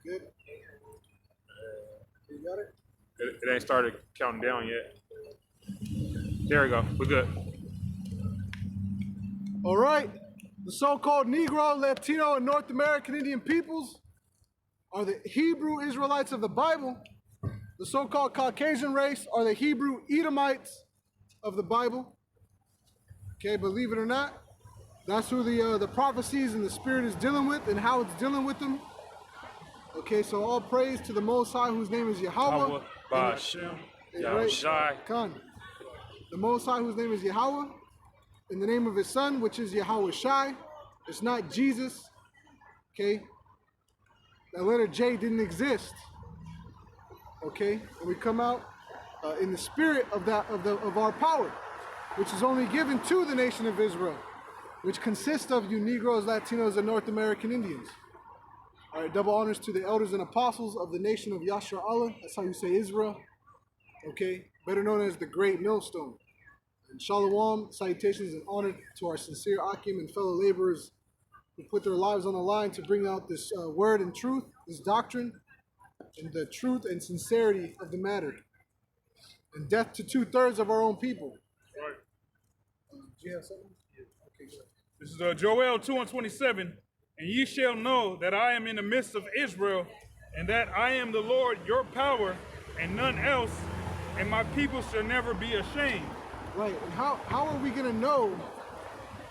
Good. You got it? It ain't started counting down yet. There we go. We're good. All right. The so-called Negro, Latino, and North American Indian peoples are the Hebrew Israelites of the Bible. The so-called Caucasian race are the Hebrew Edomites of the Bible. Okay, believe it or not, that's who the prophecies and the Spirit is dealing with and how it's dealing with them. Okay, so all praise to the Most High, whose name is Yahweh. Bashem, Right. Khan. The Most High, whose name is Yahweh, in the name of His Son, which is Yahweh Shai. It's not Jesus. Okay, that letter J didn't exist. Okay, and we come out in the spirit of our power, which is only given to the nation of Israel, which consists of you Negroes, Latinos, and North American Indians. All right, double honors to the elders and apostles of the nation of Yashar Allah. That's how you say Israel. Okay, better known as the Greatmillstone. And Shalom, salutations and honor to our sincere Akim and fellow laborers who put their lives on the line to bring out this word and truth, this doctrine, and the truth and sincerity of the matter. And death to 2/3 of our own people. Right. Do you have something? Yeah. Okay, good. This is Joel 2:27. And ye shall know that I am in the midst of Israel, and that I am the Lord your power, and none else, and my people shall never be ashamed. Right, and how are we going to know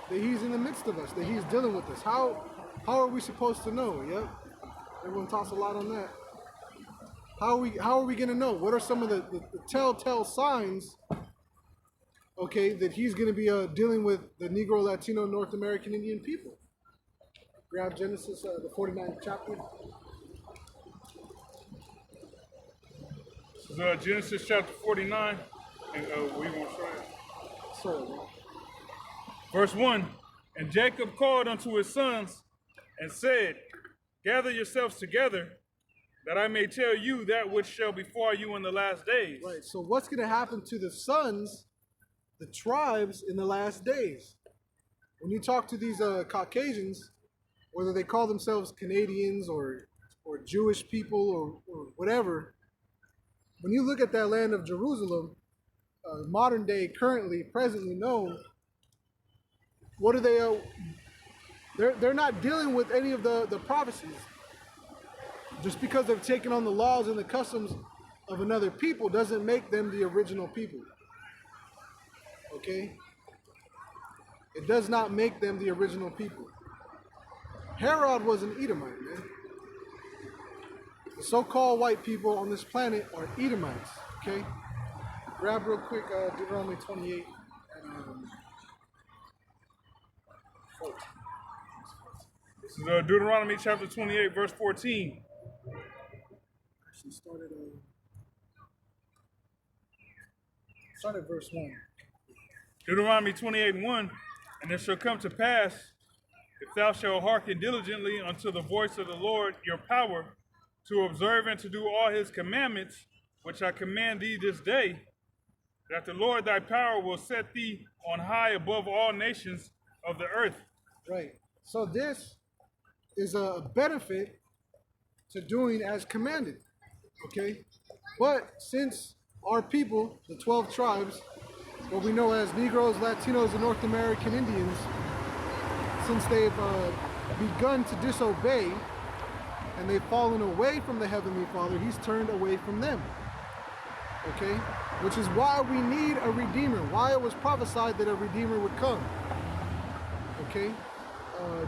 that He's in the midst of us, that He's dealing with us? How are we supposed to know? Yep, everyone talks a lot on that. How are we going to know? What are some of the telltale signs, okay, that He's going to be dealing with the Negro, Latino, North American Indian people? Grab Genesis, the 49th chapter. This is Genesis chapter 49, and we want to show you. Sorry. Verse 1, and Jacob called unto his sons and said, gather yourselves together, that I may tell you that which shall befall you in the last days. Right, so what's going to happen to the sons, the tribes, in the last days? When you talk to these Caucasians, whether they call themselves Canadians or Jewish people or whatever, when you look at that land of Jerusalem, modern day, currently, presently known, what are they? They're not dealing with any of the prophecies. Just because they've taken on the laws and the customs of another people doesn't make them the original people. Okay? It does not make them the original people. Herod was an Edomite, man. The so-called white people on this planet are Edomites, okay? Grab real quick Deuteronomy 28 and 14. This is Deuteronomy chapter 28, verse 14. Actually start at verse 1. Deuteronomy 28:1, and it shall come to pass, if thou shalt hearken diligently unto the voice of the Lord your power, to observe and to do all his commandments, which I command thee this day, that the Lord thy power will set thee on high above all nations of the earth. Right. So this is a benefit to doing as commanded. Okay? But since our people, the 12 tribes, what we know as Negroes, Latinos, and North American Indians, since they've begun to disobey and they've fallen away from the Heavenly Father, He's turned away from them. Okay? Which is why we need a Redeemer, why it was prophesied that a Redeemer would come. Okay?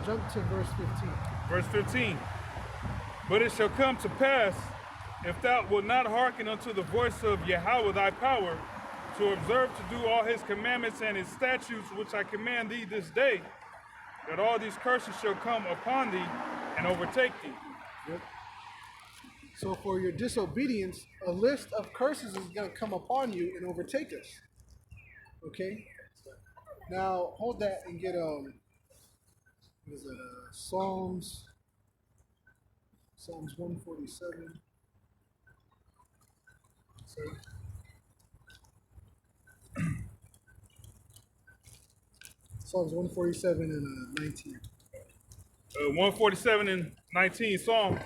Jump to verse 15. Verse 15. But it shall come to pass, if thou wilt not hearken unto the voice of Yahweh thy power, to observe to do all his commandments and his statutes which I command thee this day, that all these curses shall come upon thee and overtake thee. Yep. So for your disobedience, a list of curses is going to come upon you and overtake us. Okay? Now, hold that and get, what is it, Psalms 147. Sorry. Psalms 147 and 19. 147 and 19 Psalm.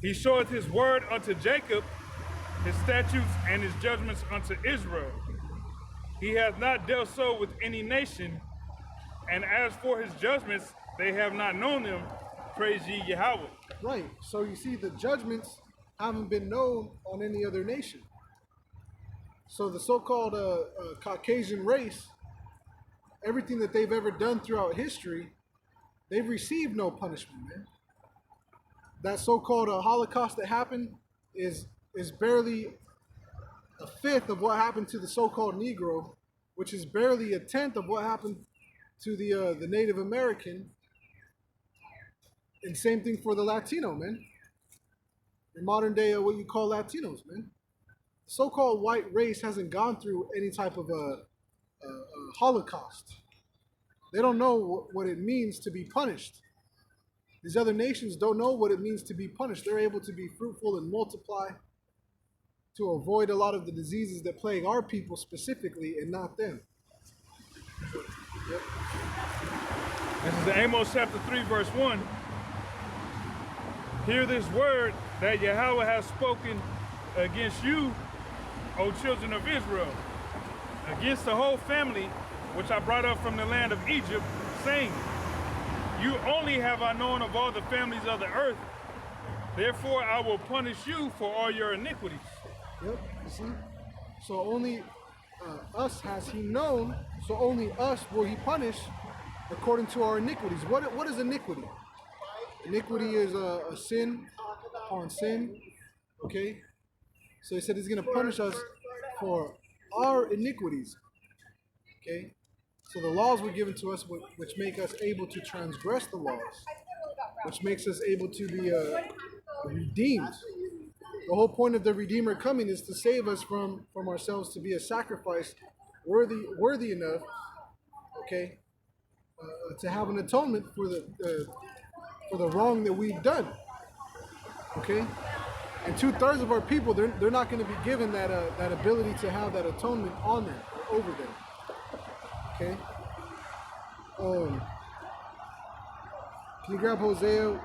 He showeth his word unto Jacob, his statutes and his judgments unto Israel. He hath not dealt so with any nation, and as for his judgments, they have not known them. Praise ye Yahweh. Right. So you see, the judgments haven't been known on any other nation. So the so-called Caucasian race, everything that they've ever done throughout history, they've received no punishment, man. That so-called Holocaust that happened is barely a fifth of what happened to the so-called Negro, which is barely a tenth of what happened to the Native American. And same thing for the Latino, man. In modern day, what you call Latinos, man. The so-called white race hasn't gone through any type of a Holocaust. They don't know what it means to be punished. These other nations don't know what it means to be punished. They're able to be fruitful and multiply to avoid a lot of the diseases that plague our people specifically and not them. Yep. This is Amos chapter 3, verse 1. Hear this word that Yahweh has spoken against you, O children of Israel, against the whole family which I brought up from the land of Egypt, saying, you only have I known of all the families of the earth, therefore I will punish you for all your iniquities. Yep, you see? So only us has he known, so only us will he punish according to our iniquities. What is iniquity? Iniquity is a sin upon sin, okay? So he said he's going to punish us for our iniquities, okay? So the laws were given to us which make us able to transgress the laws, which makes us able to be redeemed. The whole point of the Redeemer coming is to save us from ourselves, to be a sacrifice worthy enough, okay, to have an atonement for the wrong that we've done, okay. And 2/3 of our people, they're not going to be given that ability to have that atonement on them or over them, okay. Can you grab Hosea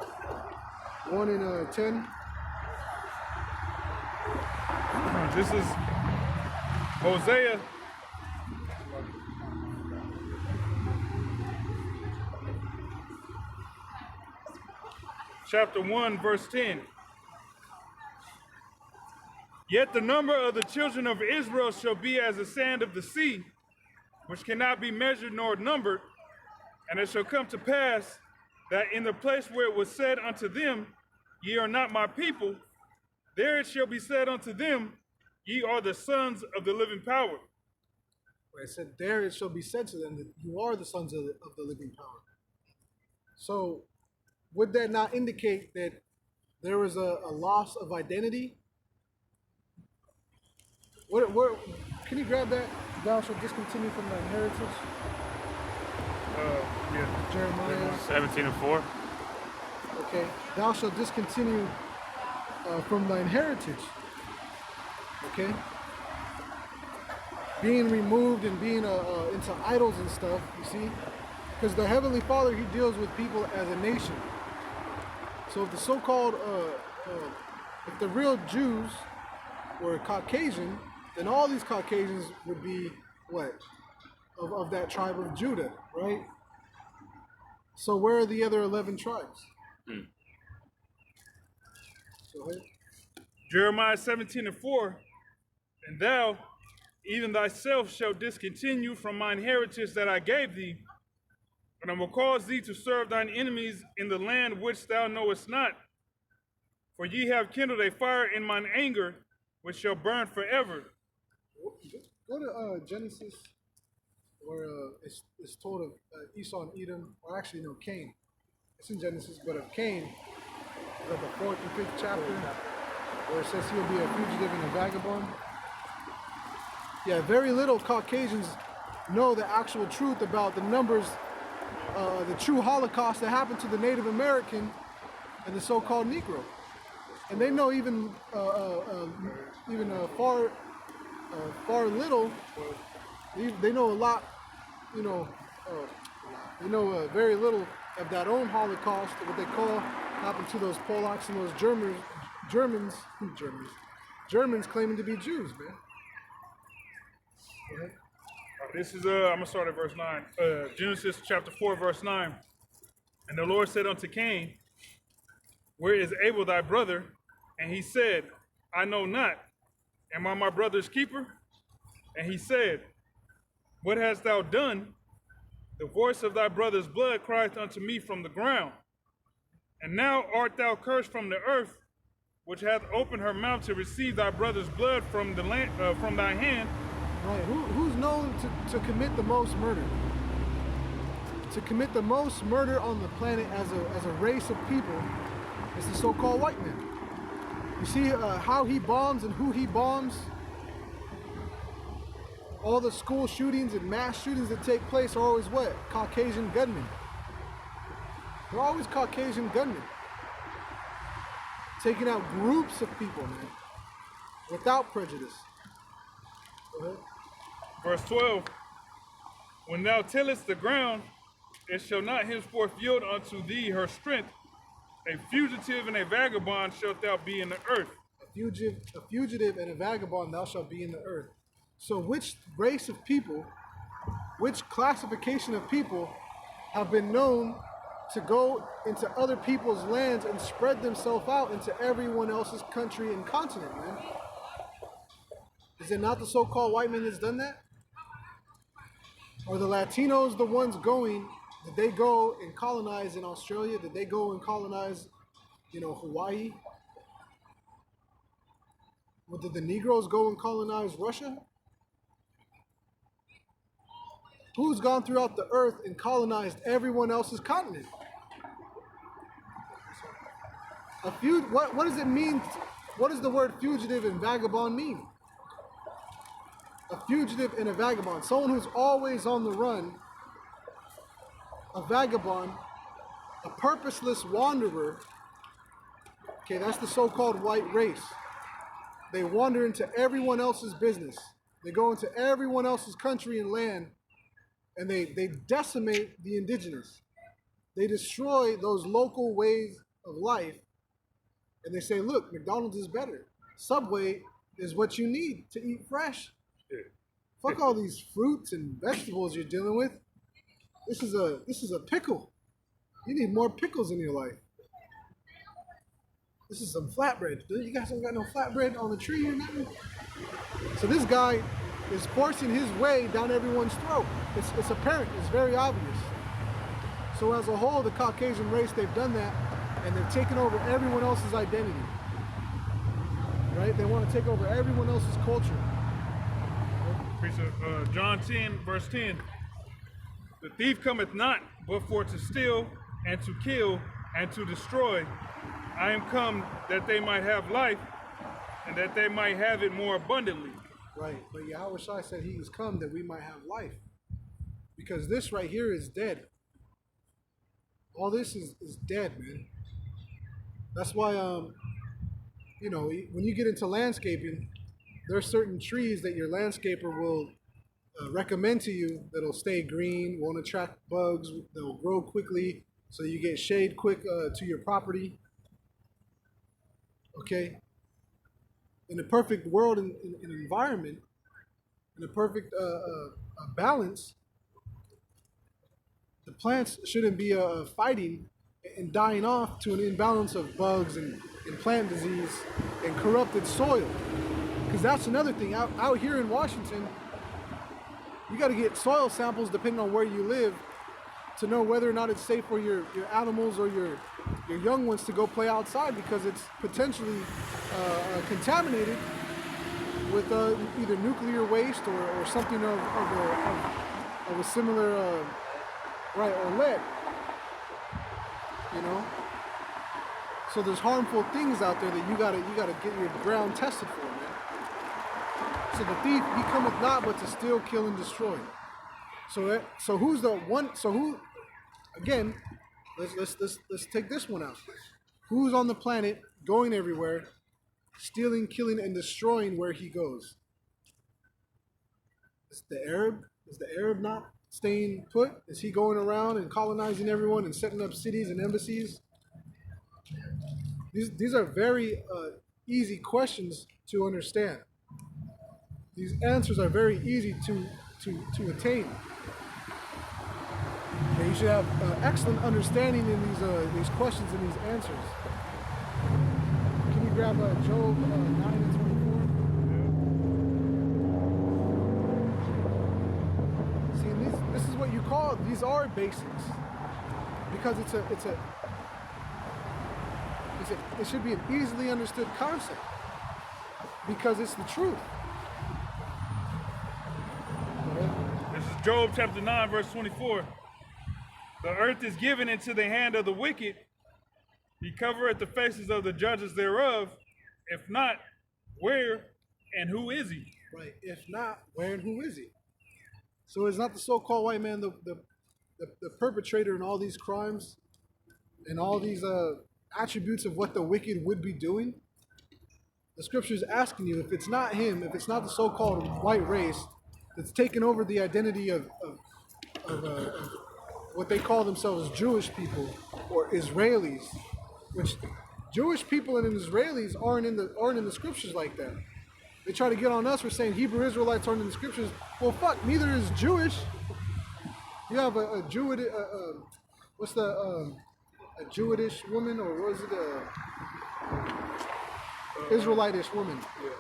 1 and 10? This is Hosea chapter 1, verse 10. Yet the number of the children of Israel shall be as the sand of the sea, which cannot be measured nor numbered. And it shall come to pass that in the place where it was said unto them, ye are not my people, there it shall be said unto them, ye are the sons of the living power. Where it said, there it shall be said to them that you are the sons of the living power. So would that not indicate that there was a loss of identity? What can you grab that? Thou shalt discontinue from thy inheritance. Yeah. Jeremiah 17 and 4. Okay. Thou shalt discontinue from thine heritage. Okay. Being removed and being into idols and stuff, you see? Because the Heavenly Father, he deals with people as a nation. So if the so-called, if the real Jews were Caucasian, then all these Caucasians would be what? Of that tribe of Judah, right? So where are the other 11 tribes? Go ahead. Jeremiah 17 and 4. And thou, even thyself, shalt discontinue from mine heritage that I gave thee, and I will cause thee to serve thine enemies in the land which thou knowest not. For ye have kindled a fire in mine anger, which shall burn forever. Go to Genesis, where it's told of Esau and Edom, or actually no, Cain. It's in Genesis, but of Cain, like the 4th and 5th chapter, where it says he will be a fugitive and a vagabond. Yeah, very little Caucasians know the actual truth about the numbers, the true Holocaust that happened to the Native American and the so-called Negro. And they know even far little. They know a lot, you know. They know very little of that own Holocaust, what they call happened to those Polacks and those Germans claiming to be Jews, man. Go ahead. This is, I'm going to start at verse 9. Genesis chapter 4, verse 9. And the Lord said unto Cain, where is Abel thy brother? And he said, I know not. Am I my brother's keeper? And he said, what hast thou done? The voice of thy brother's blood crieth unto me from the ground. And now art thou cursed from the earth, which hath opened her mouth to receive thy brother's blood from the land, from thy hand. Right. Who's known to commit the most murder? To commit the most murder on the planet as a race of people is the so-called white man. You see how he bombs and who he bombs? All the school shootings and mass shootings that take place are always what? Caucasian gunmen. They're always Caucasian gunmen. Taking out groups of people, man. Without prejudice. Go ahead. Verse 12. When thou tillest the ground, it shall not henceforth yield unto thee her strength. A fugitive and a vagabond shalt thou be in the earth. A fugitive and a vagabond thou shalt be in the earth. So which race of people, which classification of people have been known to go into other people's lands and spread themselves out into everyone else's country and continent, man? Is it not the so-called white man that's done that? Are the Latinos the ones going? Did they go and colonize in Australia? Did they go and colonize, Hawaii? Well, did the Negroes go and colonize Russia? Who's gone throughout the earth and colonized everyone else's continent? What does it mean? What does the word fugitive and vagabond mean? A fugitive and a vagabond, someone who's always on the run. A vagabond, a purposeless wanderer. Okay, that's the so-called white race. They wander into everyone else's business. They go into everyone else's country and land, and they decimate the indigenous. They destroy those local ways of life, and they say, look, McDonald's is better. Subway is what you need to eat fresh. Fuck all these fruits and vegetables you're dealing with. This is a pickle. You need more pickles in your life. This is some flatbread. You guys don't got no flatbread on the tree or nothing? So this guy is forcing his way down everyone's throat. It's apparent. It's very obvious. So as a whole, the Caucasian race, they've done that, and they've taken over everyone else's identity. Right? They want to take over everyone else's culture. John 10, verse 10. The thief cometh not, but for to steal, and to kill, and to destroy. I am come that they might have life, and that they might have it more abundantly. Right, but Yahweh Shai said he is come that we might have life. Because this right here is dead. All this is dead, man. That's why, when you get into landscaping, there are certain trees that your landscaper will recommend to you that'll stay green, won't attract bugs, they'll grow quickly, so you get shade quick to your property. Okay? In a perfect world and environment, in a perfect balance, the plants shouldn't be fighting and dying off to an imbalance of bugs and plant disease and corrupted soil. Because that's another thing. Out here in Washington, you got to get soil samples depending on where you live to know whether or not it's safe for your animals or your young ones to go play outside, because it's potentially contaminated with either nuclear waste or something of a similar, or lead. So there's harmful things out there that you gotta get your ground tested for, man. So the thief, he cometh not but to steal, kill, and destroy. So who's the one? So who? Again, let's take this one out. Who's on the planet going everywhere, stealing, killing, and destroying where he goes? Is the Arab? Is the Arab not staying put? Is he going around and colonizing everyone and setting up cities and embassies? These are very easy questions to understand. These answers are very easy to attain. And you should have excellent understanding in these questions and these answers. Can you grab Job 9 and 24? See, this is what you call, these are basics. Because it should be an easily understood concept. Because it's the truth. This is Job chapter 9, verse 24. The earth is given into the hand of the wicked. He covereth the faces of the judges thereof. If not, where and who is he? Right. If not, where and who is he? So is not the so-called white man the perpetrator in all these crimes and all these attributes of what the wicked would be doing? The scripture is asking you, if it's not him, if it's not the so-called white race that's taken over the identity of what they call themselves Jewish people or Israelis, which Jewish people and Israelis aren't in the scriptures like that. They try to get on us for saying Hebrew Israelites aren't in the scriptures. Well, fuck, neither is Jewish. You have a Jewish, a Jewish woman, or was it Israelitish woman? Yeah.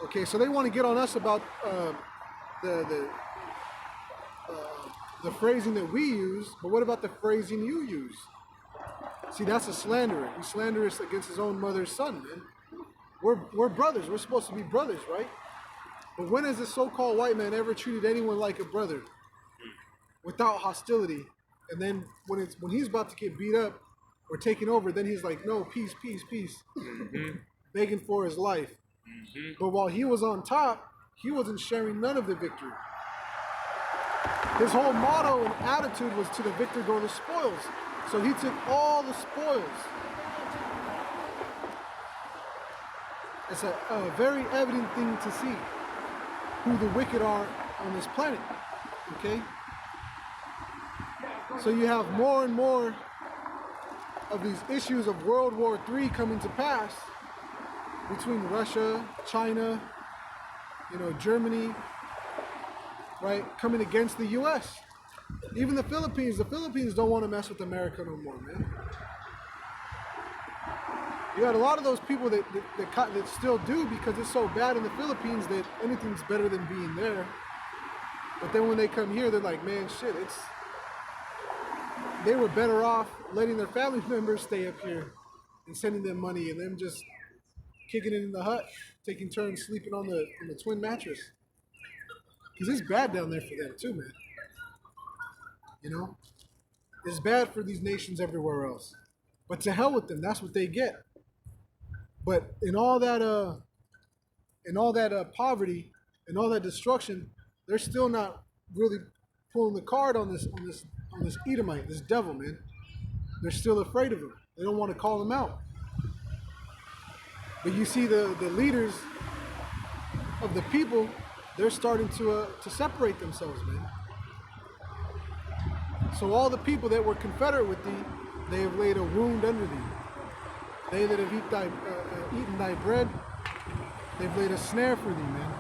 Okay, so they want to get on us about the phrasing that we use, but what about the phrasing you use? See, that's a slanderer. He's slanderous against his own mother's son, man. We're brothers. We're supposed to be brothers, right? But when has this so-called white man ever treated anyone like a brother without hostility? And then when he's about to get beat up or taken over, then he's like, no, peace, peace, peace, begging for his life. But while he was on top, he wasn't sharing none of the victory. His whole motto and attitude was to the victor go the spoils. So he took all the spoils. It's a very evident thing to see who the wicked are on this planet, okay? So you have more and more of these issues of World War III coming to pass between Russia, China, Germany, right, coming against the U.S. Even the Philippines don't want to mess with America no more, man. You got a lot of those people that still do, because it's so bad in the Philippines that anything's better than being there. But then when they come here, they're like, man, shit, they were better off letting their family members stay up here and sending them money and them just kicking it in the hut, taking turns sleeping on the twin mattress. Because it's bad down there for them too, man. It's bad for these nations everywhere else. But to hell with them, that's what they get. But in all that poverty and all that destruction, they're still not really pulling the card on this Edomite, this devil, man. They're still afraid of him. They don't want to call him out. But you see the leaders of the people, they're starting to separate themselves, man. So all the people that were confederate with thee, they have laid a wound under thee. They that have eaten thy bread, they've laid a snare for thee, man.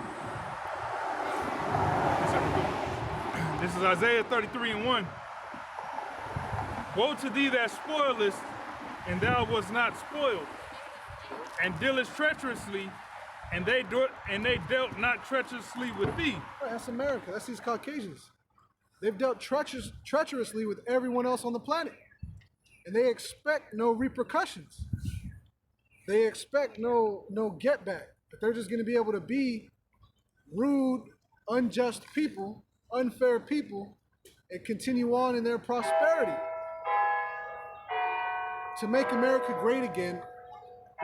This is Isaiah 33:1. Woe to thee that spoilest, and thou wast not spoiled, and dealest treacherously, and they dealt not treacherously with thee. That's America. That's these Caucasians. They've dealt treacherously with everyone else on the planet, and they expect no repercussions. They expect no get back. But they're just going to be able to be rude, unjust people, unfair people, and continue on in their prosperity. To make America great again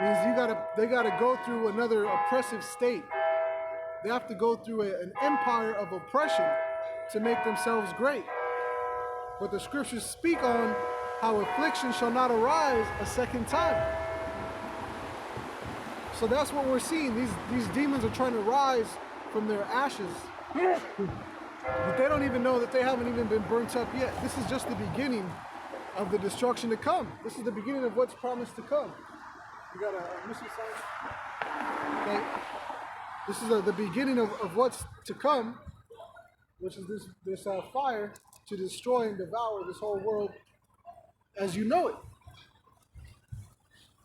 means they gotta go through another oppressive state. They have to go through an empire of oppression to make themselves great. But the scriptures speak on how affliction shall not arise a second time. So that's what we're seeing. These demons are trying to rise from their ashes. But they don't even know that they haven't even been burnt up yet. This is just the beginning of the destruction to come. This is the beginning of what's promised to come. You got a missile sign? Okay. This is the beginning of what's to come, which is this fire to destroy and devour this whole world as you know it.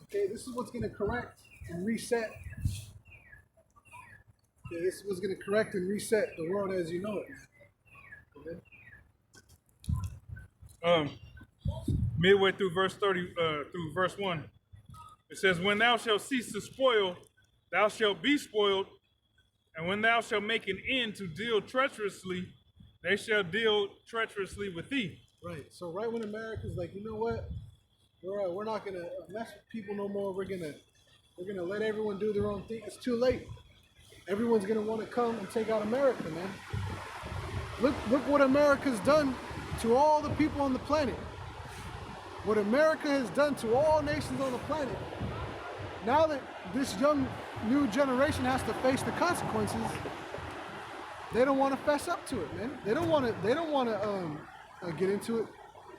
Okay, this is what's going to correct and reset. Okay, this is what's going to correct and reset the world as you know it. Okay. Midway through verse 30, through verse 1, it says, "When thou shalt cease to spoil, thou shalt be spoiled, and when thou shalt make an end to deal treacherously, they shall deal treacherously with thee." Right. So right when America's like, you know what, we're not gonna mess with people no more. We're gonna let everyone do their own thing. It's too late. Everyone's gonna want to come and take out America, man. Look what America's done to all the people on the planet. What America has done to all nations on the planet. Now that this young new generation has to face the consequences, they don't want to fess up to it, man. They don't want to get into it.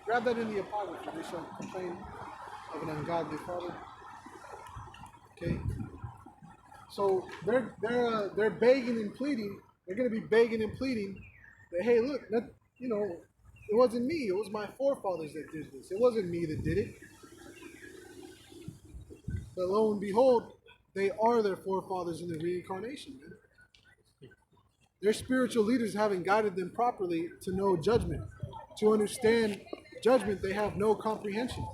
Grab that in the apocrypha. They shall complain of an ungodly father. Okay. So they're begging and pleading. They're going to be begging and pleading that, hey, look, you know, it wasn't me. It was my forefathers that did this. It wasn't me that did it. But lo and behold, they are their forefathers in the reincarnation, man. Their spiritual leaders haven't guided them properly to know judgment. To understand judgment, they have no comprehension.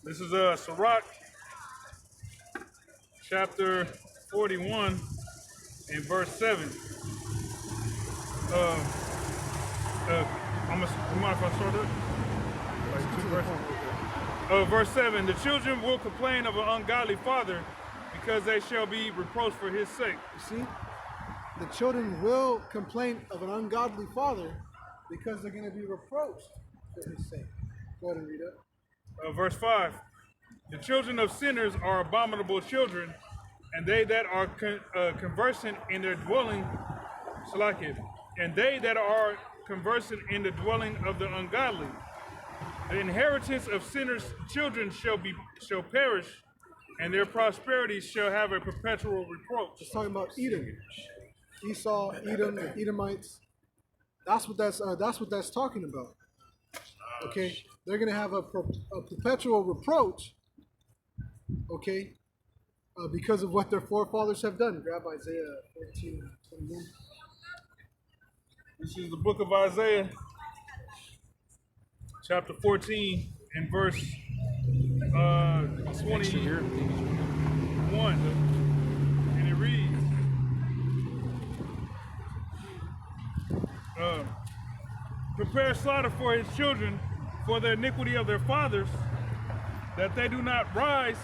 This is Sirach, chapter 41, and verse 7. You mind if I start it? Like 2 verses. Verse 7, "The children will complain of an ungodly father, because they shall be reproached for his sake." You see? The children will complain of an ungodly father because they're going to be reproached for his sake. Go ahead and read it. Verse 5, "The children of sinners are abominable children, and they that are conversant in their dwelling, and they that are conversant in the dwelling of the ungodly. The inheritance of sinners' children shall perish, and their prosperity shall have a perpetual reproach." It's talking about Edom, Esau, Edom, the Edomites. That's what that's talking about. Okay, they're gonna have a perpetual reproach. Okay, because of what their forefathers have done. Grab Isaiah 14:21. This is the book of Isaiah, chapter 14, and verse 21. And it reads, "Prepare slaughter for his children for the iniquity of their fathers, that they do not rise,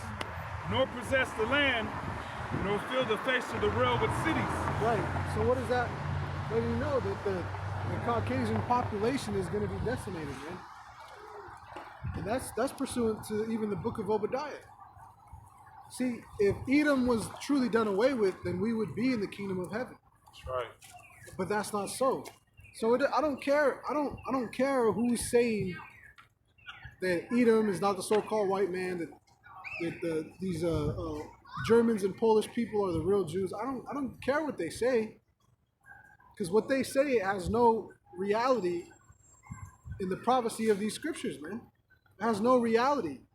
nor possess the land, nor fill the face of the real with cities." Right. So what is that? Letting you know that the Caucasian population is going to be decimated, man. And that's pursuant to even the book of Obadiah. See, if Edom was truly done away with, then we would be in the kingdom of heaven. That's right. But that's not so. So I don't care. I don't care who's saying that Edom is not the so-called white man. That these Germans and Polish people are the real Jews. I don't care what they say, because what they say has no reality in the prophecy of these scriptures, man. It has no reality.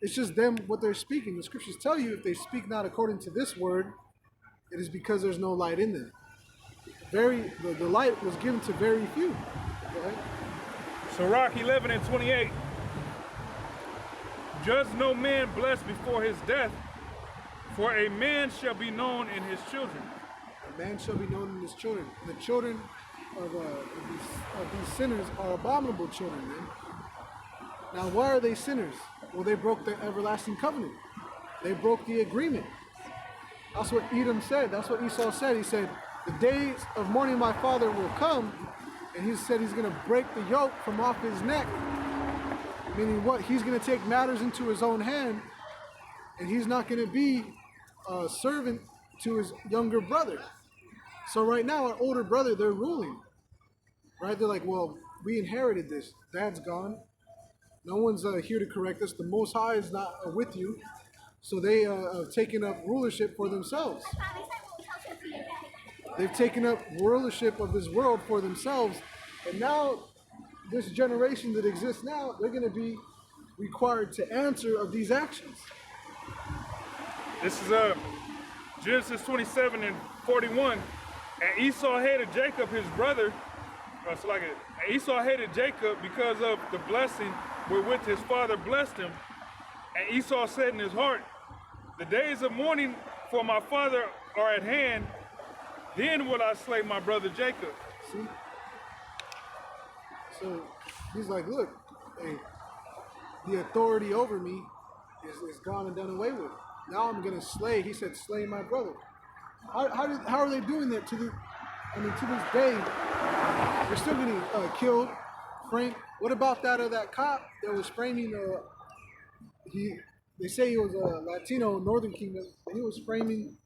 It's just them, what they're speaking. The scriptures tell you if they speak not according to this word, it is because there's no light in them. The light was given to very few. Go ahead. Sirach 11 and 28. "Judge no man blessed before his death, for a man shall be known in his children." A man shall be known in his children. The children of these sinners are abominable children, man. Now, why are they sinners? Well, they broke the everlasting covenant. They broke the agreement. That's what Edom said. That's what Esau said. He said, "The days of mourning my father will come," and he said he's going to break the yoke from off his neck. Meaning what? He's going to take matters into his own hand, and he's not going to be a servant to his younger brother. So right now, our older brother, they're ruling. Right? They're like, well, we inherited this. Dad's gone. No one's here to correct us. The Most High is not with you. So they have taken up rulership for themselves. They've taken up rulership of this world for themselves. And now, this generation that exists now, they're going to be required to answer of these actions. This is Genesis 27 and 41. And Esau hated Jacob, his brother. And Esau hated Jacob because of the blessing wherewith his father blessed him. And Esau said in his heart, the days of mourning for my father are at hand. Then will I slay my brother Jacob. See? So he's like, look, hey, the authority over me is gone and done away with. Now I'm gonna slay. He said, slay my brother. How are they doing that to this day? They're still getting killed. Frank, what about that cop that was framing? They say he was a Latino Northern Kingdom, but he was framing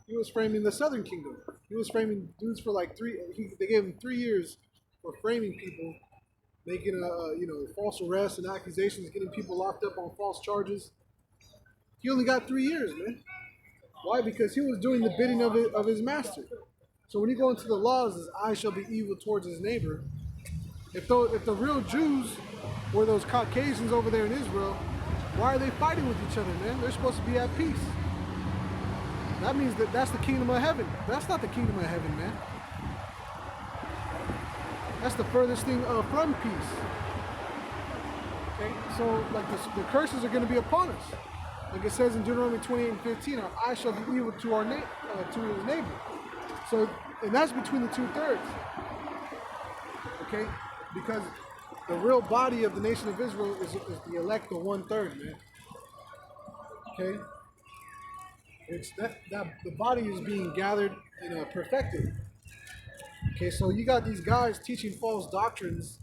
the Southern Kingdom. He was framing dudes for like they gave him 3 years for framing people, making false arrests and accusations, getting people locked up on false charges. He only got 3 years, man. Why? Because he was doing the bidding of his master. So when you go into the laws, his eye shall be evil towards his neighbor. If the real Jews were those Caucasians over there in Israel, why are they fighting with each other, man? They're supposed to be at peace. That means that's the kingdom of heaven. That's not the kingdom of heaven, man. That's the furthest thing from peace. Okay, so like the curses are going to be upon us. Like it says in Deuteronomy 28:15, our eye shall be evil to his neighbor. So, and that's between the 2/3. Okay, because the real body of the nation of Israel is the elect, the 1/3, man. Okay, it's that the body is being gathered and perfected. Okay, so you got these guys teaching false doctrines,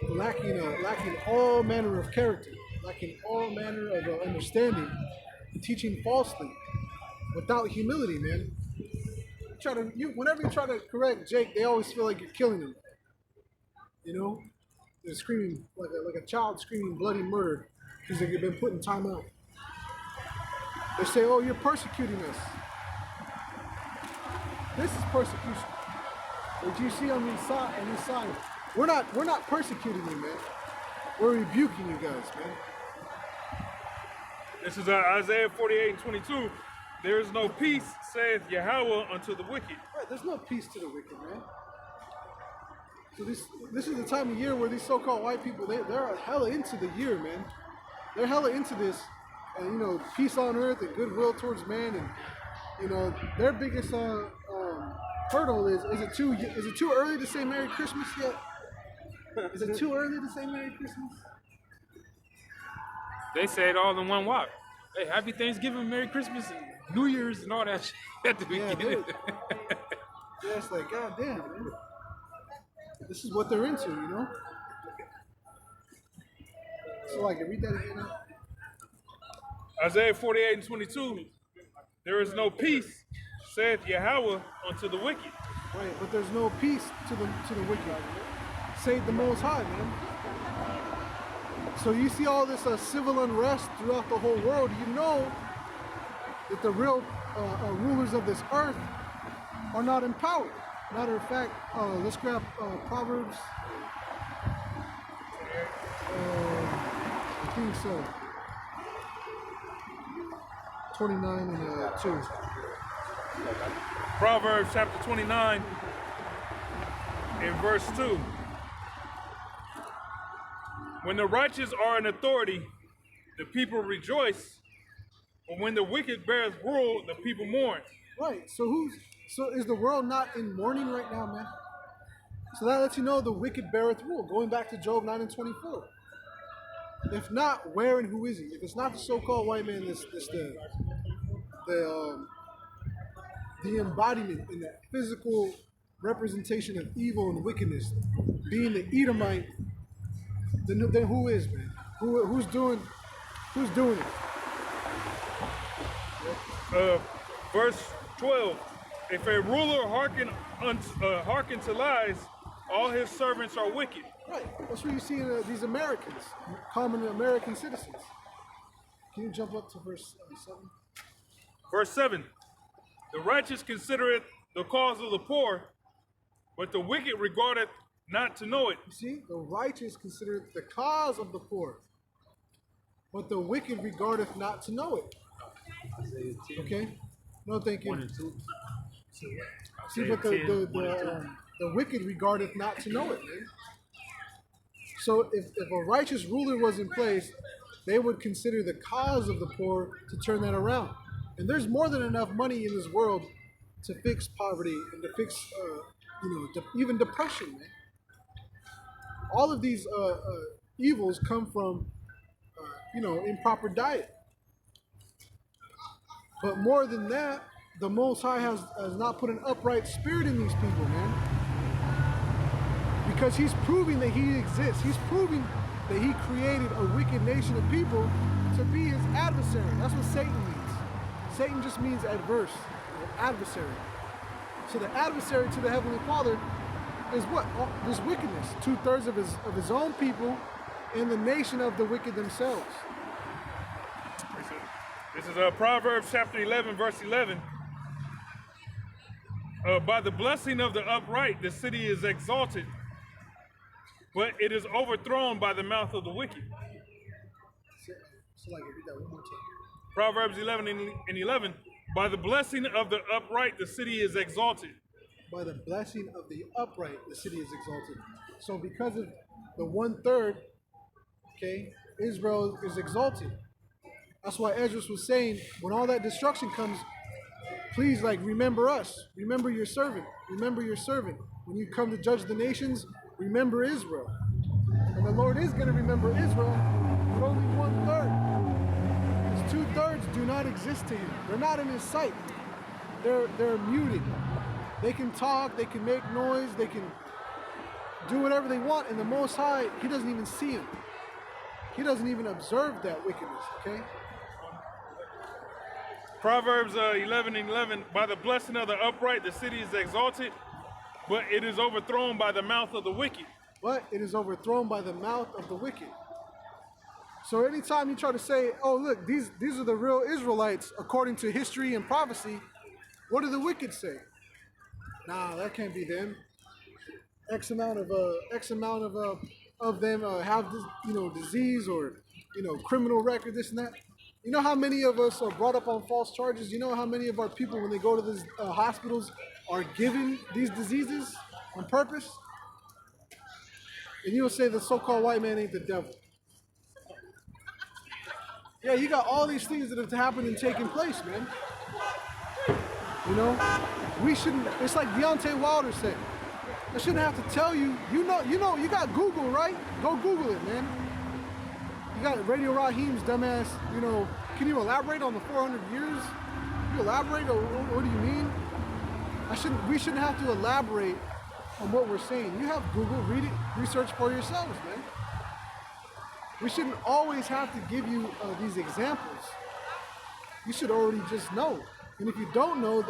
lacking all manner of character, lacking all manner of understanding, teaching falsely, without humility, man. Whenever you try to correct Jake, they always feel like you're killing him. They're screaming like a child screaming bloody murder because they've been put in time out. They say, "Oh, you're persecuting us." This is persecution. What you see on these sides, we're not persecuting you, man. We're rebuking you guys, man. This is Isaiah 48 and 22. There is no peace, saith Yahweh, unto the wicked. Right, there's no peace to the wicked, man. So this is the time of year where these so-called white people, they're hella into the year, man. They're hella into this, and peace on earth and goodwill towards man, and their biggest hurdle is it too early to say Merry Christmas yet? Is it too early to say Merry Christmas? They say it all in one walk. Hey, Happy Thanksgiving, Merry Christmas, and New Year's, and all that shit at the beginning. Yeah, it's like, God damn, man. This is what they're into, So, read that again. Isaiah 48 and 22. There is no peace, saith Yahweh, unto the wicked. Right, but there's no peace to the wicked. Save the Most High, man. So you see all this civil unrest throughout the whole world. You know that the real rulers of this earth are not empowered. Matter of fact, let's grab Proverbs. I think so. 29 and 2. Proverbs chapter 29 and verse 2. When the righteous are in authority, the people rejoice. But when the wicked bears rule, the people mourn. Right. So is the world not in mourning right now, man? So that lets you know the wicked beareth rule. Going back to Job 9 and 24. If not, where and who is he? If it's not the so-called white man, the embodiment and the physical representation of evil and wickedness, being the Edomite, then who is, man? Who's doing it? Verse 12. If a ruler hearken to lies, all his servants are wicked. Right. That's what you see in these Americans, common American citizens. Can you jump up to verse 7? Verse 7. The righteous considereth the cause of the poor, but the wicked regardeth not to know it. You see, the righteous considereth the cause of the poor, but the wicked regardeth not to know it. Okay? No, thank you. See, but the wicked regardeth not to know it, man. So if a righteous ruler was in place, they would consider the cause of the poor to turn that around. And there's more than enough money in this world to fix poverty and to fix, even depression, man. All of these evils come from, improper diet. But more than that, the Most High has not put an upright spirit in these people, man. Because he's proving that he exists. He's proving that he created a wicked nation of people to be his adversary. That's what Satan means. Satan just means adverse, or adversary. So the adversary to the Heavenly Father is what? This wickedness. 2/3 of his own people and the nation of the wicked themselves. This is Proverbs chapter 11, verse 11. By the blessing of the upright, the city is exalted, but it is overthrown by the mouth of the wicked. So read that one more time. Proverbs 11 and 11. By the blessing of the upright, the city is exalted. By the blessing of the upright, the city is exalted. So because of the 1/3, okay, Israel is exalted. That's why Esdras was saying, when all that destruction comes, please, remember us. Remember your servant. Remember your servant. When you come to judge the nations, remember Israel. And the Lord is going to remember Israel, but only 1/3. His 2/3 do not exist to him. They're not in his sight. They're muted. They can talk, they can make noise, they can do whatever they want, and the Most High, he doesn't even see them. He doesn't even observe that wickedness, okay? Proverbs 11 and 11. By the blessing of the upright, the city is exalted, but it is overthrown by the mouth of the wicked. But it is overthrown by the mouth of the wicked. So anytime you try to say, oh, look, these are the real Israelites according to history and prophecy, what do the wicked say? Nah, that can't be them. X amount of them have this, disease or, criminal record, this and that. You know how many of us are brought up on false charges? You know how many of our people, when they go to these hospitals, are given these diseases on purpose? And you'll say the so-called white man ain't the devil. Yeah, you got all these things that have happened and taken place, man. We shouldn't. It's like Deontay Wilder said. I shouldn't have to tell you. You got Google, right? Go Google it, man. You got Radio Raheem's dumbass. Can you elaborate on the 400 years? Can you elaborate, or what do you mean? We shouldn't have to elaborate on what we're saying. You have Google. Read it. Research for yourselves, man. We shouldn't always have to give you these examples. You should already just know. And if you don't know,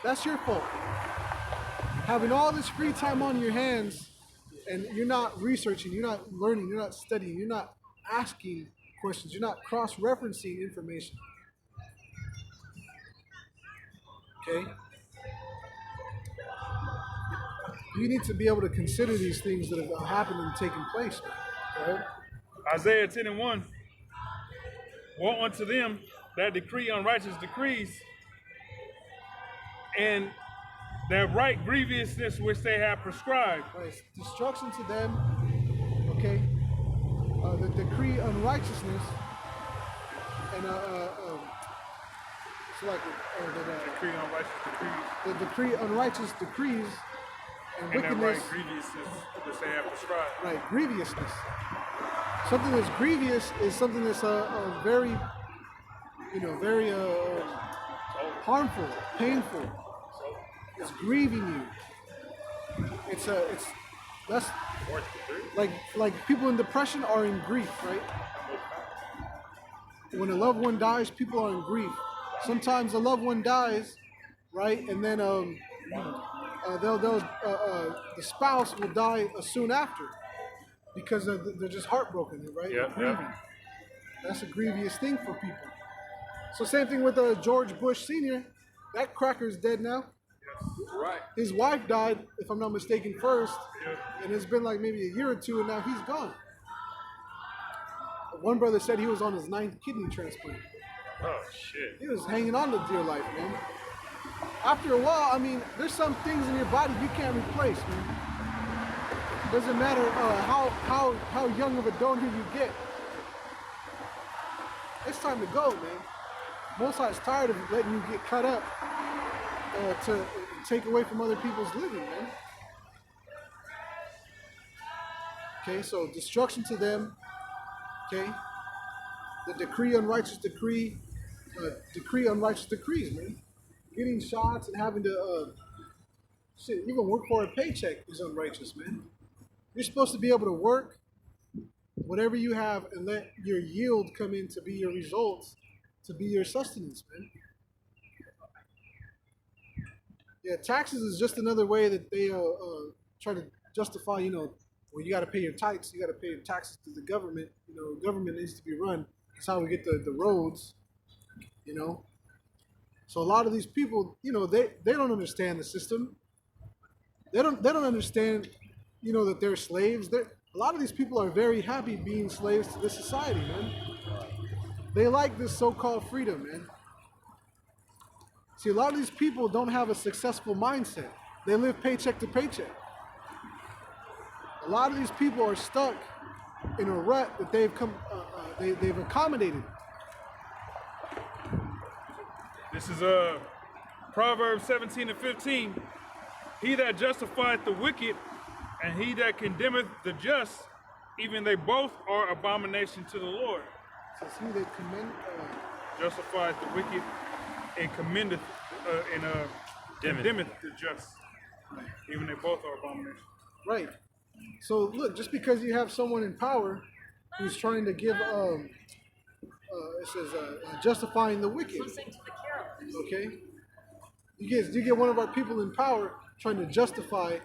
that's your fault. Having all this free time on your hands and you're not researching, you're not learning, you're not studying, you're not asking questions, you're not cross-referencing information. Okay? You need to be able to consider these things that have happened and taken place. Okay? Isaiah 10 and 1. Woe unto them that decree unrighteous decrees, and that right grievousness which they have prescribed. Right. Destruction to them, okay? The decree unrighteousness, and decree unrighteous decrees. The decree unrighteous decrees and wickedness. And that right grievousness which they have prescribed. Right, grievousness. Something that's grievous is something that's very, very harmful, painful. It's grieving you. That's like people in depression are in grief, right? When a loved one dies, people are in grief. Sometimes a loved one dies right? And then the spouse will die soon after because they're just heartbroken, right? Yep, Grieving. yep. That's a grievous thing for people. So same thing with George Bush Sr. That cracker's dead now. Right. His wife died, if I'm not mistaken, first, Yep. and it's been like maybe a year or two, and now he's gone. One brother said he was on his 9th kidney transplant. Oh shit. He was hanging on to dear life, man. After a while, I mean, there's some things in your body you can't replace, man. Doesn't matter how young of a donor you get. It's time to go, man. Most High's tired of letting you get cut up to take away from other people's living, man. Okay, so destruction to them. Okay, the decree unrighteous decree, decree unrighteous decrees, man. Getting shots and having to shit, even work for a paycheck is unrighteous, man. You're supposed to be able to work whatever you have and let your yield come in to be your results, to be your sustenance, man. Yeah, taxes is just another way that they try to justify, well, you got to pay your tithes, you got to pay your taxes to the government. Government needs to be run. That's how we get the roads, So a lot of these people, they don't understand the system. They don't understand, that they're slaves. A lot of these people are very happy being slaves to this society, man. They like this so-called freedom, man. See, a lot of these people don't have a successful mindset. They live paycheck to paycheck. A lot of these people are stuck in a rut that they've accommodated. This is Proverbs 17:15. He that justifieth the wicked and he that condemneth the just, even they both are abomination to the Lord. It says he that Justifieth the wicked and commendeth condemneth the just. Right. Even they both are abomination. Right. So look, just because you have someone in power who's trying to give, it says justifying the wicked. Okay. You get one of our people in power trying to justify,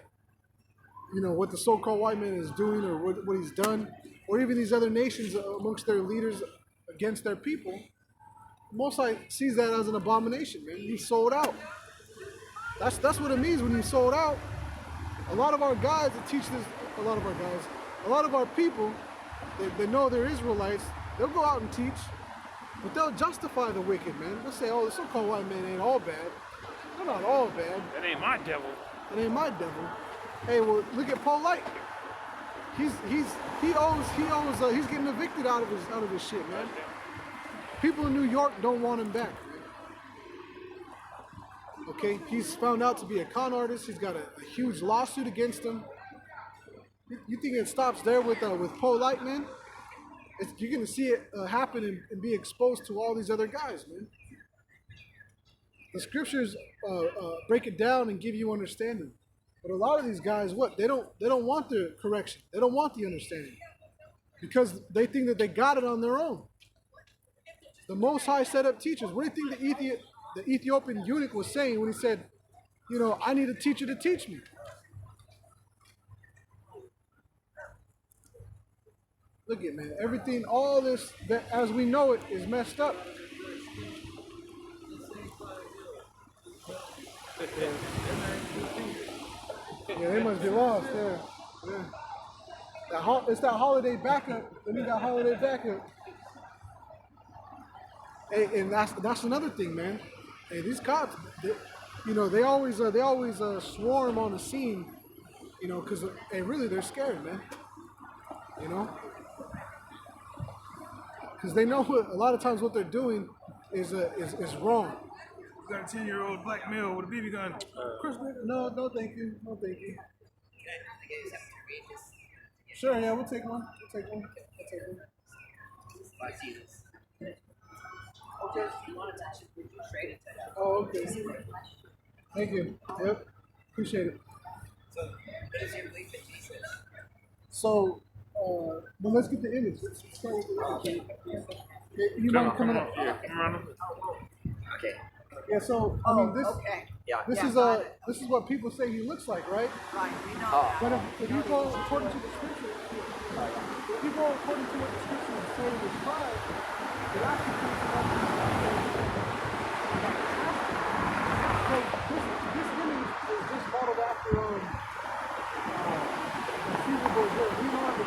what the so-called white man is doing or what he's done, or even these other nations amongst their leaders against their people. Most sees that as an abomination, man. He's sold out. That's what it means when you sold out. A lot of our guys that teach this, a lot of our people, they know they're Israelites. They'll go out and teach, but they'll justify the wicked, man. They'll say, oh, the so-called white man ain't all bad. They're not all bad. That ain't my devil. That ain't my devil. Hey, well, look at Paul Light. He's getting evicted out of his shit, man. People in New York don't want him back, man. Okay, he's found out to be a con artist. He's got a huge lawsuit against him. You think it stops there with Paul Light, man? You're gonna see it happen and be exposed to all these other guys, man. The scriptures break it down and give you understanding. But a lot of these guys, they don't want the correction. They don't want the understanding because they think that they got it on their own. The Most High set up teachers. What do you think the Ethiopian eunuch was saying when he said, I need a teacher to teach me? Look at, man, everything, all this that as we know it is messed up. Yeah, they must be lost. Yeah. It's that holiday backup. They need that holiday backup. Hey, and that's another thing, man. Hey, these cops, they always swarm on the scene, because really they're scared, man. Because they know a lot of times what they're doing is wrong. You got a 10-year-old black male with a BB gun. No, thank you. No, thank you. Sure, yeah, we'll take one. Okay. Oh, okay. Thank you. Yep. Appreciate it. So, but let's get the image. Let's start with the image. Okay, you mind coming up? Yeah, come around. Okay. Yeah, so, this... Okay. Yeah. This is what people say he looks like, right? Right, we know Oh. that. But if you go according to the scripture, if you go according to what the scriptures say in his tribe, it actually comes up with so this image is just modeled after conceivable work. We don't have the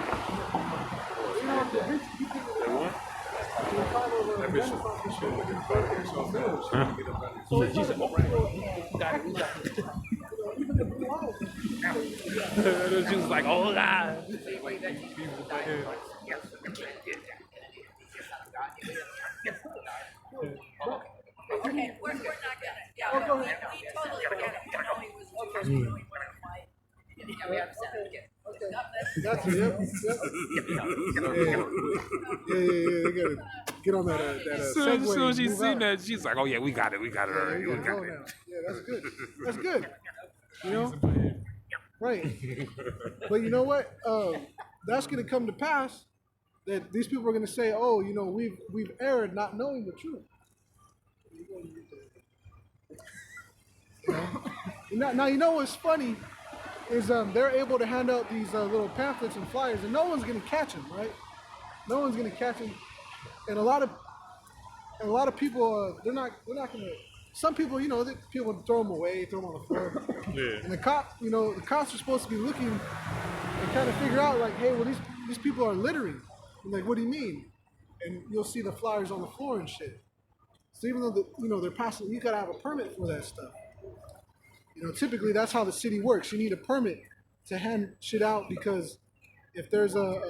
Da Vinci. He did it in the time of Renaissance. So it's like even the blue eyes. She was like, oh God. Okay, we're not gonna, yeah, Oh, go we ahead. totally get it. We know he was Jewish, we know he wore a white. Yeah, we understand. Okay. That's it. Yep. Yeah. They gotta get on that As soon Segway as she move seen out. that, she's like, oh yeah, we got it. Yeah, Already. you We gotta got go it. now. Yeah, that's good. That's good. You know, right? But you know what? That's gonna come to pass. That these people are gonna say, oh, you know, we've erred, not knowing the truth. You know? Now you know what's funny is they're able to hand out these little pamphlets and flyers, and no one's gonna catch them, right? No one's gonna catch them, and a lot of people they're not gonna. Some people, you know, people throw them away, throw them on the floor. Yeah. And the cops are supposed to be looking and kind of figure out like, hey, well these people are littering. I'm like, what do you mean? And you'll see the flyers on the floor and shit. So even though they're passing, you gotta have a permit for that stuff. You know, typically that's how the city works. You need a permit to hand shit out because if there's a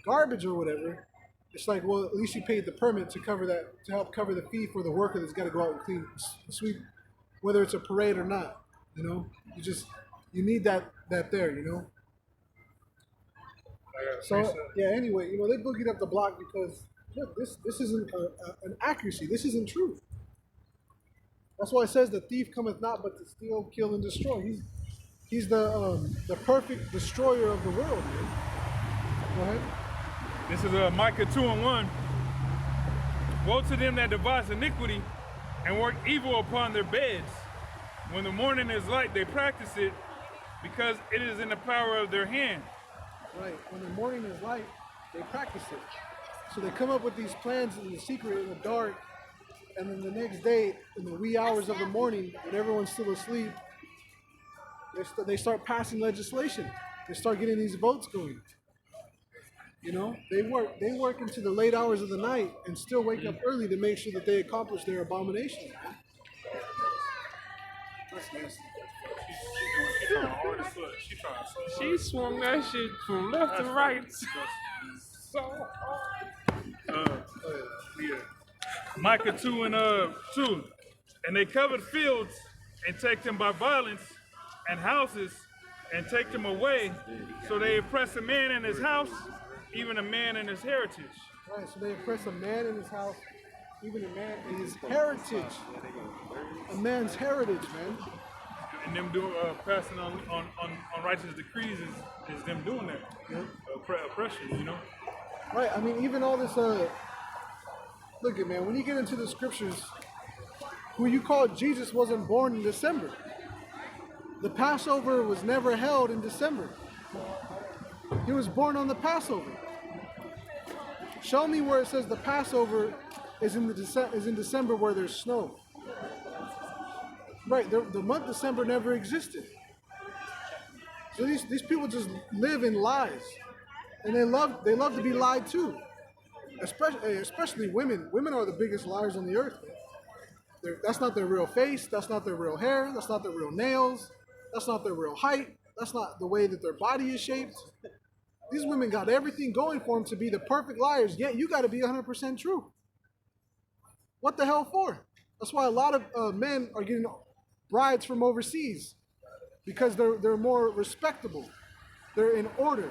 garbage or whatever, it's like, well, at least you paid the permit to cover that, to help cover the fee for the worker that's got to go out and clean, sweep, whether it's a parade or not. You know, you need that there. You know. So yeah. Anyway, you know, they boogied up the block because look, this isn't an accuracy. This isn't truth. That's why it says the thief cometh not but to steal, kill, and destroy. He's the perfect destroyer of the world, man. Go ahead. This is Micah 2:1. Woe to them that devise iniquity and work evil upon their beds. When the morning is light, they practice it because it is in the power of their hand. Right. When the morning is light, they practice it. So they come up with these plans in the secret, in the dark, and then the next day, in the wee hours of the morning, when everyone's still asleep, they start passing legislation. They start getting these votes going. You know, they work into the late hours of the night and still wake up early to make sure that they accomplish their abominations. That's nasty. She swung that shit from left to right. So Yeah. Micah 2:2. And they covered fields and take them by violence, and houses and take them away. So they oppress a man in his house, even a man in his heritage. Right, so they oppress a man in his house, even a man in his heritage. A man's heritage, man. And them passing on righteous decrees is them doing that. Yeah. Oppression, you know? Right, I mean, even all this, look at, man, when you get into the scriptures, who you call Jesus wasn't born in December. The Passover was never held in December. He was born on the Passover. Show me where it says the Passover is in December where there's snow. Right, the month December never existed. So these people just live in lies, and they love to be lied to. Especially women. Women are the biggest liars on the earth. That's not their real face. That's not their real hair. That's not their real nails. That's not their real height. That's not the way that their body is shaped. These women got everything going for them to be the perfect liars, yet you got to be 100% true. What the hell for? That's why a lot of men are getting brides from overseas, because they're more respectable. They're in order.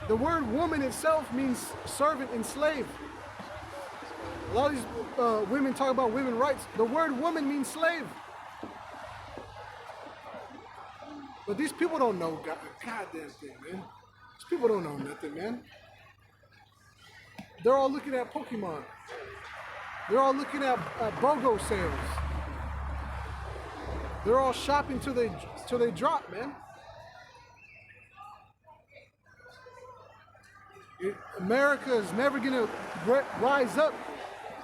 The word woman itself means servant and slave. A lot of these women talk about women's rights. The word woman means slave. But these people don't know goddamn thing, man. These people don't know nothing, man. They're all looking at Pokemon. They're all looking at BOGO sales. They're all shopping till they drop, man. America is never gonna rise up.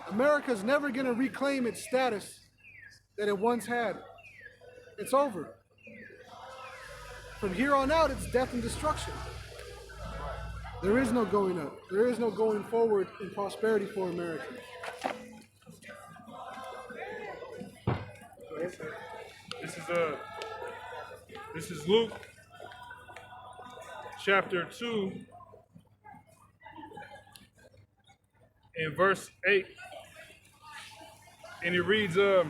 America is never gonna reclaim its status that it once had. It's over. From here on out, it's death and destruction. There is no going up. There is no going forward in prosperity for America. This is Luke chapter 2 and verse 8. And it reads all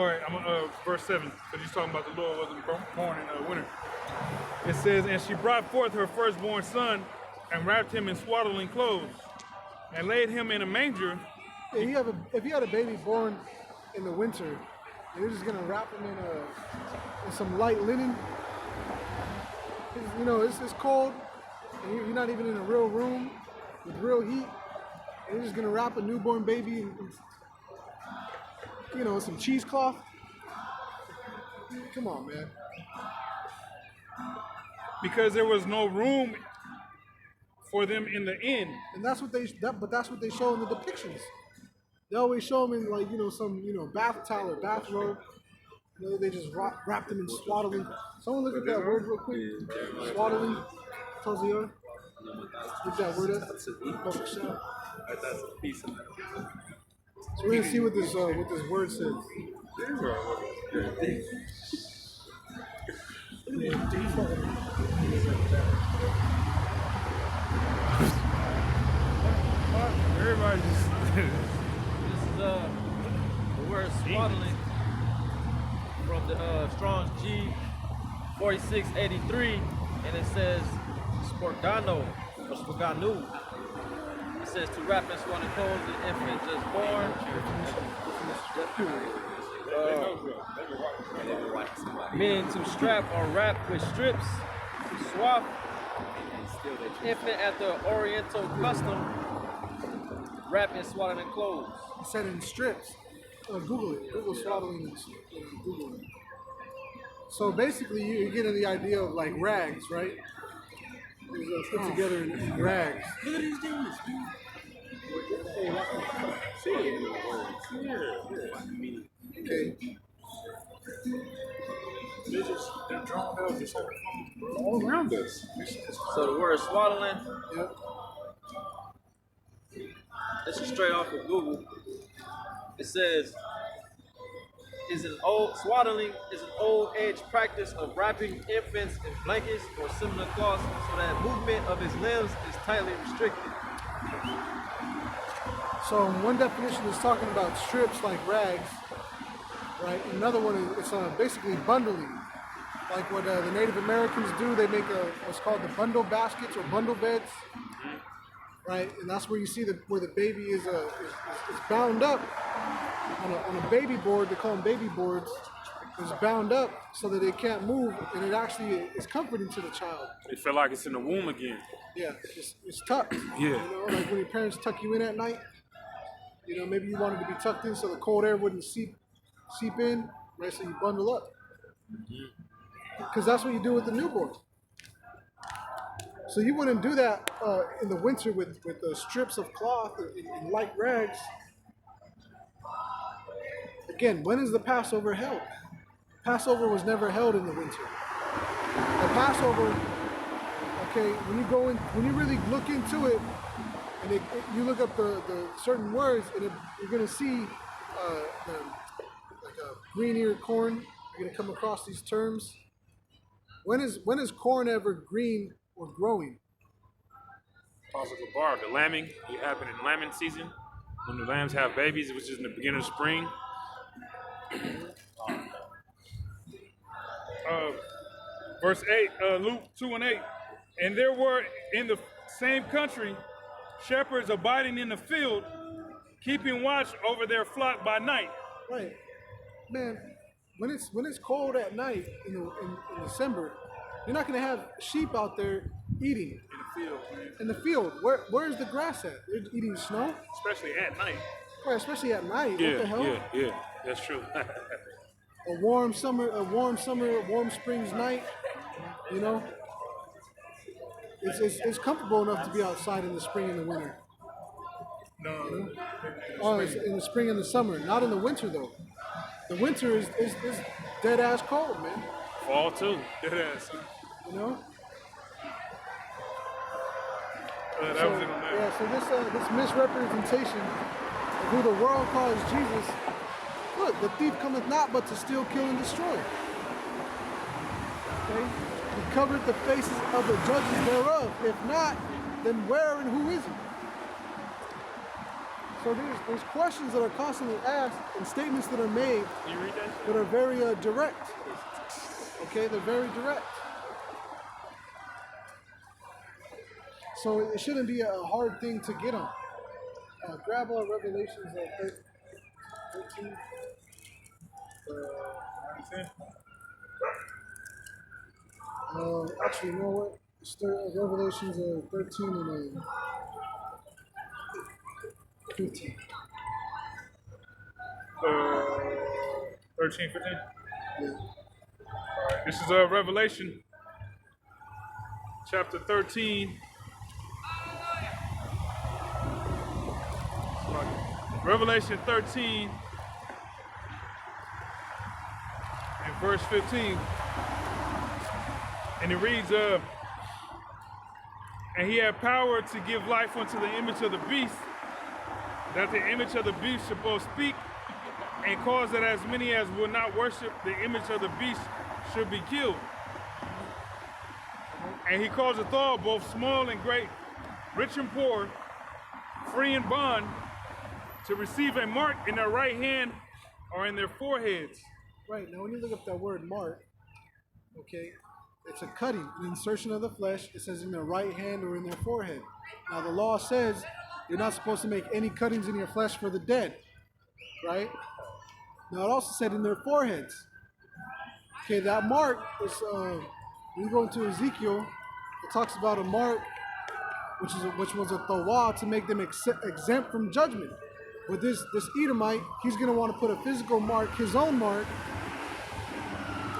right, verse 7, because he's talking about the Lord wasn't born in winter. It says, and she brought forth her firstborn son and wrapped him in swaddling clothes and laid him in a manger. Yeah, if you had a baby born in the winter, you're just gonna wrap him in some light linen. You know, it's cold, and you're not even in a real room with real heat. And you're just gonna wrap a newborn baby in you know, some cheesecloth. Come on, man. Because there was no room for them in the inn. And that's what they show in the depictions. They always show them in, like, you know, some, you know, bath towel or bathrobe. You know, they just wrap them in swaddling. Someone look at that word real quick. Swaddling. Tazion. What's that word? That's a piece of that. So we're gonna see what this word says. Everybody just This is the word swaddling from the Strong's G 4683, and it says sporgano or sporganu. It says to wrap in swaddling clothes the infant just born. Meaning to strap or wrap with strips, to swap. Infant at the Oriental custom, wrap in swaddling clothes. It said in strips. Google it. Google swaddling. Google it. So basically, you're getting the idea of like rags, right? It's put together in rags. Look at these dudes. Okay. They're drawn out just all around us. So the word swaddling, Yep. this is straight off of Google. It says, swaddling is an old age practice of wrapping infants in blankets or similar cloths so that movement of his limbs is tightly restricted. So one definition is talking about strips like rags, right? Another one is basically bundling, like what the Native Americans do. They make what's called the bundle baskets or bundle beds, right? And that's where you see where the baby is bound up on a baby board. They call them baby boards. It's bound up so that it can't move, and it actually is comforting to the child. It feel like it's in the womb again. Yeah, it's tucked. Yeah. You know, like when your parents tuck you in at night. You know, maybe you wanted to be tucked in so the cold air wouldn't seep in, right? So you bundle up. Because that's what you do with the newborn. So you wouldn't do that in the winter with strips of cloth and light rags. Again, when is the Passover held? Passover was never held in the winter. The Passover, okay, when you really look into it, and you look up the certain words, and you're going to see like a green-eared corn. You're going to come across these terms. When is corn ever green or growing? Also the bar, the lambing, it happened in lambing season. When the lambs have babies, which is in the beginning of spring. Verse 8, Luke 2 and 8. And there were in the same country shepherds abiding in the field, keeping watch over their flock by night. Right, man. When it's cold at night in December, you're not going to have sheep out there eating In the field. in the field. Where's the grass at? They're eating snow. Especially at night. Right, especially at night. What the hell? Yeah. That's true. A warm warm springs night. You know, it's comfortable enough to be outside in the spring and the winter. No. Oh, it's in the spring and the summer, not in the winter though. The winter is dead ass cold, man. Fall too. Dead ass. You know. That was it on that. Yeah, so this misrepresentation of who the world calls Jesus. Look, the thief cometh not but to steal, kill, and destroy. Okay? He covered the faces of the judges thereof. If not, then where and who is he? So there's questions that are constantly asked and statements that are made Can you read that? that are very direct. Okay, they're very direct. So it shouldn't be a hard thing to get on. Grab all Revelations 13. Actually, you know what? Revelations 13 and 15. 13, 15? Yeah. Alright, this is Revelation chapter 13. Revelation 13 and verse 15. And it reads, and he had power to give life unto the image of the beast, that the image of the beast should both speak and cause that as many as will not worship the image of the beast should be killed. And he causeth all, both small and great, rich and poor, free and bond, to receive a mark in their right hand or in their foreheads. Right, now when you look up that word mark, okay, it's a cutting, an insertion of the flesh. It says in their right hand or in their forehead. Now the law says you're not supposed to make any cuttings in your flesh for the dead, right? Now it also said in their foreheads. Okay, that mark is, when you go into Ezekiel, it talks about a mark which was a tawah to make them exempt from judgment. With this Edomite, he's going to want to put a physical mark, his own mark,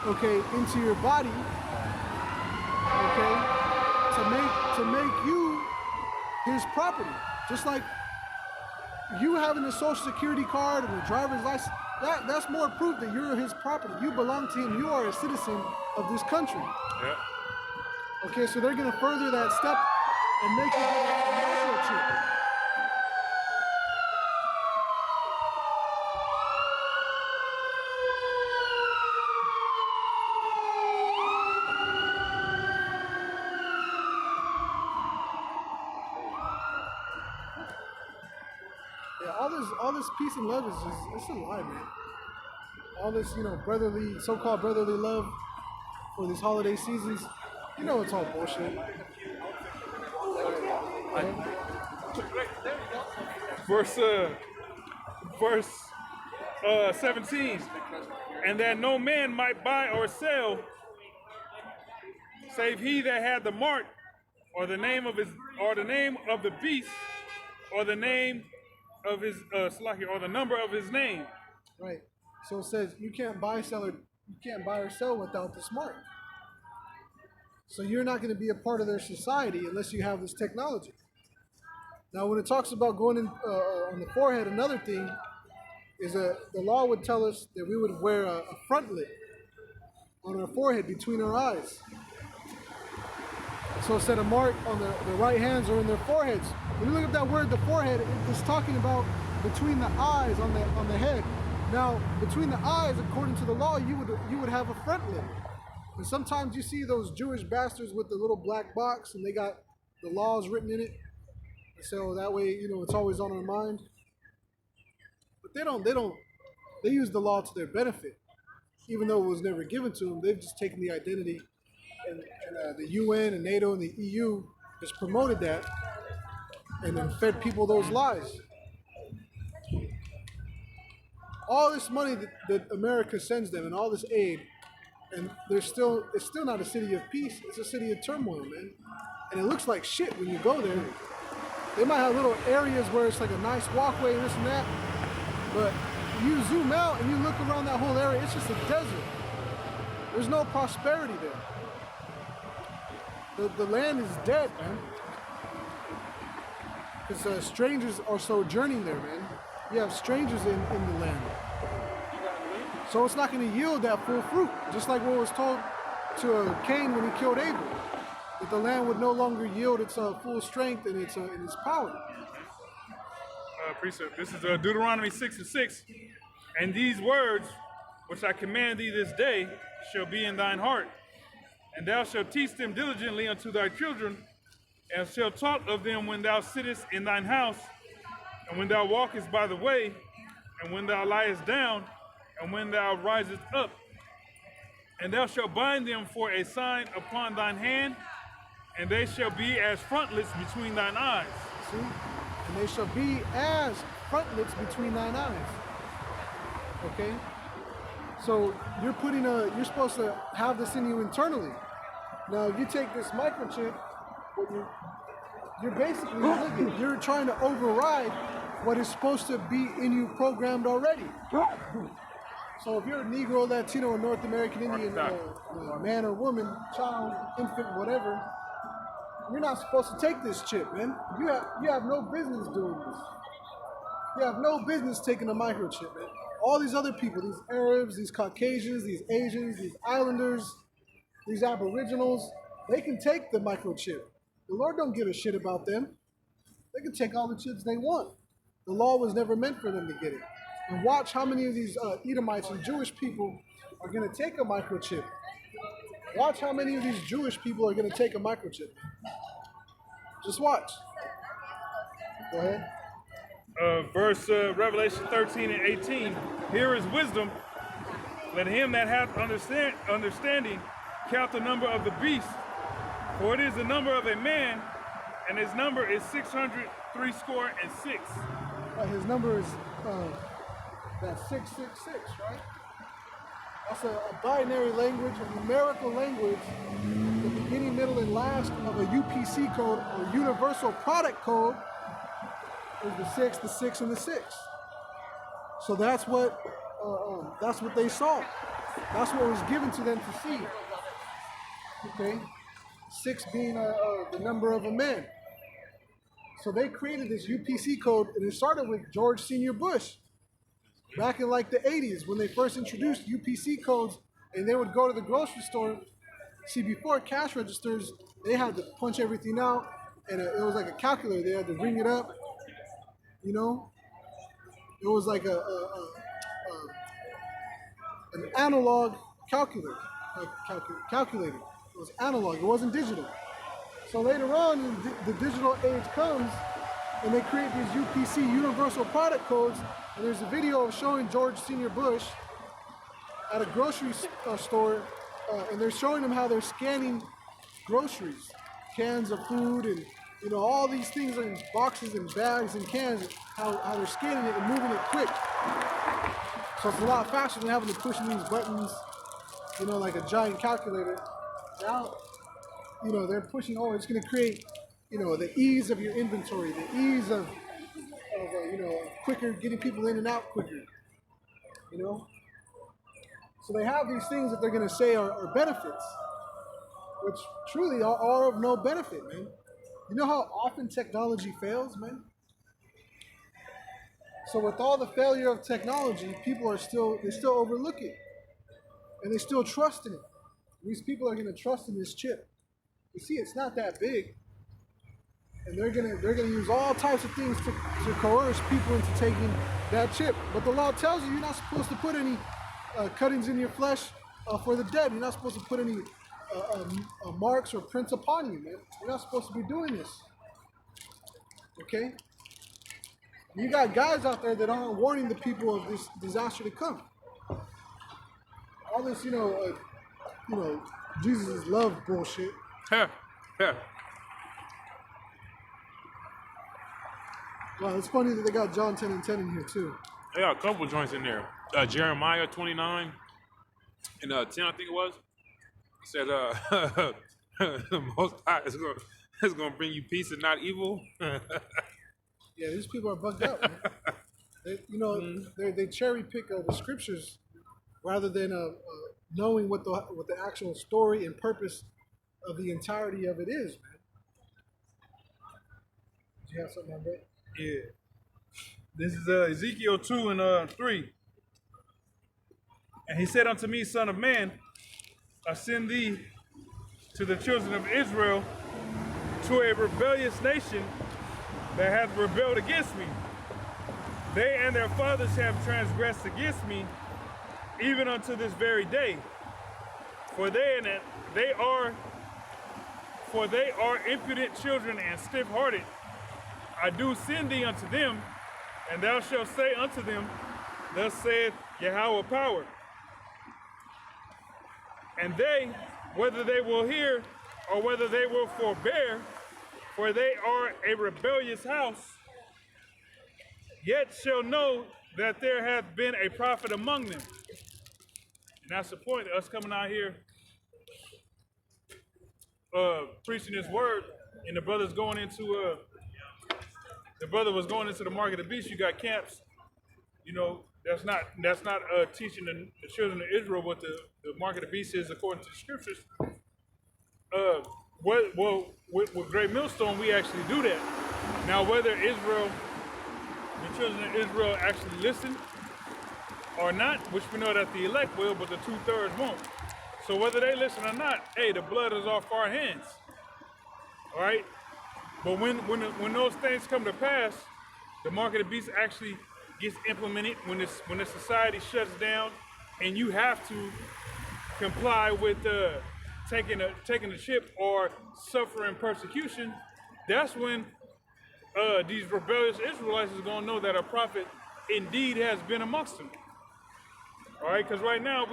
okay, into your body, okay, to make you his property. Just like you having a social security card and a driver's license, that's more proof that you're his property. You belong to him. You are a citizen of this country. Yeah. Okay, so they're going to further that step and make you a microchip. All this peace and love is it's a lie, man. All this, brotherly, so-called brotherly love for these holiday seasons, it's all bullshit. Verse 17. And that no man might buy or sell, save he that had the mark, or the name of the beast, or the name of his or the number of his name. Right. So it says you can't buy or sell without this mark. So you're not going to be a part of their society unless you have this technology. Now, when it talks about going in on the forehead, another thing is the law would tell us that we would wear a frontlet on our forehead between our eyes. So it said a mark on the right hands or in their foreheads. When you look at that word, the forehead, it's talking about between the eyes on the head. Now, between the eyes, according to the law, you would have a frontlet. And sometimes you see those Jewish bastards with the little black box, and they got the laws written in it. So that way, it's always on our mind. But they use the law to their benefit. Even though it was never given to them, they've just taken the identity, and the UN and NATO and the EU has promoted that and then fed people those lies. All this money that America sends them and all this aid, and it's still not a city of peace. It's a city of turmoil, man. And it looks like shit when you go there. They might have little areas where it's like a nice walkway and this and that, But you zoom out and you look around that whole area, it's just a desert. There's no prosperity there. The land is dead, man. Because strangers are sojourning there, man. You have strangers in the land. So it's not going to yield that full fruit. Just like what was told to Cain when he killed Abel. That the land would no longer yield its full strength and its power. Precept. This is Deuteronomy 6:6. And these words, which I command thee this day, shall be in thine heart. And thou shalt teach them diligently unto thy children, and shalt talk of them when thou sittest in thine house, and when thou walkest by the way, and when thou liest down, and when thou risest up. And thou shalt bind them for a sign upon thine hand, and they shall be as frontlets between thine eyes. See? And they shall be as frontlets between thine eyes. Okay? So you're supposed to have this in you internally. Now, if you take this microchip, you're basically you're trying to override what is supposed to be in you programmed already. So if you're a Negro, Latino, or North American Indian, man or woman, child, infant, whatever, you're not supposed to take this chip, man. You have no business doing this. You have no business taking a microchip, man. All these other people, these Arabs, these Caucasians, these Asians, these Islanders, these Aboriginals, they can take the microchip. The Lord don't give a shit about them. They can take all the chips they want. The law was never meant for them to get it. And watch how many of these Edomites and Jewish people are going to take a microchip. Watch how many of these Jewish people are going to take a microchip. Just watch. Go ahead. Revelation 13:18. Here is wisdom. Let him that hath understanding count the number of the beast, for it is the number of a man, and his number is 666. His number is that's 666, right? That's a binary language, a numerical language, the beginning, middle, and last of a UPC code, or universal product code, is the 6, the 6, and the 6. So that's what they saw. That's what was given to them to see. Okay, 6 being the number of a man. So they created this UPC code, and it started with George Senior Bush back in like the 80s when they first introduced UPC codes, and they would go to the grocery store. See, before cash registers, they had to punch everything out, and it was like a calculator. They had to ring it up. You know, it was like an analog calculator. Calculator. It was analog. It wasn't digital. So later on, the digital age comes, and they create these UPC, universal product codes. And there's a video showing George Senior Bush at a grocery store, and they're showing him how they're scanning groceries, cans of food, and all these things are in boxes and bags and cans, how they're scanning it and moving it quick. So it's a lot faster than having to push these buttons, like a giant calculator. Now, they're pushing, it's going to create, the ease of your inventory, the ease of quicker, getting people in and out quicker, So they have these things that they're going to say are benefits, which truly are of no benefit, man. You know how often technology fails, man? So with all the failure of technology, people still overlook it. And they still trust in it. These people are going to trust in this chip. You see, it's not that big. And they're gonna use all types of things to coerce people into taking that chip. But the law tells you you're not supposed to put any cuttings in your flesh for the dead. You're not supposed to put any marks or prints upon you, man. You're not supposed to be doing this. Okay? You got guys out there that aren't warning the people of this disaster to come. All this, Jesus' love bullshit. Wow, it's funny that they got John 10 and 10 in here too. They got a couple joints in there. Jeremiah 29 and 10, I think it was. It said, the Most High is going to bring you peace and not evil. Yeah, these people are bugged out, man. They cherry pick the scriptures rather than knowing what the actual story and purpose of the entirety of it is, man. Did you have something on that? Yeah. This is Ezekiel 2 and 3. And he said unto me, Son of man, I send thee to the children of Israel, to a rebellious nation that hath rebelled against me. They and their fathers have transgressed against me, even unto this very day. For they are impudent children and stiff-hearted. I do send thee unto them, and thou shalt say unto them, Thus saith Yahweh power. And they, whether they will hear or whether they will forbear, for they are a rebellious house, yet shall know that there hath been a prophet among them. And that's the point of us coming out here preaching this word, and the brother was going into the market of the beast. You got camps, that's not teaching the children of Israel what the market of the beast is according to the scriptures. With Greatmillstone, we actually do that. Now, whether the children of Israel actually listen or not, which we know that the elect will, but the 2/3 won't. So whether they listen or not, hey, the blood is off our hands. All right? But when those things come to pass, the market of the beast actually gets implemented when the society shuts down, and you have to comply with taking the chip or suffering persecution. That's when these rebellious Israelites is gonna know that a prophet indeed has been amongst them. All right, because right now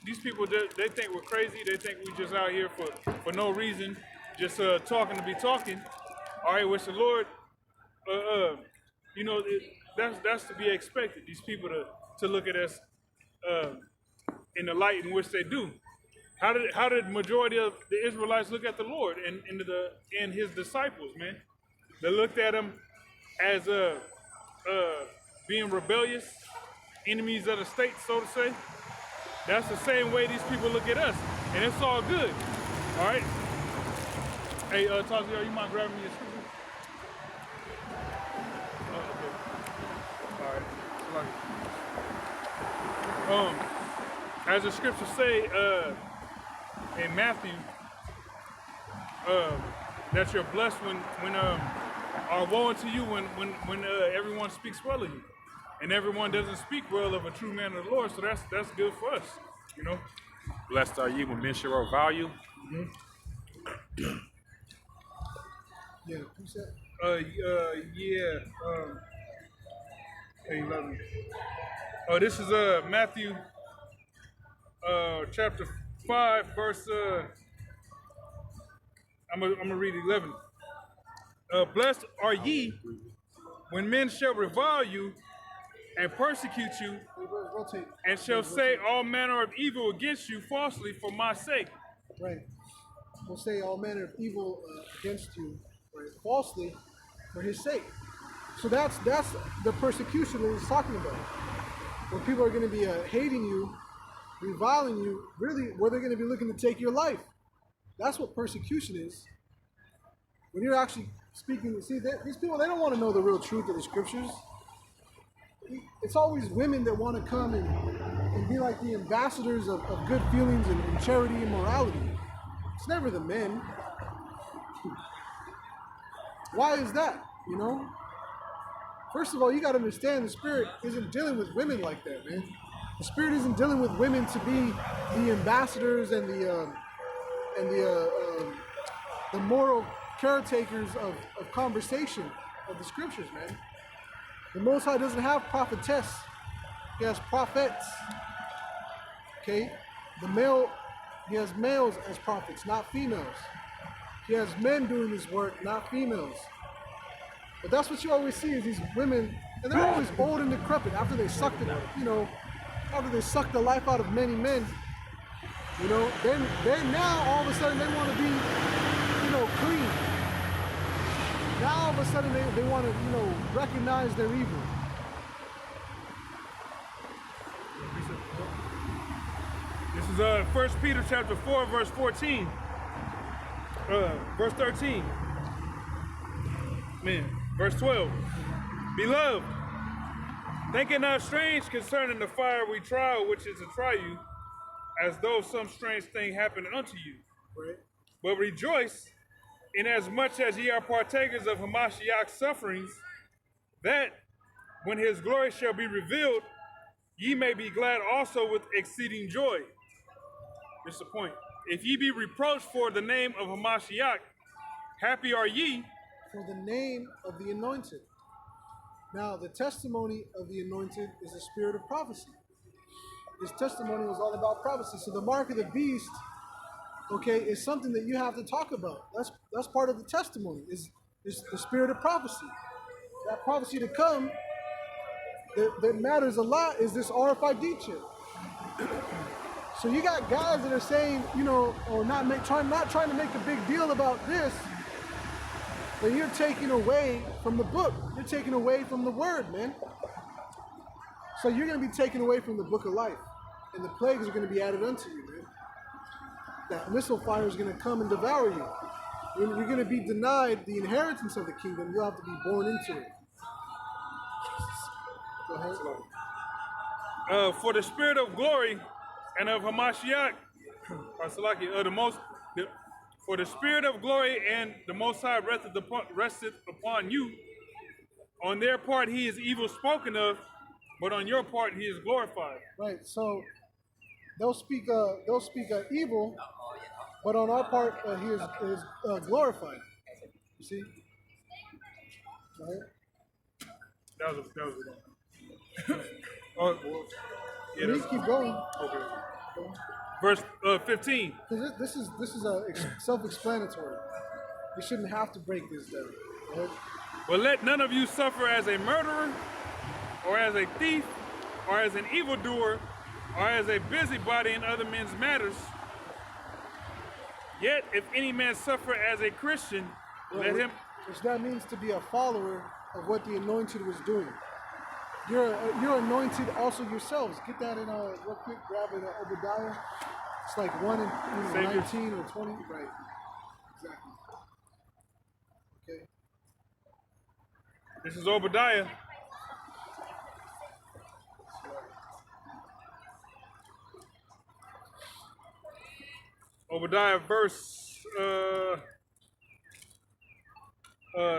these people, they think we're crazy. They think we just out here for no reason, just talking to be talking. All right, which the Lord, that's to be expected. These people to look at us in the light in which they do. How did majority of the Israelites look at the Lord and his disciples, man? They looked at him as being rebellious, enemies of the state, so to say. That's the same way these people look at us, and it's all good. All right. Hey, Tazio, you mind grabbing me a scripture? All right. As the scriptures say in Matthew, that you're blessed when or woe unto you when everyone speaks well of you, and everyone doesn't speak well of a true man of the Lord. So that's good for us, Blessed are you when men shall revile you. Mm-hmm. Yeah, who's that? Hey, 11. Oh, this is Matthew chapter 5, verse. I'm gonna read 11. Blessed are ye when men shall revile you and persecute you, and shall say all manner of evil against you falsely for my sake. Right. Will say all manner of evil against you, right, falsely for his sake. So that's the persecution that he's talking about. Where people are going to be hating you, reviling you, really, where they're going to be looking to take your life. That's what persecution is. When you're actually speaking, see, these people, they don't want to know the real truth of the scriptures. It's always women that want to come and be like the ambassadors of good feelings and charity and morality. It's never the men. Why is that, First of all, you got to understand the Spirit isn't dealing with women like that, man. The Spirit isn't dealing with women to be the ambassadors and the moral caretakers of conversation of the scriptures, man. The Most High doesn't have prophetess. He has prophets. Okay? He has males as prophets, not females. He has men doing this work, not females. But that's what you always see is these women, and they're always old and decrepit after they sucked it, after they sucked the life out of many men. They're now all of a sudden they want to be, clean. Now all of a sudden they want to, recognize their evil. This is 1 Peter chapter 4, verse 14. Verse 13. Verse 12. Beloved, think it not strange concerning the fiery trial which is to try you, as though some strange thing happened unto you. Right. But rejoice, inasmuch as ye are partakers of Hamashiach's sufferings, that when his glory shall be revealed, ye may be glad also with exceeding joy. This is the point. If ye be reproached for the name of Hamashiach, happy are ye. For the name of the anointed. Now, the testimony of the anointed is the spirit of prophecy. His testimony was all about prophecy. So the mark of the beast, okay, is something that you have to talk about. That's part of the testimony, is the spirit of prophecy. That prophecy to come that matters a lot is this RFID chip. So you got guys that are saying, you know, or not trying to make a big deal about this, but you're taking away from the book. You're taking away from the word, man. So you're going to be taken away from the book of life, and the plagues are going to be added unto you, man. That missile fire is going to come and devour you. You're going to be denied the inheritance of the kingdom. You'll have to be born into it. Go ahead. For the spirit of glory and of Hamashiach, for the spirit of glory and the Most High resteth upon you. On their part he is evil spoken of, but on your part he is glorified. Right. So they'll speak evil, but on our part he is glorified. You see? Right. That was it. Yeah, let's keep going. Okay. Verse 15. Because this is self-explanatory. You shouldn't have to break this down. Right? But let none of you suffer as a murderer, or as a thief, or as an evildoer, or as a busybody in other men's matters. Yet if any man suffer as a Christian, let him. Which that means to be a follower of what the anointed was doing. You're anointed also yourselves. Get that in real quick. Grab it Obadiah. It's like 1 in 19 or 20. Right. Exactly. Okay. This is Obadiah. Obadiah verse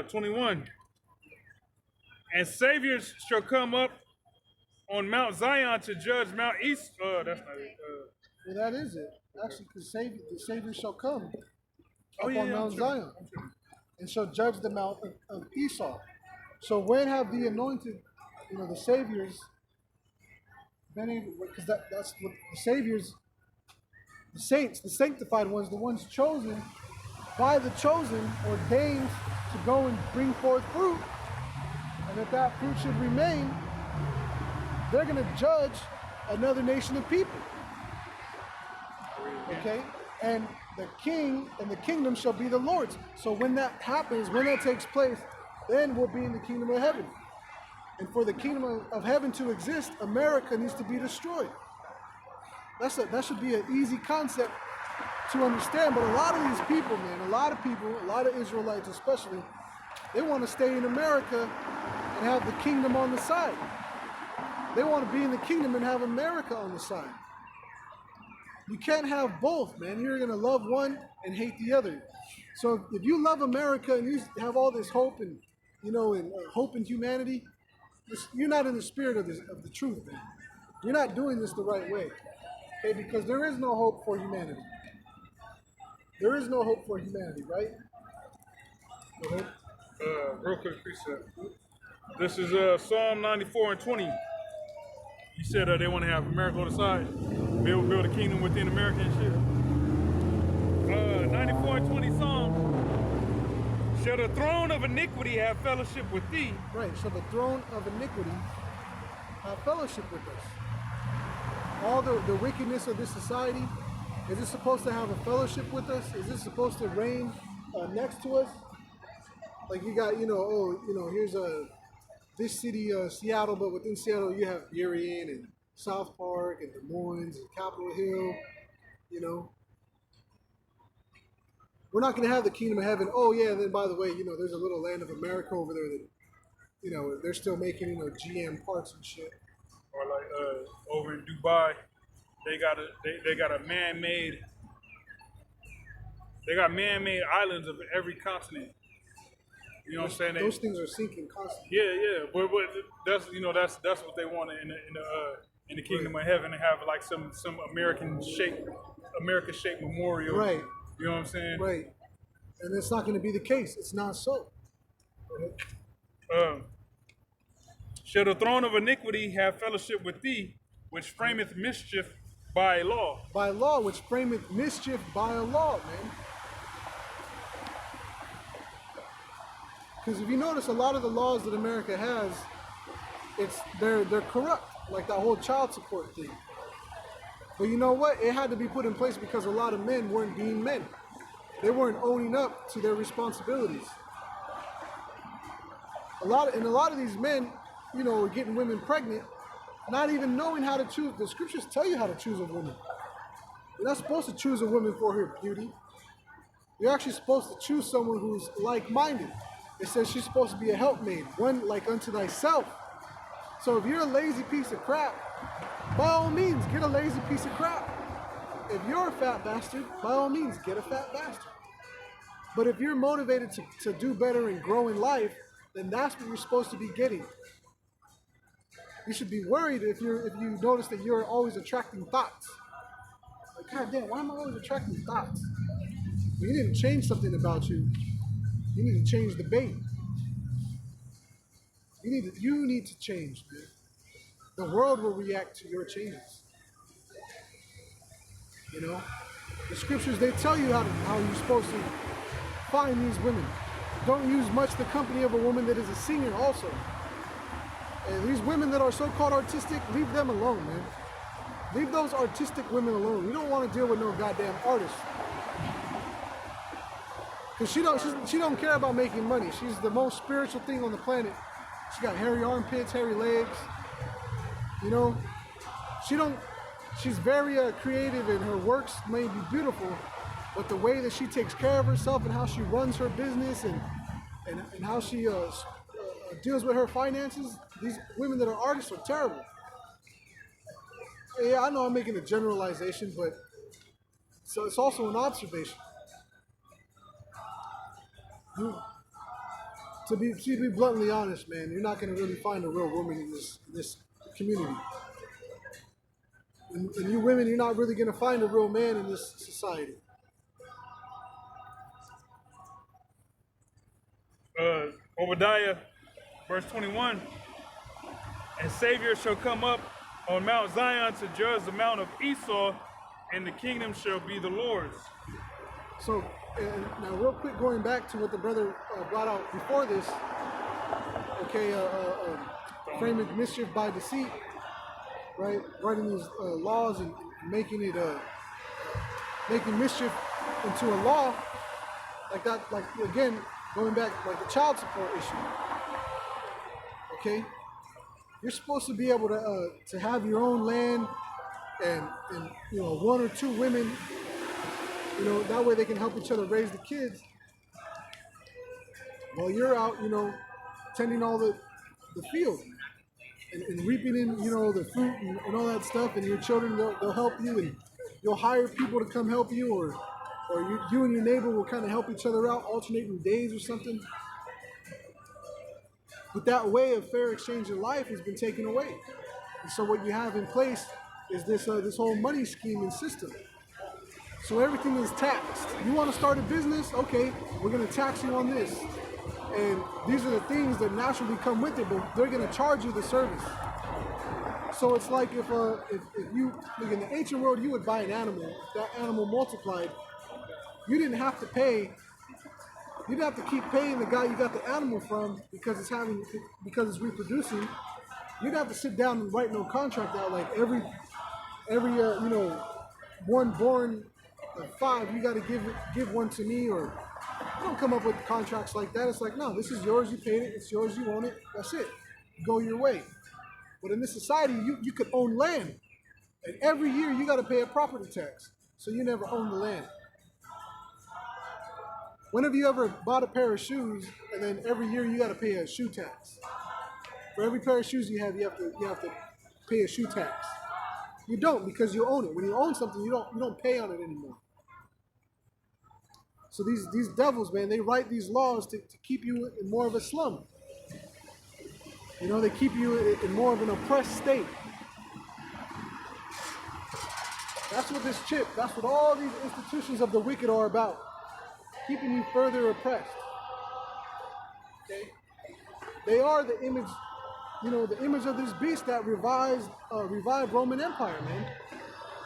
21. And saviors shall come up on Mount Zion to judge Mount East. That's not it. Well, that is it. Actually, because the Savior shall come up on Mount Zion and shall judge the Mount of Esau. So when have the anointed, the Saviors, been able, because that's what the Saviors, the saints, the sanctified ones, the ones chosen by the chosen, ordained to go and bring forth fruit, and if that fruit should remain, they're going to judge another nation of people. Okay? And the king and the kingdom shall be the Lord's. So when that happens, when that takes place, then we'll be in the kingdom of heaven. And for the kingdom of heaven to exist, America needs to be destroyed. That should be an easy concept to understand. But a lot of these people, man, a lot of Israelites especially, they want to stay in America and have the kingdom on the side. They want to be in the kingdom and have America on the side. You can't have both, man. You're going to love one and hate the other. So if you love America and you have all this hope and, hope in humanity, you're not in the spirit of the truth, man. You're not doing this the right way. Okay, because there is no hope for humanity. There is no hope for humanity, right? Go ahead. Real quick precept. This is Psalm 94 and 20. He said they want to have America on the side, build a kingdom within America and shit. 94 and 20 Psalm. Shall the throne of iniquity have fellowship with thee? Right, shall the throne of iniquity have fellowship with us? All the wickedness of this society, is it supposed to have a fellowship with us? Is it supposed to reign next to us? Like you got, here's this city, Seattle, but within Seattle you have Burien and South Park and Des Moines and Capitol Hill You know, we're not going to have the kingdom of heaven. Oh yeah, and then by the way, you know, there's a little land of America over there that, you know, they're still making, you know, GM parts and shit. Or like over in Dubai, they got a man-made. They got man-made islands of every continent. You know what I'm saying? Those things are sinking constantly. Yeah. But that's that's what they want in the kingdom of heaven, to have like some America shaped memorial. Right. You know what I'm saying? Right. And it's not going to be the case. It's not so. Shall the throne of iniquity have fellowship with thee, which frameth mischief by law? By law, which frameth mischief by a law, man. Because if you notice, a lot of the laws that America has, they're corrupt, like that whole child support thing. But you know what? It had to be put in place because a lot of men weren't being men. They weren't owning up to their responsibilities. A lot of these men, you know, are getting women pregnant, not even knowing how to choose. The scriptures tell you how to choose a woman. You're not supposed to choose a woman for her beauty. You're actually supposed to choose someone who's like-minded. It says she's supposed to be a helpmate, one like unto thyself. So if you're a lazy piece of crap, by all means, get a lazy piece of crap. If you're a fat bastard, by all means, get a fat bastard. But if you're motivated to do better and grow in life, then that's what you're supposed to be getting. You should be worried if you notice that you're always attracting thoughts. Like, God damn, why am I always attracting thoughts? Well, you didn't change something about you. You need to change the bait. You need to change, man. The world will react to your changes. You know? The scriptures, they tell you how you're supposed to find these women. Don't use much the company of a woman that is a singer also. And these women that are so-called artistic, leave them alone, man. Leave those artistic women alone. You don't want to deal with no goddamn artist. Because she don't care about making money. She's the most spiritual thing on the planet. She got hairy armpits, hairy legs. You know, she's very creative, and her works may be beautiful, but the way that she takes care of herself and how she runs her business and how she deals with her finances, these women that are artists are terrible. Yeah, I know I'm making a generalization, but so it's also an observation. To be bluntly honest, man, you're not going to really find a real woman in this community. And you women, you're not really going to find a real man in this society. Obadiah, verse 21, and Savior shall come up on Mount Zion to judge the mount of Esau, and the kingdom shall be the Lord's. So, now real quick, going back to what the brother brought out before this, okay, framing mischief by deceit, right? Writing these laws and making mischief into a law, like that, like again, going back, like the child support issue, okay? You're supposed to be able to have your own land and you know, one or two women, you know, that way they can help each other raise the kids while you're out, you know, tending all the field and reaping in, you know, the fruit and all that stuff, and your children, they'll help you, and you'll hire people to come help you, or you and your neighbor will kind of help each other out, alternating days or something. But that way of fair exchange in life has been taken away. And so what you have in place is this whole money scheme and system. So everything is taxed. You want to start a business? Okay, we're going to tax you on this. And these are the things that naturally come with it, but they're going to charge you the service. So it's like if you, like in the ancient world, you would buy an animal. If that animal multiplied, you didn't have to pay. You didn't have to keep paying the guy you got the animal from because it's reproducing. You'd have to sit down and write no contract out like every you know, one born 5, you got to give one to me, or you don't come up with contracts like that. It's like, no, this is yours, you paid it, it's yours, you own it, that's it. Go your way. But in this society, you could own land, and every year you got to pay a property tax. so you never own the land. When have you ever bought a pair of shoes and then every year you got to pay a shoe tax? For every pair of shoes you have to pay a shoe tax. You don't, because you own it. When you own something, you don't pay on it anymore. So these devils, man, they write these laws to keep you in more of a slum. You know, they keep you in more of an oppressed state. That's what this chip, that's what all these institutions of the wicked are about. Keeping you further oppressed. Okay? They are the image, you know, the image of this beast that revived Roman Empire, man.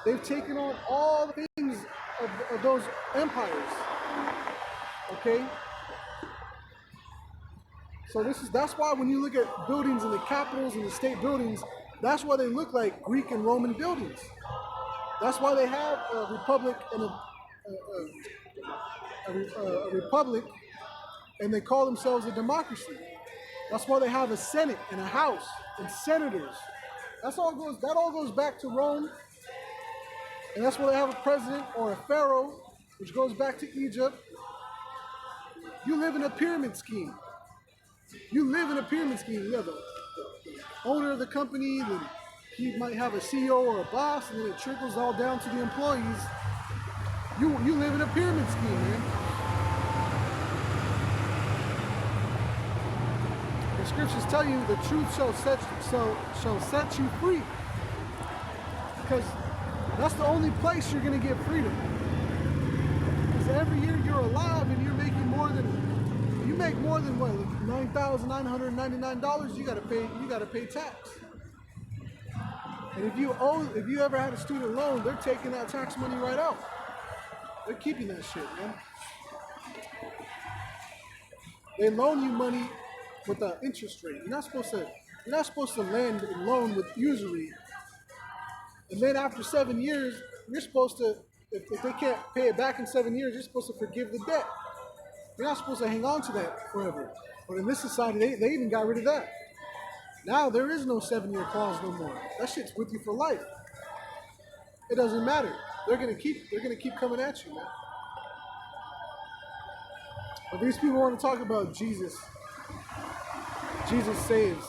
They've taken on all the things of those empires. Okay? So that's why when you look at buildings in the capitals and the state buildings, that's why they look like Greek and Roman buildings. That's why they have a republic and a republic, and they call themselves a democracy. That's why they have a Senate and a House and senators. That all goes back to Rome, and that's why they have a president or a pharaoh, which goes back to Egypt. You live in a pyramid scheme. You live in a pyramid scheme. You have the owner of the company, then he might have a CEO or a boss, and then it trickles all down to the employees. You live in a pyramid scheme, man. The scriptures tell you the truth shall set you free. Because that's the only place you're going to get freedom. Because every year you're alive and you're making more than what, like $9,999, you gotta pay tax. And if you ever had a student loan, they're taking that tax money right out. They're keeping that shit, man. They loan you money with an interest rate. You're not supposed to lend and loan with usury. And then after 7 years, you're supposed to, if they can't pay it back in 7 years, you're supposed to forgive the debt. You're not supposed to hang on to that forever. But in this society, they even got rid of that. Now there is no 7-year clause no more. That shit's with you for life. It doesn't matter. They're gonna keep coming at you, man. But these people want to talk about Jesus. Jesus saves.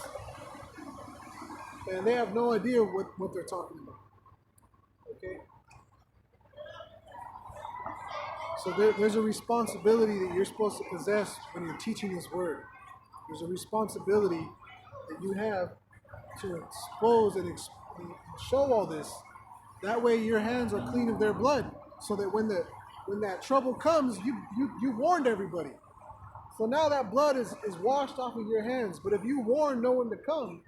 And they have no idea what they're talking about. Okay? So there's a responsibility that you're supposed to possess when you're teaching this word. There's a responsibility that you have to expose and show all this. That way your hands are clean of their blood, so that when that trouble comes, you warned everybody. So now that blood is washed off of your hands. But if you warn no one to come,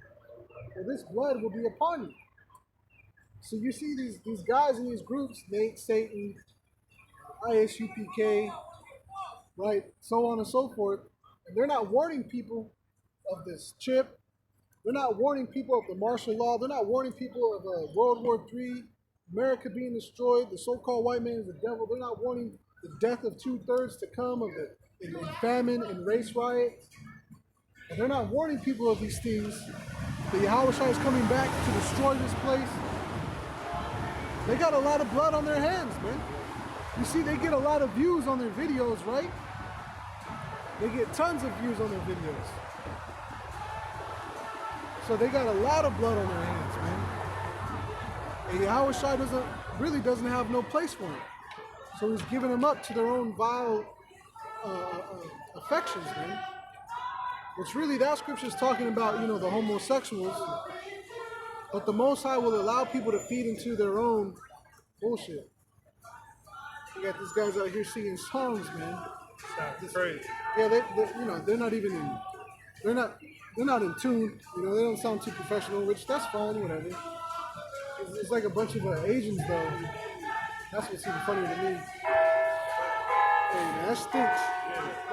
well, this blood will be upon you. So you see these guys in these groups, Nate, Satan, ISUPK, right, so on and so forth, and they're not warning people of this chip. They're not warning people of the martial law. They're not warning people of World War III, America being destroyed, the so-called white man is the devil. They're not warning the death of 2/3 to come of in famine and race riot. And they're not warning people of these things. The Yahushua is coming back to destroy this place. They got a lot of blood on their hands, man. You see, they get a lot of views on their videos, right? They get tons of views on their videos. So they got a lot of blood on their hands, man. And Yahushua really doesn't have no place for them. So he's giving them up to their own vile affections, man. Which really, that scripture is talking about, you know, the homosexuals. But the Most High will allow people to feed into their own bullshit. You got these guys out here singing songs, man. Sounds crazy. Yeah, they're not even in, they're not in tune. You know, they don't sound too professional, which that's fine, whatever. It's like a bunch of Asians, though. That's what's even funny to me. Hey, man, that stinks.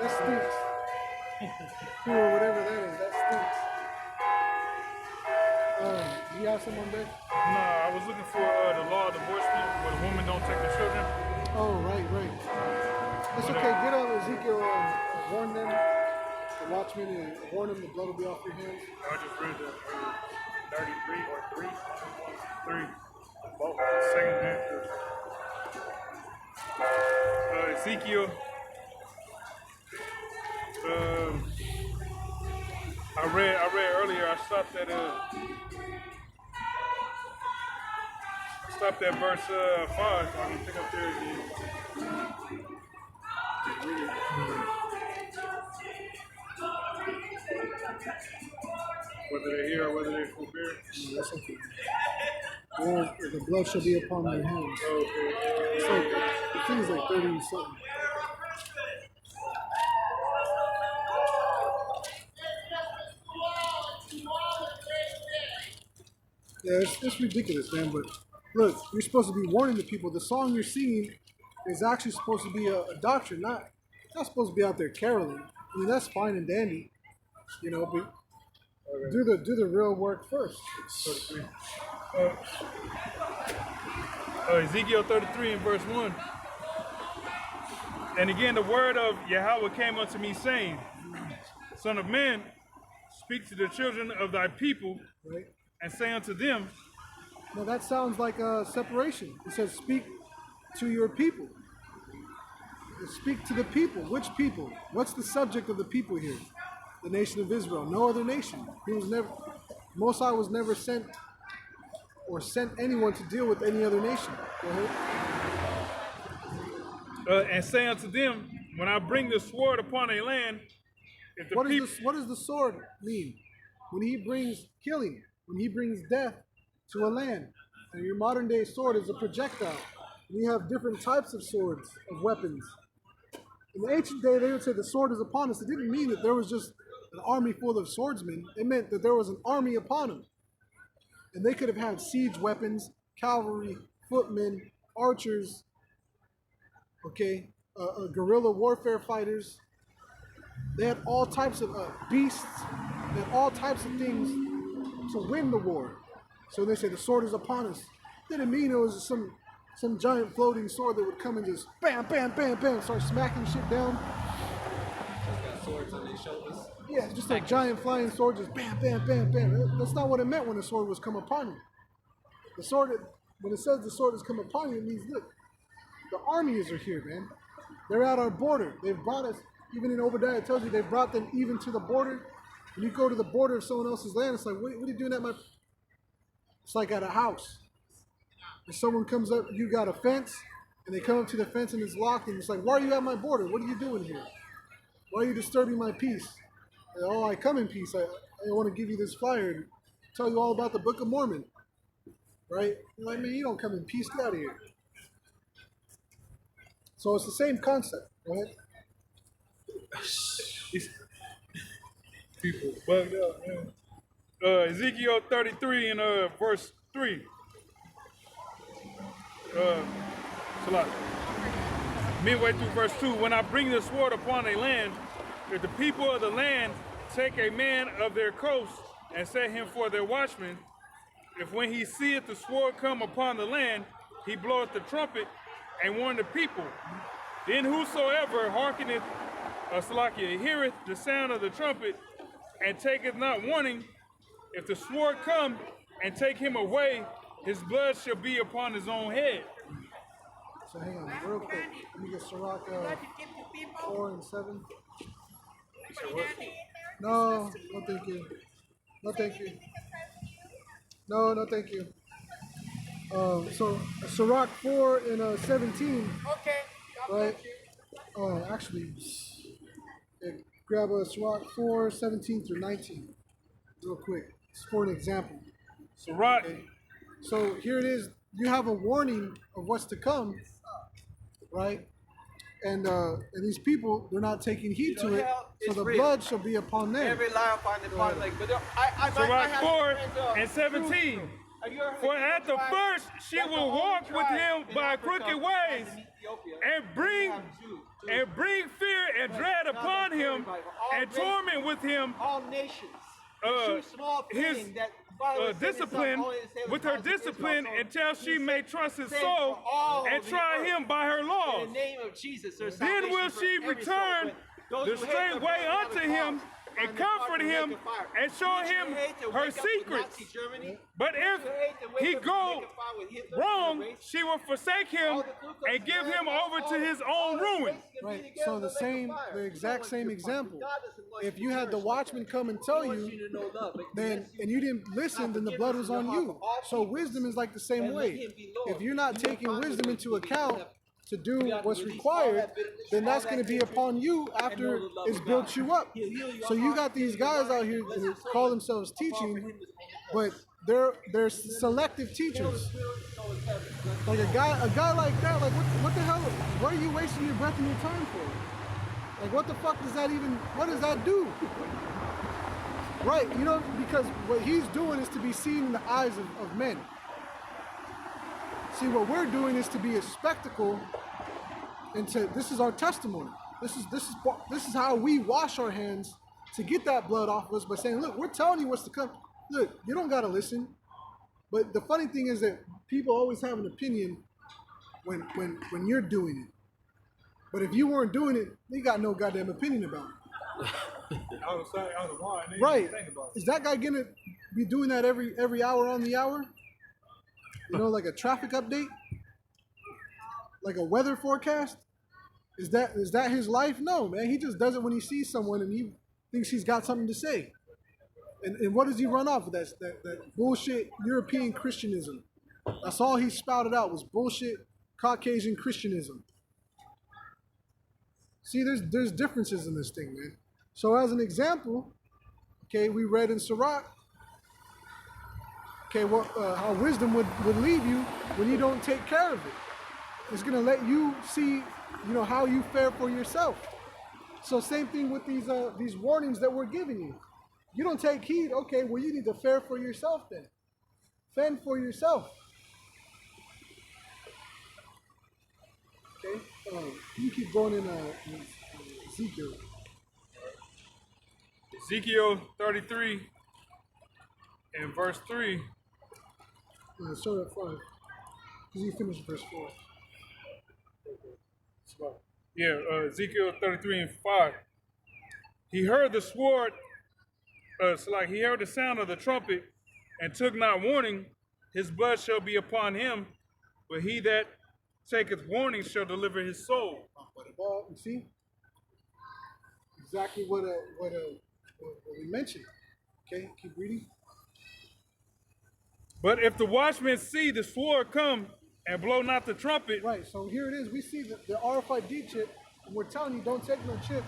That stinks. Or whatever that is, that stinks. Do you have someone there? No, I was looking for the law of divorcement, where the woman don't take the children. Oh, right. It's okay. Get on Ezekiel and warn them, the watchmen, and warn them the blood will be off your hands. I just read the 33 or 3. Both. Second half. Ezekiel. I read earlier. I stopped at verse 5. I can pick up there again. Whether they hear or whether they forbear. That's okay. Or the blood shall be upon their hands. Okay. So the thing is like 30 something. Yeah, it's ridiculous, man. But look, you're supposed to be warning the people. The song you're singing is actually supposed to be a doctrine, not supposed to be out there caroling. I mean, that's fine and dandy, you know, but do the real work first. Ezekiel 33 and verse 1. And again, the word of Yahweh came unto me, saying, Son of man, speak to the children of thy people, Right? and say unto them, Now that sounds like a separation. It says, speak to your people. Speak to the people. Which people? What's the subject of the people here? The nation of Israel. No other nation. Most High was never sent or sent anyone to deal with any other nation. Go ahead. and say unto them, when I bring the sword upon a land, if the people... What does the sword mean? When he brings killing, when he brings death to a land. And your modern day sword is a projectile. We have different types of swords, of weapons. In the ancient day, they would say the sword is upon us. It didn't mean that there was just an army full of swordsmen. It meant that there was an army upon them. And they could have had siege weapons, cavalry, footmen, archers, okay, guerrilla warfare fighters. They had all types of beasts. They had all types of things to win the war. So they say the sword is upon us. Didn't mean it was some giant floating sword that would come and just bam, bam, bam, bam, start smacking shit down. Got swords on their shoulders. Yeah, just a giant flying sword, just bam, bam, bam, bam. That's not what it meant when the sword was come upon you. The sword, when it says the sword has come upon you, it means, look, the armies are here, man. They're at our border. They've brought us, even in Obadiah, it tells you they brought them even to the border. When you go to the border of someone else's land, it's like, what are you doing at my... It's like at a house. If someone comes up, you got a fence, and they come up to the fence and it's locked, and it's like, why are you at my border? What are you doing here? Why are you disturbing my peace? And, oh, I come in peace. I want to give you this flyer and tell you all about the Book of Mormon. Right? You're like, man, you don't come in peace. Get out of here. So it's the same concept. Go ahead. People bugged out, man. Ezekiel 33 and verse 3. Midway through verse 2. When I bring the sword upon a land, if the people of the land take a man of their coast and set him for their watchman, if when he seeth the sword come upon the land, he bloweth the trumpet and warn the people, then whosoever hearkeneth, heareth the sound of the trumpet and taketh not warning, if the sword come and take him away, his blood shall be upon his own head. So hang on, real quick. Let me get Sirach 4 and 7. No, no thank you. No thank you. No thank you. So Sirach 4 and 17. Okay. Right? Actually, grab a Sirach 4, 17 through 19. Real quick. It's for an example. Sirach. Okay. So here it is. You have a warning of what's to come, right? And these people, they're not taking heed to it, so the blood shall be upon them. Every lie upon the part, like, but I Sirach 4 and 17. For at the first she will walk with him by crooked ways, and bring fear and dread upon him, and torment with him all nations. his discipline with her discipline until she may trust his soul and try him by her laws. In the name of Jesus, Then will she return the straight way unto him and comfort him and show him her secrets. But if he go wrong, she will forsake him and give him over to his own ruin. Right. So the exact same example. If you had the watchman come and tell you, then and you didn't listen, then the blood was on you. So wisdom is like the same way. If you're not taking wisdom into account to do what's required, then that's going to be upon you after it's built you up. So you got these guys out here who call themselves teaching, but they're selective teachers. Like a guy like that, like what the hell? What are you wasting your breath and your time for? Like what the fuck does that even? What does that do? Right, you know, because what he's doing is to be seen in the eyes of men. See, what we're doing is to be a spectacle, and this is our testimony. This is how we wash our hands to get that blood off of us by saying, look, we're telling you what's to come. Look, you don't gotta listen. But the funny thing is that people always have an opinion when you're doing it. But if you weren't doing it, they got no goddamn opinion about it. Right? Is that guy gonna be doing that every hour on the hour? You know, like a traffic update, like a weather forecast. Is that his life? No, man. He just does it when he sees someone and he thinks he's got something to say. And what does he run off of? That bullshit European Christianism. That's all he spouted out was bullshit Caucasian Christianism. See, there's differences in this thing, man. So as an example, okay, we read in Sirach, okay, how wisdom would leave you when you don't take care of it. It's going to let you see, you know, how you fare for yourself. So same thing with these warnings that we're giving you. You don't take heed, okay, well, you need to fare for yourself then. Fend for yourself. Okay, you keep going in Ezekiel. Ezekiel 33 and verse 3. Start at 5, because you finished verse 4. Yeah, Ezekiel 33 and 5. He heard the sword, he heard the sound of the trumpet, and took not warning. His blood shall be upon him, but he that taketh warning shall deliver his soul. You see, exactly what we mentioned. Okay, keep reading. But if the watchmen see the sword come and blow not the trumpet. Right, so here it is. We see the RFID chip, and we're telling you don't take no chip.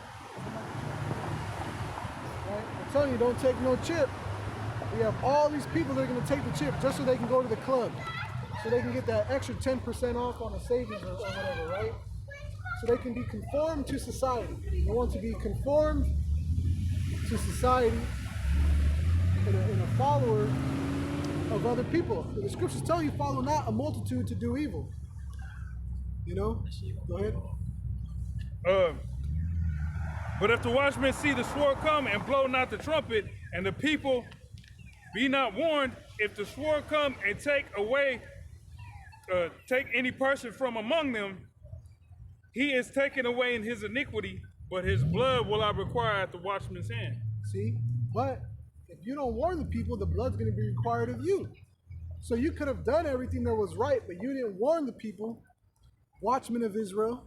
Right? We're telling you don't take no chip. We have all these people that are going to take the chip just so they can go to the club. So they can get that extra 10% off on a savings or whatever, right? So they can be conformed to society. They want to be conformed to society and a follower of other people. The scriptures tell you, follow not a multitude to do evil. You know? Go ahead. But if the watchmen see the sword come and blow not the trumpet, and the people be not warned, if the sword come and take any person from among them, he is taken away in his iniquity, but his blood will I require at the watchman's hand. See? But if you don't warn the people, the blood's going to be required of you. So you could have done everything that was right, but you didn't warn the people, watchmen of Israel.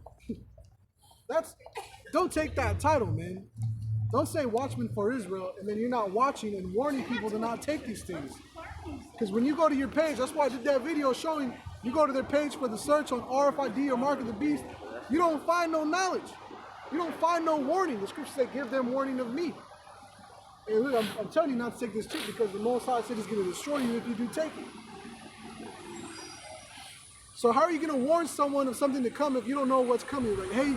Don't take that title, man. Don't say watchman for Israel, and then you're not watching and warning people to not take these things. Because when you go to your page, that's why I did that video showing, you go to their page for the search on RFID or Mark of the Beast, you don't find no knowledge. You don't find no warning. The scriptures say, give them warning of me. Hey, look, I'm telling you not to take this chip because the Most High said he's going to destroy you if you do take it. So how are you going to warn someone of something to come if you don't know what's coming? Like, hey,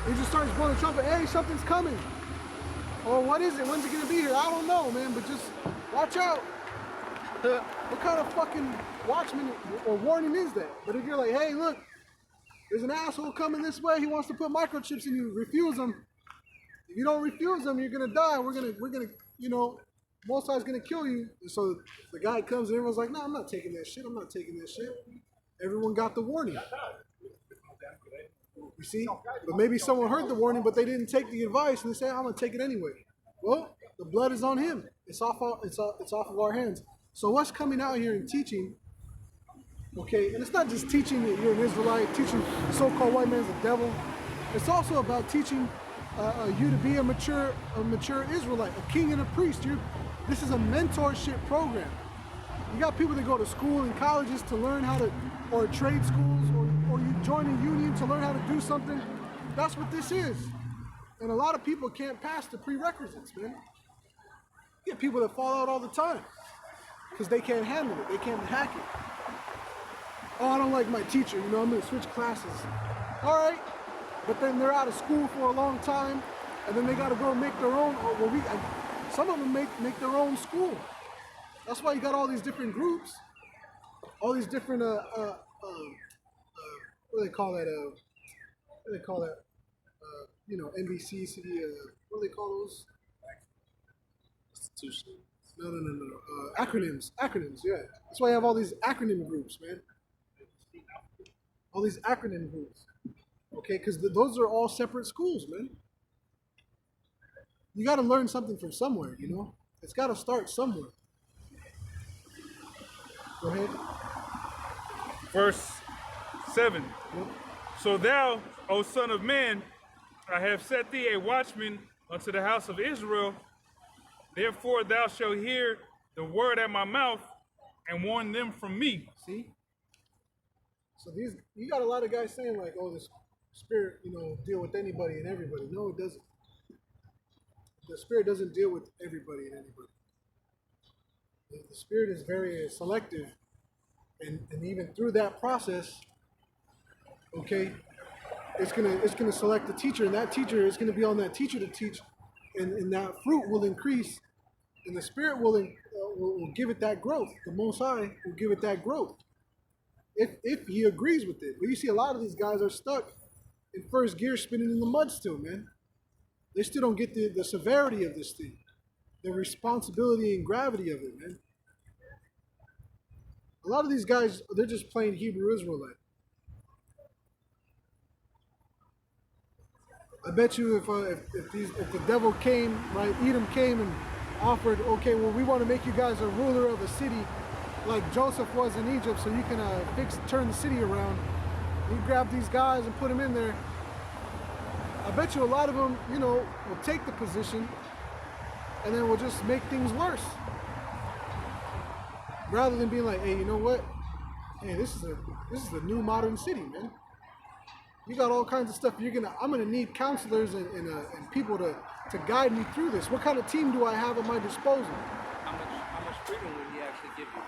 he just starts blowing the trumpet, hey, something's coming. Or what is it? When's it going to be here? I don't know, man, but just watch out. What kind of fucking watchman or warning is that? But if you're like, hey, look, there's an asshole coming this way. He wants to put microchips in you. Refuse him. If you don't refuse him, you're going to die. We're gonna, you know, Most High's going to kill you. And so the guy comes and everyone's like, no, I'm not taking that shit. I'm not taking that shit. Everyone got the warning. You see? But maybe someone heard the warning, but they didn't take the advice, and they say, I'm going to take it anyway. Well, The blood is on him. It's off of our hands. So us coming out here and teaching, okay, and it's not just teaching that you're an Israelite, teaching the so-called white man's a devil. It's also about teaching you to be a mature Israelite, a king and a priest. This is a mentorship program. You got people that go to school and colleges to learn how to, or trade schools, or you join a union to learn how to do something. That's what this is. And a lot of people can't pass the prerequisites, man. You get people that fall out all the time because they can't handle it. They can't hack it. Oh, I don't like my teacher. You know, I'm going to switch classes. All right. But then they're out of school for a long time, and then they got to go make their own. Some of them make their own school. That's why you got all these different groups, all these different what do they call that? What do they call that? You know, NBC, what do they call those? Institution. No. Acronyms, yeah. That's why you have all these acronym groups, man. All these acronym groups. Okay, because those are all separate schools, man. You got to learn something from somewhere, you know? It's got to start somewhere. Go ahead. Verse 7. Yep. So thou, O son of man, I have set thee a watchman unto the house of Israel. Therefore thou shalt hear the word at my mouth and warn them from me. See? So you got a lot of guys saying like, oh, this Spirit, you know, deal with anybody and everybody. No, it doesn't. The Spirit doesn't deal with everybody and anybody. The Spirit is very selective, and even through that process, okay, it's gonna select a teacher, and that teacher is gonna be on that teacher to teach, and that fruit will increase, and the Spirit will give it that growth. The Most High will give it that growth if He agrees with it. But you see, a lot of these guys are stuck in first gear, spinning in the mud still, man. They still don't get the severity of this thing, the responsibility and gravity of it, man. A lot of these guys, they're just plain Hebrew Israelite. I bet you if the devil came, right, Edom came and offered, okay, well, we want to make you guys a ruler of a city like Joseph was in Egypt, so you can turn the city around. You grab these guys and put them in there. I bet you a lot of them, you know, will take the position and then will just make things worse. Rather than being like, hey, you know what? Hey, this is a new modern city, man. You got all kinds of stuff. I'm gonna need counselors and people to guide me through this. What kind of team do I have at my disposal? How much freedom will He actually give you?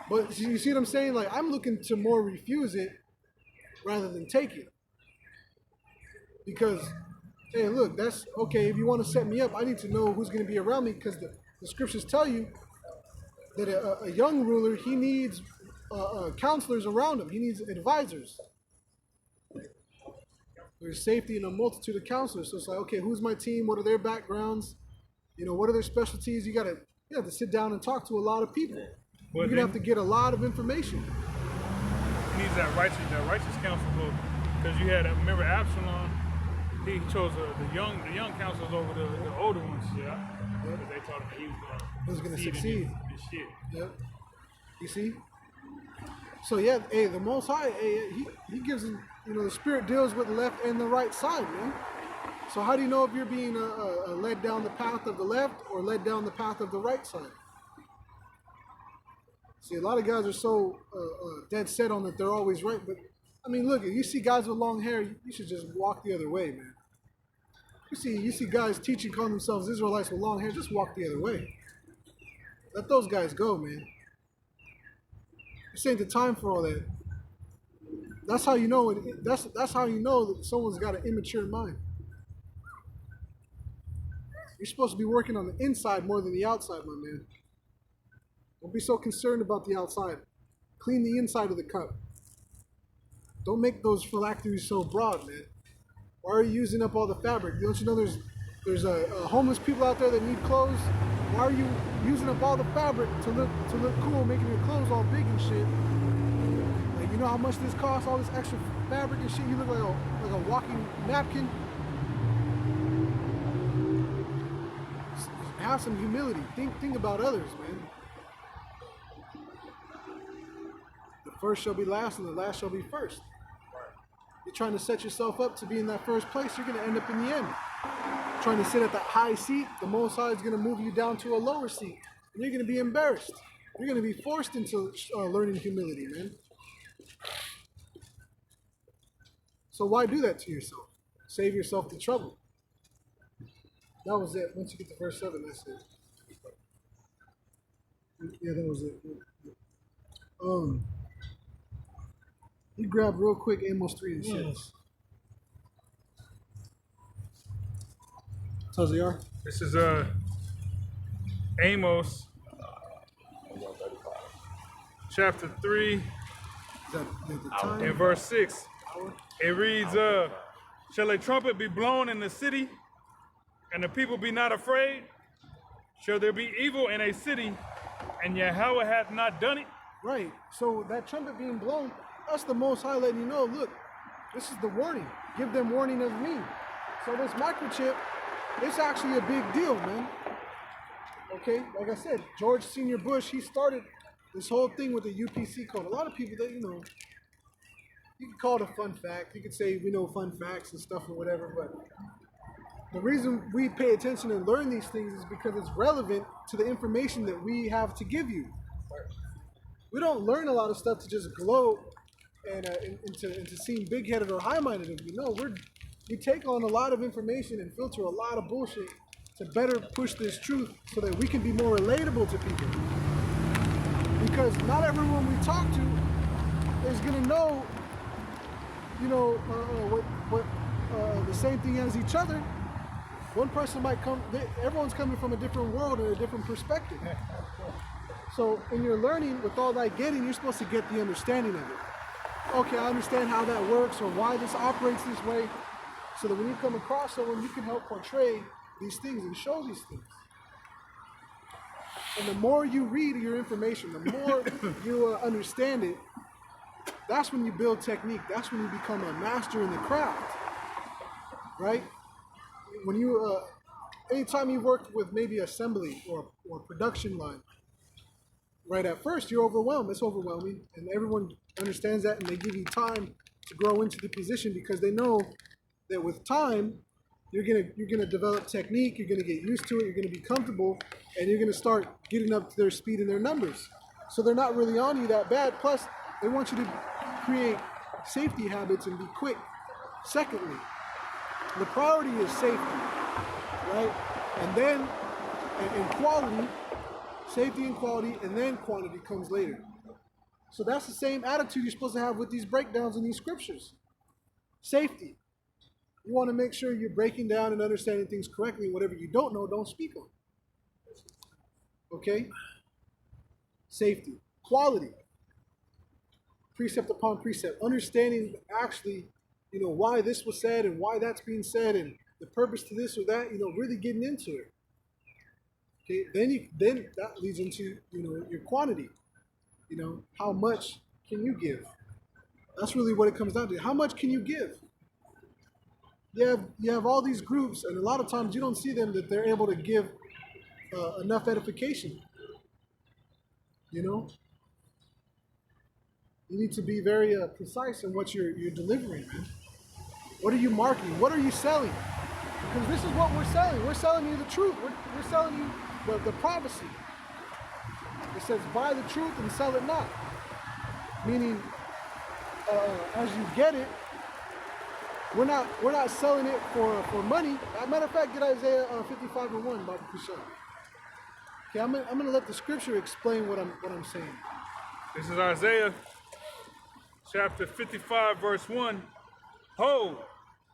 But you see what I'm saying? Like, I'm looking to more refuse it rather than take it. Because, hey, look, that's okay. If you want to set me up, I need to know who's going to be around me, because the scriptures tell you that a young ruler, he needs counselors around him. He needs advisors. There's safety in a multitude of counselors. So it's like, okay, who's my team? What are their backgrounds? You know, what are their specialties? You have to sit down and talk to a lot of people. You're going to have to get a lot of information. He needs that righteous counsel, because you had, remember Absalom, he chose the young counselors over the older ones. Yeah. Because they told him that he was going to succeed. This shit. Yep. You see? So yeah, hey, the Most High, hey, he gives him, you know, the Spirit deals with the left and the right side, man. So how do you know if you're being led down the path of the left or led down the path of the right side? See, a lot of guys are so dead set on that they're always right, but I mean, look, if you see guys with long hair, you should just walk the other way, man. You see guys teaching, calling themselves Israelites with long hair, just walk the other way. Let those guys go, man. This ain't the time for all that. That's how you know it. That's how you know that someone's got an immature mind. You're supposed to be working on the inside more than the outside, my man. Don't be so concerned about the outside. Clean the inside of the cup. Don't make those phylacteries so broad, man. Why are you using up all the fabric? Don't you know there's homeless people out there that need clothes? Why are you using up all the fabric to look cool, making your clothes all big and shit? Like, you know how much this costs? All this extra fabric and shit. You look like a walking napkin. have some humility. Think about others, man. The first shall be last and the last shall be first. You're trying to set yourself up to be in that first place, you're going to end up in the end. Trying to sit at that high seat, the Most High is going to move you down to a lower seat. And you're going to be embarrassed. You're going to be forced into learning humility, man. So why do that to yourself? Save yourself the trouble. That was it. Once you get to verse 7, that's it. Yeah, that was it. You grab real quick Amos 3 and 6. Taziar? This is Amos chapter 3 Is that the time? and verse 6. Hour? It reads, shall a trumpet be blown in the city, and the people be not afraid? Shall there be evil in a city, and Yahweh hath not done it? Right. So that trumpet being blown, that's the Most High letting you know, look, this is the warning. Give them warning of me. So this microchip, it's actually a big deal, man. Okay, like I said, George Senior Bush, he started this whole thing with the UPC code. A lot of people that, you know, you can call it a fun fact. You could say we know fun facts and stuff or whatever, but the reason we pay attention and learn these things is because it's relevant to the information that we have to give you. We don't learn a lot of stuff to just gloat and into seem big-headed or high-minded of you. No, we take on a lot of information and filter a lot of bullshit to better push this truth so that we can be more relatable to people. Because not everyone we talk to is gonna know, you know, what the same thing as each other. One person might come. Everyone's coming from a different world and a different perspective. So in your learning, with all that getting, you're supposed to get the understanding of it. Okay, I understand how that works or why this operates this way, so that when you come across someone, you can help portray these things and show these things. And the more you read your information, the more you understand it, that's when you build technique. That's when you become a master in the craft, right? When you, anytime you work with maybe assembly or production line, right at first you're overwhelmed. It's overwhelming, and everyone understands that, and they give you time to grow into the position because they know that with time you're gonna develop technique. You're gonna get used to it. You're gonna be comfortable, and you're gonna start getting up to their speed and their numbers. So they're not really on you that bad. Plus, they want you to create safety habits and be quick. Secondly, the priority is safety, right? And then, and quality, safety and quality, and then quantity comes later. So that's the same attitude you're supposed to have with these breakdowns in these scriptures. Safety. You want to make sure you're breaking down and understanding things correctly. Whatever you don't know, don't speak on. Okay? Safety. Quality. Precept upon precept. Understanding actually, you know, why this was said and why that's being said and the purpose to this or that, you know, really getting into it. Okay, then that leads into, you know, your quantity. You know, how much can you give? That's really what it comes down to. How much can you give? You have all these groups, and a lot of times you don't see them that they're able to give enough edification. You know, you need to be very precise in what you're delivering, man. What are you marketing? What are you selling? Because this is what we're selling. We're selling you the truth. We're selling you the prophecy. It says, buy the truth and sell it not. Meaning, as you get it, we're not selling it for money. As a matter of fact, get Isaiah 55:1, Baba Kushan. Okay, I'm gonna let the scripture explain what I'm saying. This is Isaiah chapter 55, verse 1. Ho,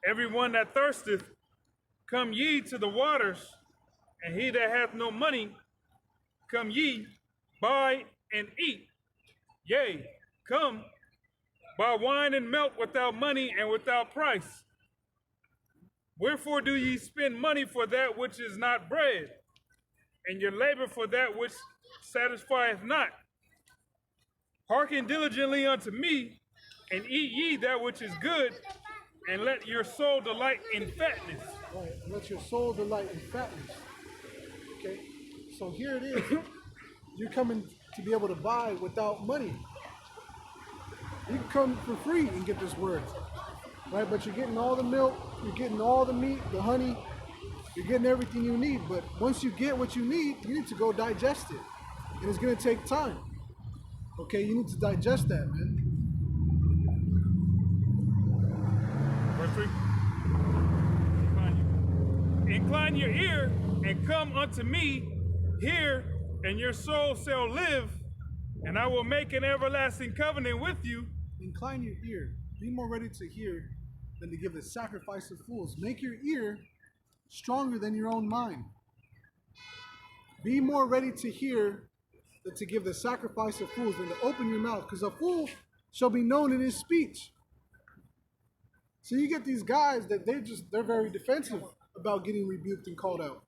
everyone that thirsteth, come ye to the waters, and he that hath no money, come ye, buy and eat. Yea, come, buy wine and milk without money and without price. Wherefore do ye spend money for that which is not bread, and your labor for that which satisfieth not? Hearken diligently unto me, and eat ye that which is good, and let your soul delight in fatness. Right, and let your soul delight in fatness. Okay, so here it is. You're coming to be able to buy without money. You can come for free and get this word, right? But you're getting all the milk, you're getting all the meat, the honey, you're getting everything you need. But once you get what you need to go digest it. And it's gonna take time. Okay, you need to digest that, man. Verse 3. Incline your ear and come unto me, hear, and your soul shall live, and I will make an everlasting covenant with you. Incline your ear. Be more ready to hear than to give the sacrifice of fools. Make your ear stronger than your own mind. Be more ready to hear than to give the sacrifice of fools, than to open your mouth, because a fool shall be known in his speech. So you get these guys that they're very defensive about getting rebuked and called out.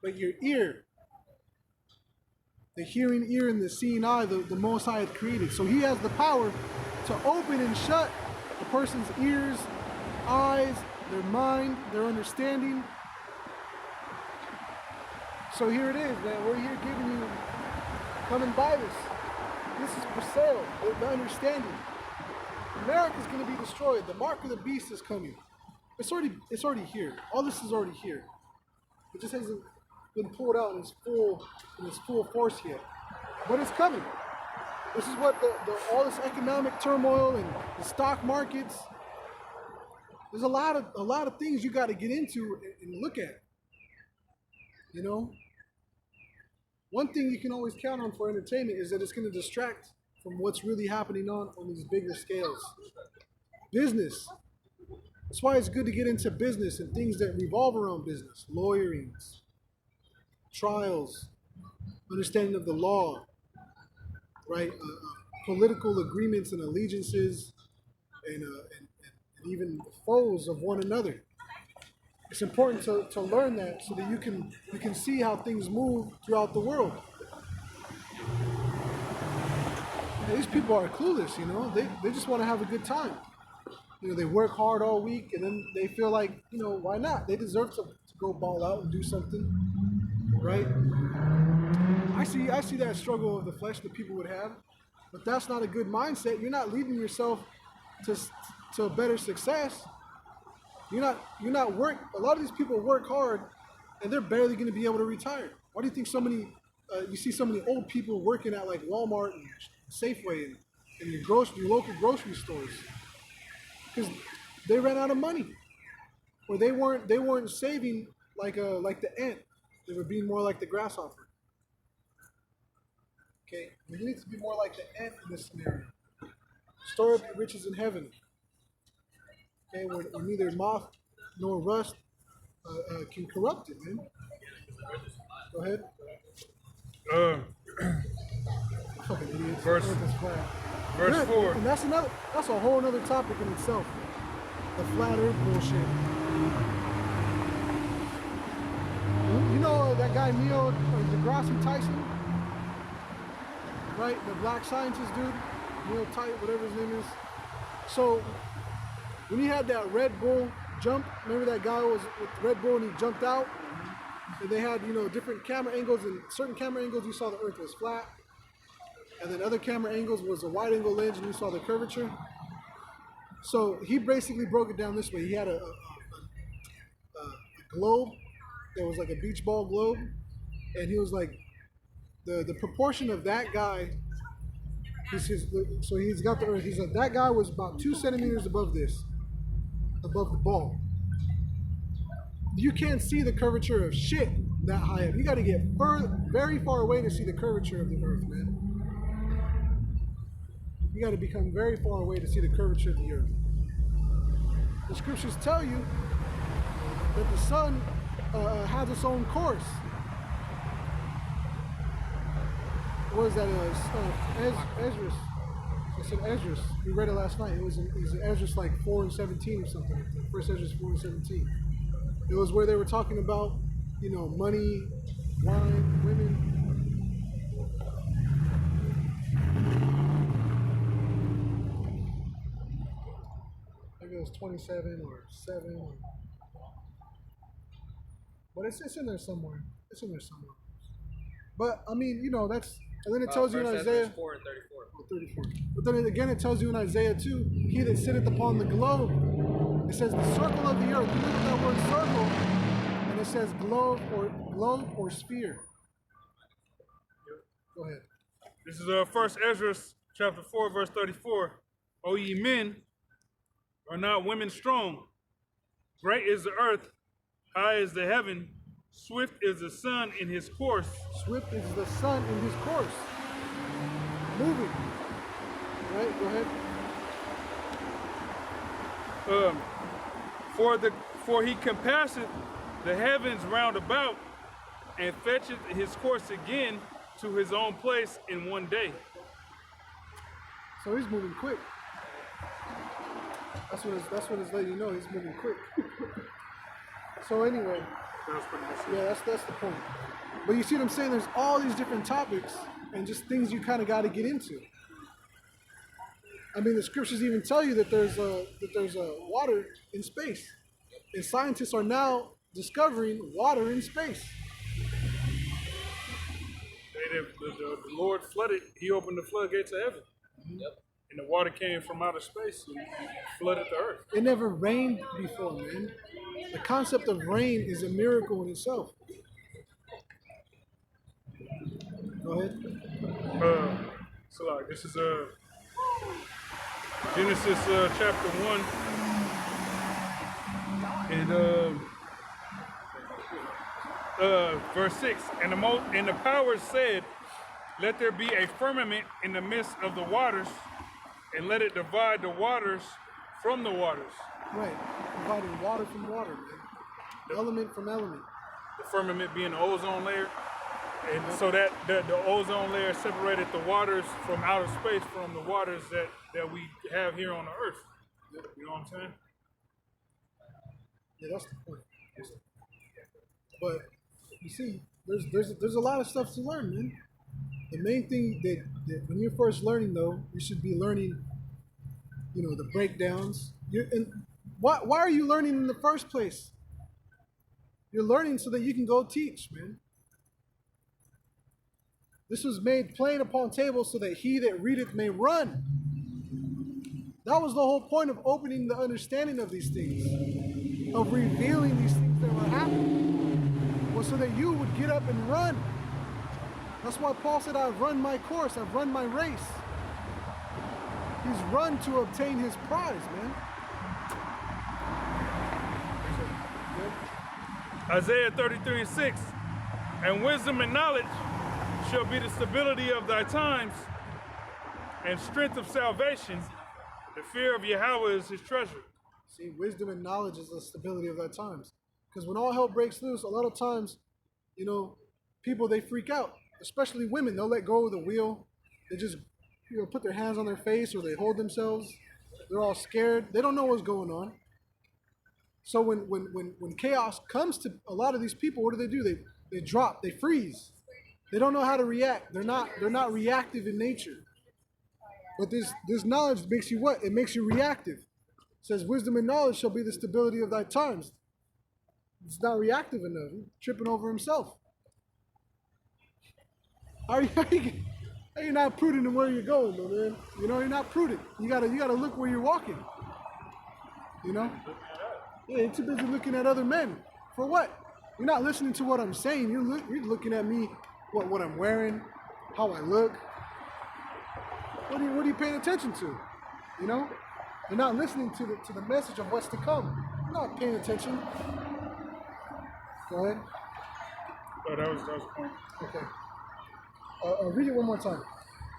But your ear, the hearing ear and the seeing eye, the Most High had created. So he has the power to open and shut a person's ears, eyes, their mind, their understanding. So here it is, man. We're here giving you, come and buy this. This is for sale, the understanding. America's going to be destroyed. The mark of the beast is coming. It's already here. All this is already here. It just hasn't been pulled out in its full force yet. But it's coming. This is what all this economic turmoil and the stock markets. There's a lot of things you got to get into and look at. You know? One thing you can always count on for entertainment is that it's going to distract from what's really happening on these bigger scales. Business. That's why it's good to get into business and things that revolve around business. Lawyerings, trials, understanding of the law, right? Political agreements and allegiances, and even foes of one another. It's important to learn that so that you can see how things move throughout the world. And these people are clueless, you know. They just want to have a good time. You know, they work hard all week and then they feel like, you know, why not? They deserve to go ball out and do something, right? I see that struggle of the flesh that people would have, but that's not a good mindset. You're not leading yourself to a better success. You're not work. A lot of these people work hard, and they're barely going to be able to retire. Why do you think so many? You see so many old people working at like Walmart and Safeway and your local grocery stores because they ran out of money, or they weren't saving like the ant. They were being more like the grasshopper. Okay, we need to be more like the ant in this scenario. Store up your riches in heaven. Okay, where neither moth nor rust can corrupt it, man. Go ahead. Fucking idiots. Verse 4. And that's a whole other topic in itself. The flat earth bullshit. You know that guy Neil deGrasse Tyson? Right? The black scientist dude? Neil Tyson, whatever his name is. So when he had that Red Bull jump, remember that guy was with Red Bull and he jumped out? And they had, you know, different camera angles, and certain camera angles you saw the earth was flat. And then other camera angles was a wide angle lens and you saw the curvature. So he basically broke it down this way. He had a globe that was like a beach ball globe. And he was like, the proportion of that guy, so he's got the earth. He's like, that guy was about 2 centimeters above this, above the ball. You can't see the curvature of shit that high up. You got to get very far away to see the curvature of the earth, man. You got to become very far away to see the curvature of the earth. The scriptures tell you that the sun has its own course. What is that? Esdras. I said Esdras. We read it last night. It was Esdras like 4:17 or something. First Esdras 4:17. It was where they were talking about, you know, money, wine, women. Maybe it was 27 or 7. But it's in there somewhere. It's in there somewhere. But I mean, you know, that's, and then it tells you in Isaiah 4 and 34. 34. But then again, it tells you in Isaiah 2, he that sitteth upon the globe. It says the circle of the earth. You look at that word circle, and it says globe or sphere. Go ahead. This is 1 Ezra chapter 4, verse 34. O ye men, are not women strong? Great is the earth, high is the heaven, swift is the sun in his course. Swift is the sun in his course. Moving. Right, go ahead. For he compasseth the heavens round about, and fetcheth his course again to his own place in one day. So he's moving quick. That's what it's letting you know. He's moving quick. So anyway, yeah, that's the point. But you see what I'm saying? There's all these different topics and just things you kind of got to get into. I mean, the scriptures even tell you that there's a water in space, and scientists are now discovering water in space. The Lord flooded. He opened the floodgates of heaven. Yep. And the water came from outer space and flooded the earth. It never rained before, man. The concept of rain is a miracle in itself. Go ahead. So like, this is Genesis chapter 1 and verse 6. And the powers said, let there be a firmament in the midst of the waters, and let it divide the waters from the waters. Right, dividing water from water, man. Element from element. The firmament being the ozone layer. And so that the ozone layer separated the waters from outer space from the waters that we have here on the earth. You know what I'm saying? Yeah, that's the point. But you see, there's a lot of stuff to learn, man. The main thing that when you're first learning, though, you should be learning, you know, the breakdowns. And why are you learning in the first place? You're learning so that you can go teach, man. This was made plain upon tables so that he that readeth may run. That was the whole point of opening the understanding of these things, of revealing these things that were happening, was so that you would get up and run. That's why Paul said, I've run my course, I've run my race. He's run to obtain his prize, man. Isaiah 33 and 6. And wisdom and knowledge shall be the stability of thy times, and strength of salvation. The fear of Yahweh is his treasure. See, wisdom and knowledge is the stability of thy times. Because when all hell breaks loose, a lot of times, you know, people, they freak out. Especially women, they'll let go of the wheel. They just, you know, put their hands on their face, or they hold themselves. They're all scared. They don't know what's going on. So when chaos comes to a lot of these people, what do? They drop, they freeze. They don't know how to react. They're not reactive in nature. But this knowledge makes you what? It makes you reactive. It says, wisdom and knowledge shall be the stability of thy times. It's not reactive enough. He's tripping over himself. Are you not prudent in where you're going, though, man? You know, you're not prudent. You gotta look where you're walking. You know? Yeah, you're too busy looking at other men. For what? You're not listening to what I'm saying. You're looking at me, what I'm wearing, how I look. What are you paying attention to? You know? You're not listening to the message of what's to come. You're not paying attention. Go ahead. Oh, that was the point. Okay. Read it one more time.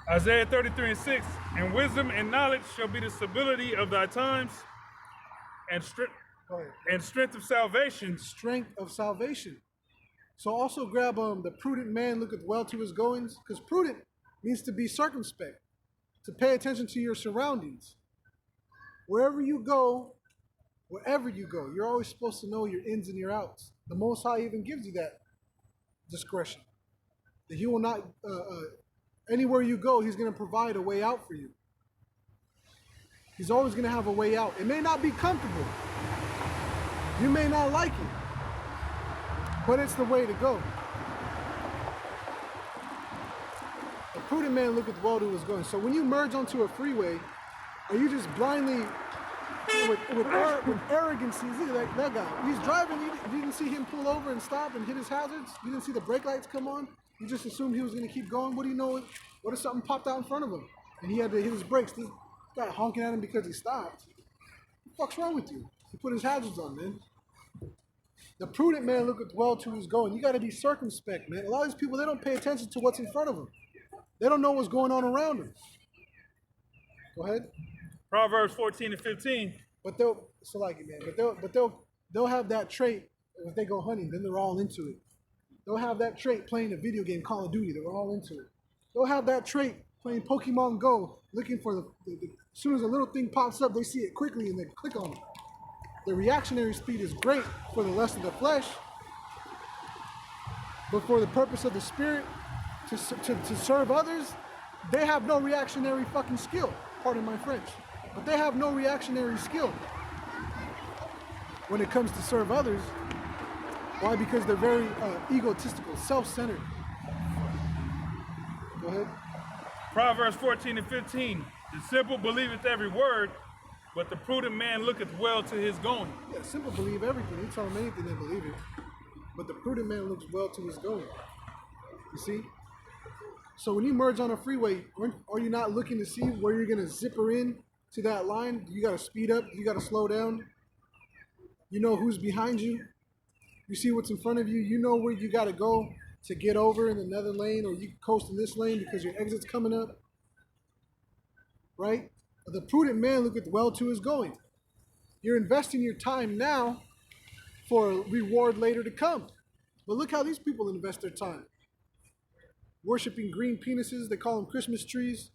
Isaiah 33 and 6. And wisdom and knowledge shall be the stability of thy times, and strength of salvation. Strength of salvation. So also grab the prudent man looketh well to his goings, because prudent means to be circumspect, to pay attention to your surroundings. Wherever you go, you're always supposed to know your ins and your outs. The Most High even gives you that discretion. That he will not, anywhere you go, he's going to provide a way out for you. He's always going to have a way out. It may not be comfortable. You may not like it. But it's the way to go. A prudent man looketh well to his going. So when you merge onto a freeway, are you just blindly, with arrogance? Look at that guy. He's driving. You didn't see him pull over and stop and hit his hazards. You didn't see the brake lights come on. You just assumed he was going to keep going. What do you know? What if something popped out in front of him and he had to hit his brakes? This guy honking at him because he stopped. What the fuck's wrong with you? He put his hazards on, man. The prudent man looketh well to his going. You got to be circumspect, man. A lot of these people, they don't pay attention to what's in front of them. They don't know what's going on around them. Go ahead. Proverbs 14 and 15. But they'll have that trait if they go hunting. Then they're all into it. They'll have that trait playing a video game, Call of Duty. They're all into it. They'll have that trait playing Pokemon Go, looking for as soon as a little thing pops up, they see it quickly and they click on it. The reactionary speed is great for the lust of the flesh, but for the purpose of the spirit, to serve others, they have no reactionary fucking skill. Pardon my French. But they have no reactionary skill when it comes to serve others. Why? Because they're very egotistical, self-centered. Go ahead. Proverbs 14 and 15. The simple believeth every word, but the prudent man looketh well to his going. Yeah, simple believe everything. You tell them anything, they believe it. But the prudent man looks well to his going. You see? So when you merge on a freeway, are you not looking to see where you're going to zipper in to that line? You got to speed up. You got to slow down. You know who's behind you. You see what's in front of you. You know where you got to go to get over in another lane, or you coast in this lane because your exit's coming up. Right? The prudent man looketh well to his going. You're investing your time now for a reward later to come. But look how these people invest their time. Worshipping green penises, they call them Christmas trees.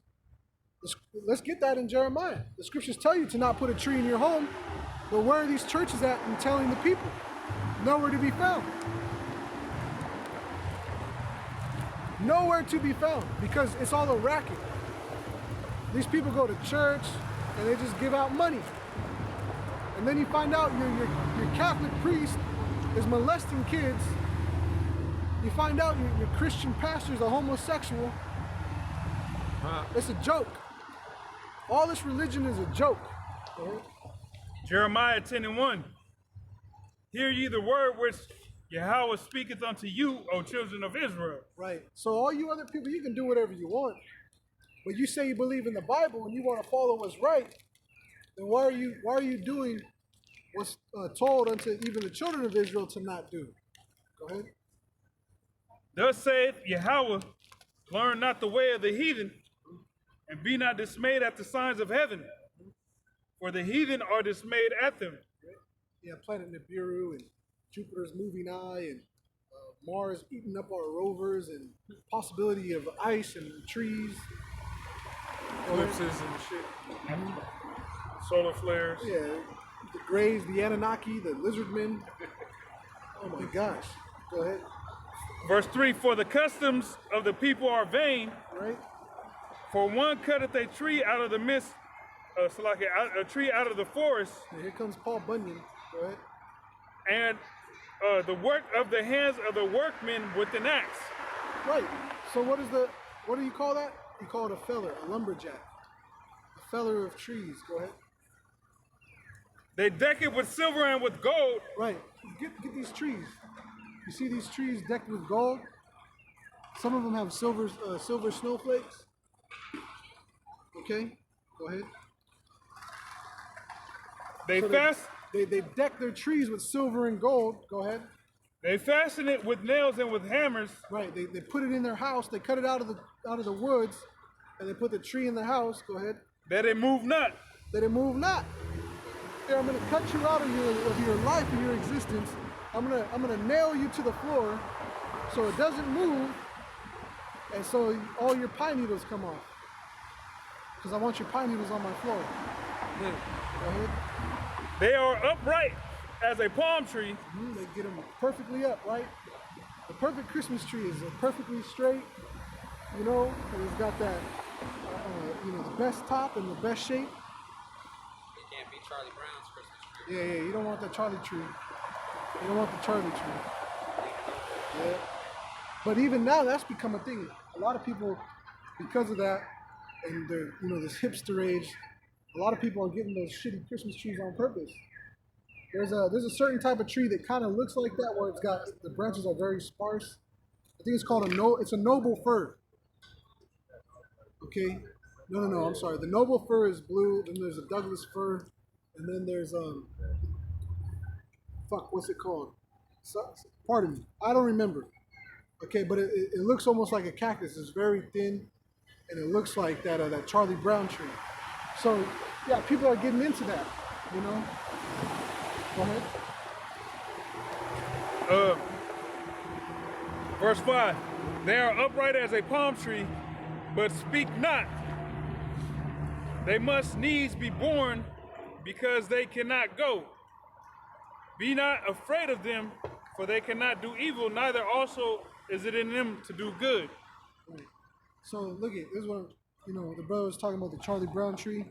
Let's get that in Jeremiah. The scriptures tell you to not put a tree in your home, but where are these churches at and telling the people? Nowhere to be found. Nowhere to be found because it's all a racket. These people go to church and they just give out money. And then you find out your Catholic priest is molesting kids. You find out your Christian pastor is a homosexual. It's a joke. All this religion is a joke. Jeremiah 10 and 1. Hear ye the word which Yahweh speaketh unto you, O children of Israel. Right. So all you other people, you can do whatever you want. But you say you believe in the Bible and you want to follow what's right, then why are you doing what's told unto even the children of Israel to not do? Go ahead. Thus saith Yahweh, learn not the way of the heathen, and be not dismayed at the signs of heaven, for the heathen are dismayed at them. Yeah, planet Nibiru and Jupiter's moving eye and Mars eating up our rovers and possibility of ice and trees. Eclipses and shit. Solar flares. Yeah, the Greys, the Anunnaki, the Lizardmen. Oh my gosh. Go ahead. Verse 3, for the customs of the people are vain. Right. For one cutteth a tree out of the midst, a tree out of the forest. And here comes Paul Bunyan. Go ahead. And the work of the hands of the workmen with an axe. Right. So what do you call that? You call it a feller, a lumberjack. A feller of trees. Go ahead. They deck it with silver and with gold. Right. Get these trees. You see these trees decked with gold? Some of them have silver snowflakes. Okay, go ahead. They deck their trees with silver and gold. Go ahead. They fasten it with nails and with hammers. Right. They put it in their house. They cut it out of the woods, and they put the tree in the house. Go ahead. That it move not. That it move not. Here, I'm gonna cut you out of your life and your existence. I'm gonna nail you to the floor so it doesn't move, and so all your pine needles come off. Because I want your pine needles on my floor. Go ahead. They are upright as a palm tree. They get them perfectly up, right? The perfect Christmas tree is perfectly straight, you know, and it's got that, the best top and the best shape. It can't be Charlie Brown's Christmas tree. Yeah, you don't want that Charlie tree. You don't want the Charlie tree. Yeah. But even now, that's become a thing. A lot of people, because of that, and this hipster age, a lot of people are getting those shitty Christmas trees on purpose. There's a certain type of tree that kind of looks like that, where the branches are very sparse. I think it's called it's a noble fir. Okay, no, I'm sorry. The noble fir is blue. Then there's a Douglas fir, and then there's what's it called? Pardon me, I don't remember. Okay, but it looks almost like a cactus. It's very thin, and it looks like that Charlie Brown tree. So yeah, people are getting into that. Go ahead. Verse 5, they are upright as a palm tree, but speak not. They must needs be born, because they cannot go. Be not afraid of them, for they cannot do evil, neither also is it in them to do good. So look at this one. The brother was talking about the Charlie Brown tree.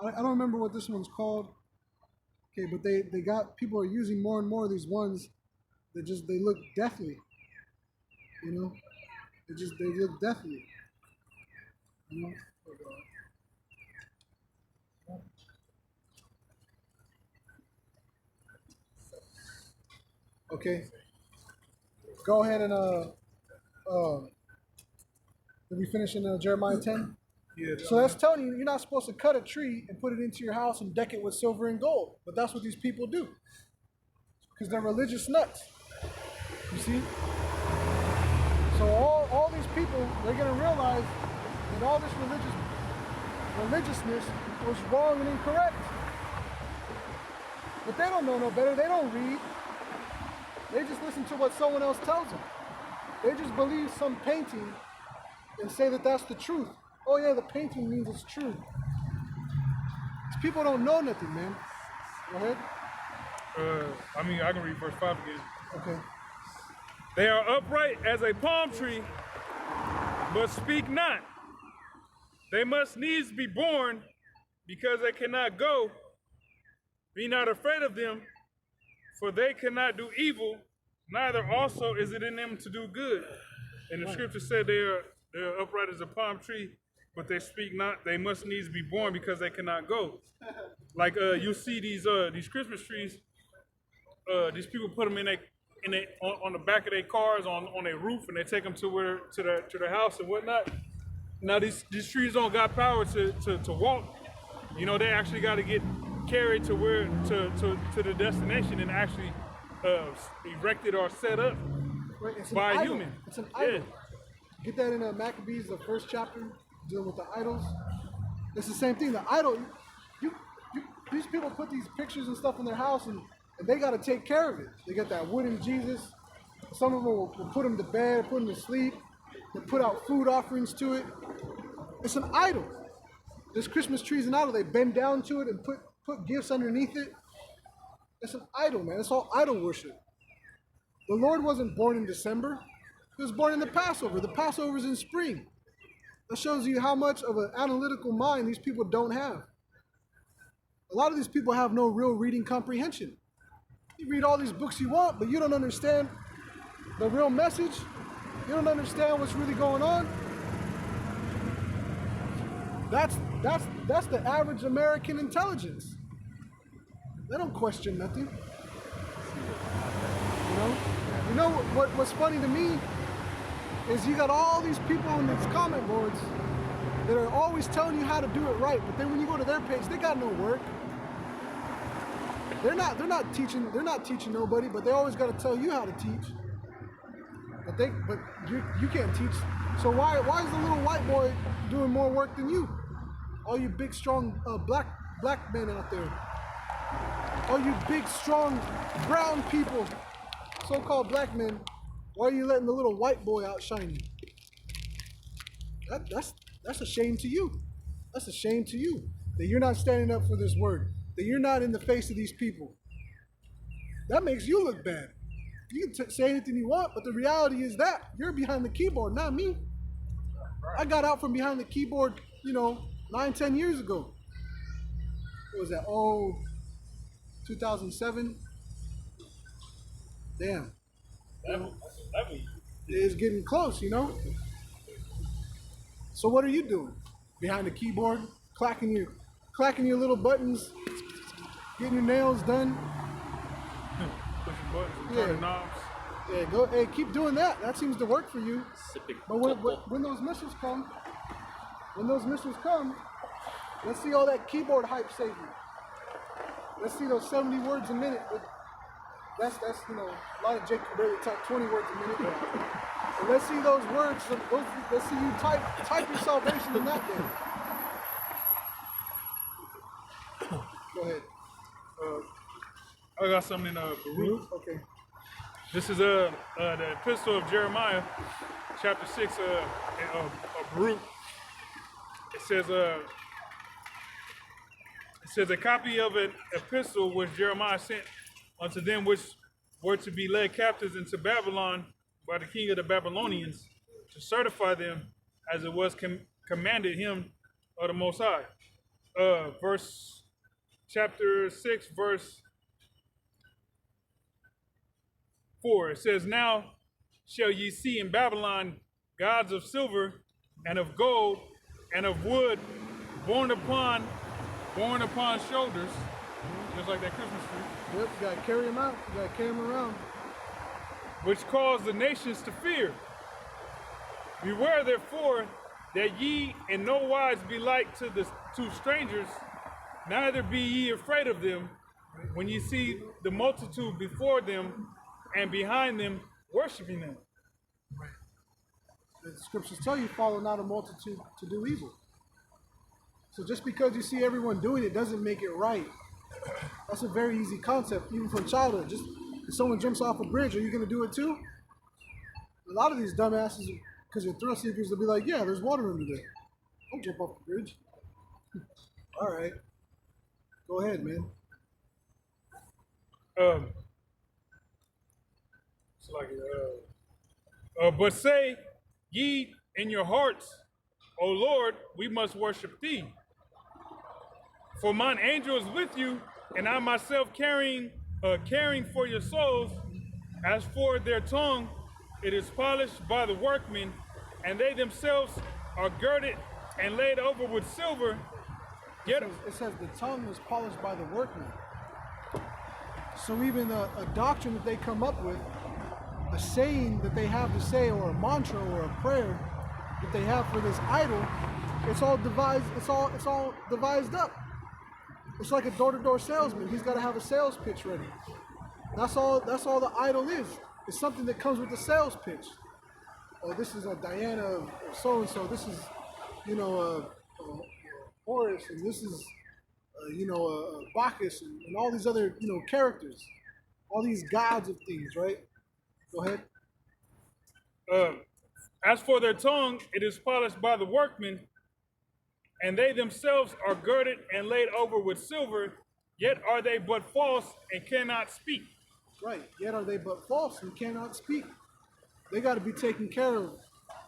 I don't remember what this one's called. Okay, but people are using more and more of these ones that they look deathly. They look deathly. Okay. Go ahead and did we finish in Jeremiah 10? Yeah. So that's telling you you're not supposed to cut a tree and put it into your house and deck it with silver and gold. But that's what these people do. Because they're religious nuts. You see? So all these people, they're going to realize that all this religiousness was wrong and incorrect. But they don't know no better. They don't read. They just listen to what someone else tells them. They just believe some painting and say that that's the truth. Oh yeah, the painting means it's true. These people don't know nothing, man. Go ahead. I can read verse 5 again. Okay. They are upright as a palm tree, but speak not. They must needs be born, because they cannot go. Be not afraid of them, for they cannot do evil, neither also is it in them to do good. And the scripture said they are upright as a palm tree, but they speak not. They must needs be born, because they cannot go. Like you see these Christmas trees. These people put them on the back of their cars, on their roof, and they take them to their house and whatnot. Now these trees don't got power to walk. They actually got to get carried to the destination and actually erected or set up by a human. It's an idol. Get that in Maccabees, the first chapter, dealing with the idols. It's the same thing. The idol, these people put these pictures and stuff in their house, and they got to take care of it. They got that wooden Jesus. Some of them will put him to bed, put him to sleep. They put out food offerings to it. It's an idol. This Christmas tree is an idol. They bend down to it and put gifts underneath it. It's an idol, man. It's all idol worship. The Lord wasn't born in December. He was born in the Passover. The Passover is in spring. That shows you how much of an analytical mind these people don't have. A lot of these people have no real reading comprehension. You read all these books you want, but you don't understand the real message. You don't understand what's really going on. That's the average American intelligence. They don't question nothing. What's funny to me is you got all these people on these comment boards that are always telling you how to do it right, but then when you go to their page, they got no work. They're not teaching nobody, but they always got to tell you how to teach. But you can't teach. So why is the little white boy doing more work than you? All you big strong black men out there. All you big strong brown people, so-called black men, why are you letting the little white boy outshine you? That's a shame to you. That's a shame to you that you're not standing up for this word, that you're not in the face of these people. That makes you look bad. You can say anything you want, but the reality is that you're behind the keyboard, not me. I got out from behind the keyboard, 9-10 years ago. What was that? 2007? Damn. It's getting close, you know? So what are you doing? Behind the keyboard, clacking your little buttons, getting your nails done. Pushing buttons and Yeah. turning knobs. Yeah, go. Hey, keep doing that. That seems to work for you. Sipping But when those missiles come, let's see all that keyboard hype save you. Let's see those 70 words a minute. That's you know, a lot of Jake can barely type 20 words a minute. But let's see those words. Let's see you type your salvation in that day. Go ahead. I got something in Baruch. Okay. This is the epistle of Jeremiah, chapter 6 of Baruch. It says a copy of an epistle which Jeremiah sent unto them which were to be led captives into Babylon by the king of the Babylonians, to certify them as it was commanded him of the Most High. Chapter 6, verse 4. It says, "Now shall ye see in Babylon gods of silver and of gold and of wood, borne upon shoulders," just like that Christmas tree. Yep, you gotta carry them out. You gotta carry them around. "Which cause the nations to fear. Beware therefore that ye in no wise be like to strangers, neither be ye afraid of them, when ye see the multitude before them and behind them worshiping them." Right. The scriptures tell you, follow not a multitude to do evil. So just because you see everyone doing it doesn't make it right. That's a very easy concept, even from childhood. Just if someone jumps off a bridge, are you going to do it too? A lot of these dumbasses, because they're thrill seekers, they'll be like, yeah, there's water under there. Don't jump off the bridge. All right. Go ahead, man. It's like, but say ye in your hearts, O Lord, we must worship thee. For mine angel is with you, and I myself caring for your souls. As for their tongue, it is polished by the workmen, and they themselves are girded and laid over with silver. Yet It says the tongue is polished by the workman. So even a doctrine that they come up with, a saying that they have to say, or a mantra or a prayer that they have for this idol, it's all devised. It's all devised up. It's like a door-to-door salesman. He's got to have a sales pitch ready. That's all the idol is. It's something that comes with the sales pitch. Oh, this is a Diana of so-and-so. This is, Horus, and this is, Bacchus, and all these other, characters. All these gods of things, right? Go ahead. As for their tongue, it is polished by the workmen, and they themselves are girded and laid over with silver, yet are they but false and cannot speak. Right, yet are they but false and cannot speak. They got to be taken care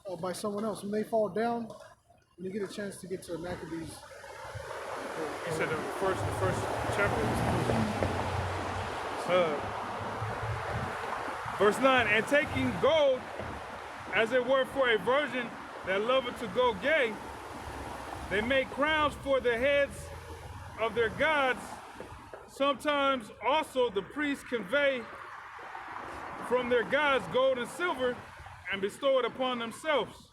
of by someone else. When they fall down, when you get a chance to get to Maccabees. You said the first chapter? Verse 9, "And taking gold, as it were for a virgin that loveth to go gay, they make crowns for the heads of their gods. Sometimes also the priests convey from their gods gold and silver, and bestow it upon themselves.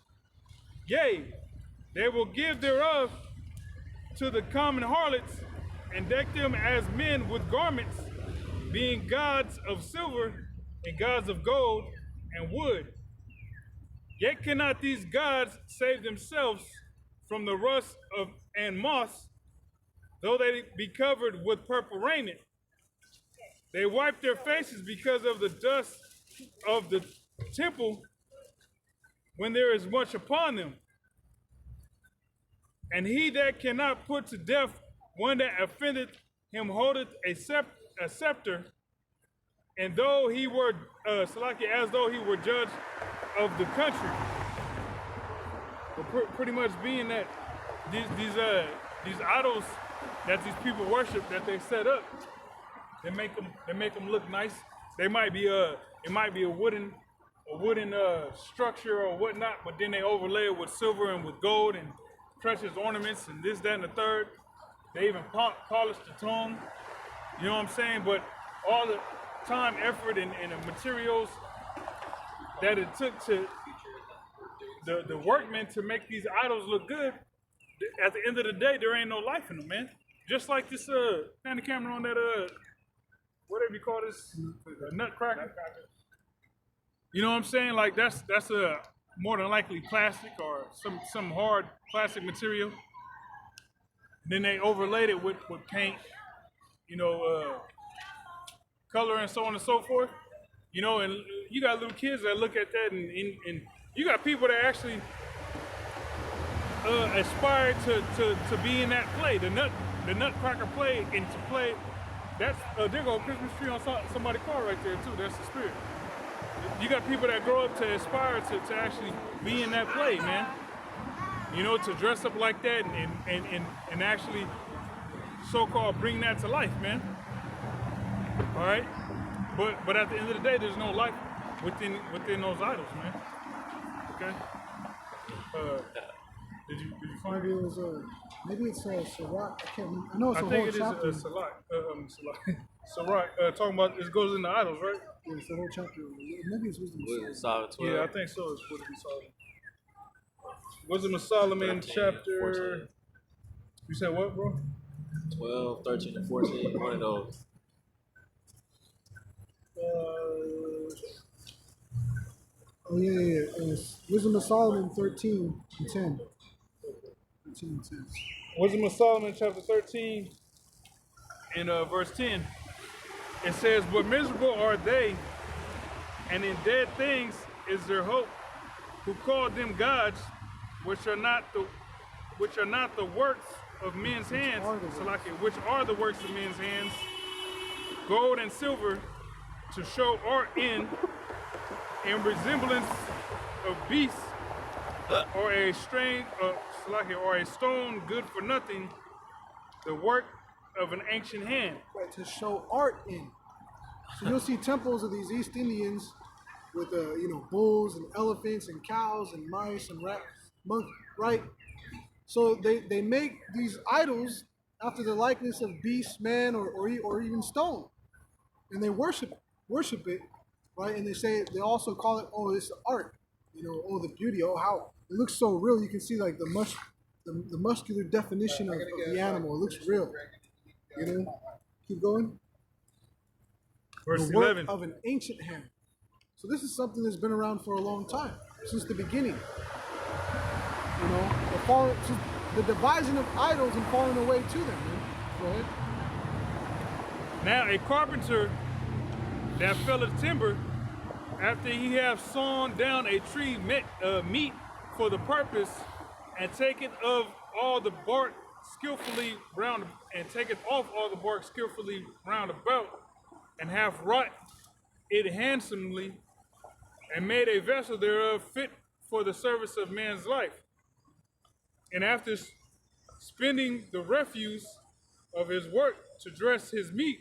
Yea, they will give thereof to the common harlots, and deck them as men with garments, being gods of silver and gods of gold and wood. Yet cannot these gods save themselves from the rust and moss, though they be covered with purple raiment. They wipe their faces because of the dust of the temple, when there is much upon them. And he that cannot put to death one that offended him holdeth a scepter, and though he were as though he were judge of the country." But pretty much being that these idols that these people worship, that they set up, they make them look nice They might be it might be a wooden structure or whatnot, but then they overlay it with silver and with gold and precious ornaments and this, that, and the third. They even polish the tongue. You know what I'm saying? But all the time, effort, and the materials that it took to the workmen to make these idols look good, at the end of the day, there ain't no life in them, man. Just like this, pan the camera on that, whatever you call this, nutcracker. You know what I'm saying? Like that's a more than likely plastic or some hard plastic material. Then they overlaid it with paint, you know, color and so on and so forth. You know, and you got little kids that look at that, and you got people that actually aspire to be in that play, the nutcracker play, and to play. That's there go a Christmas tree on somebody's car right there too. That's the spirit. You got people that grow up to aspire to actually be in that play, man. You know, to dress up like that and actually so-called bring that to life, man. All right, but at the end of the day, there's no life within those idols, man. Okay. Did you find Maybe it was maybe it's Sirach. I can't remember. I know it's a I whole think it chapter. is Sirach. Talking about this goes into idols, right? Yeah, it's the whole chapter. Maybe it's Wisdom of Wisdom Solomon. of Solomon 12. Yeah, I think so. It's Wisdom of Solomon. Wisdom of Solomon, 13, chapter. 14. You said what, bro? 12, 13, and 14. One of those. Oh yeah. It's Wisdom of Solomon 13 and 10. 13 and 10. Wisdom of Solomon, chapter 13, and verse 10. It says, "But miserable are they, and in dead things is their hope, who call them gods, which are not the works of men's hands, which are the works of men's hands, gold and silver, to show art in resemblance of beasts, or a or a stone good for nothing, the work of an ancient hand." Right, to show art in. So you'll see temples of these East Indians with bulls and elephants and cows and mice and rats, monkeys, right? So they make these idols after the likeness of beast, man, or even stone, and they worship it, right? And they also call it, oh, it's art, oh, the beauty, oh, how it looks so real. You can see like the muscular definition of the animal. It looks real, Keep going. Verse The work 11. of an ancient hand. So this is something that's been around for a long time, since the beginning. The devising of idols and falling away to them, man. Go ahead. Now a carpenter that felleth timber, after he hath sawn down a tree meet for the purpose, and taketh off all the bark skillfully round about, and hath wrought it handsomely, and made a vessel thereof fit for the service of man's life. And after spending the refuse of his work to dress his meat,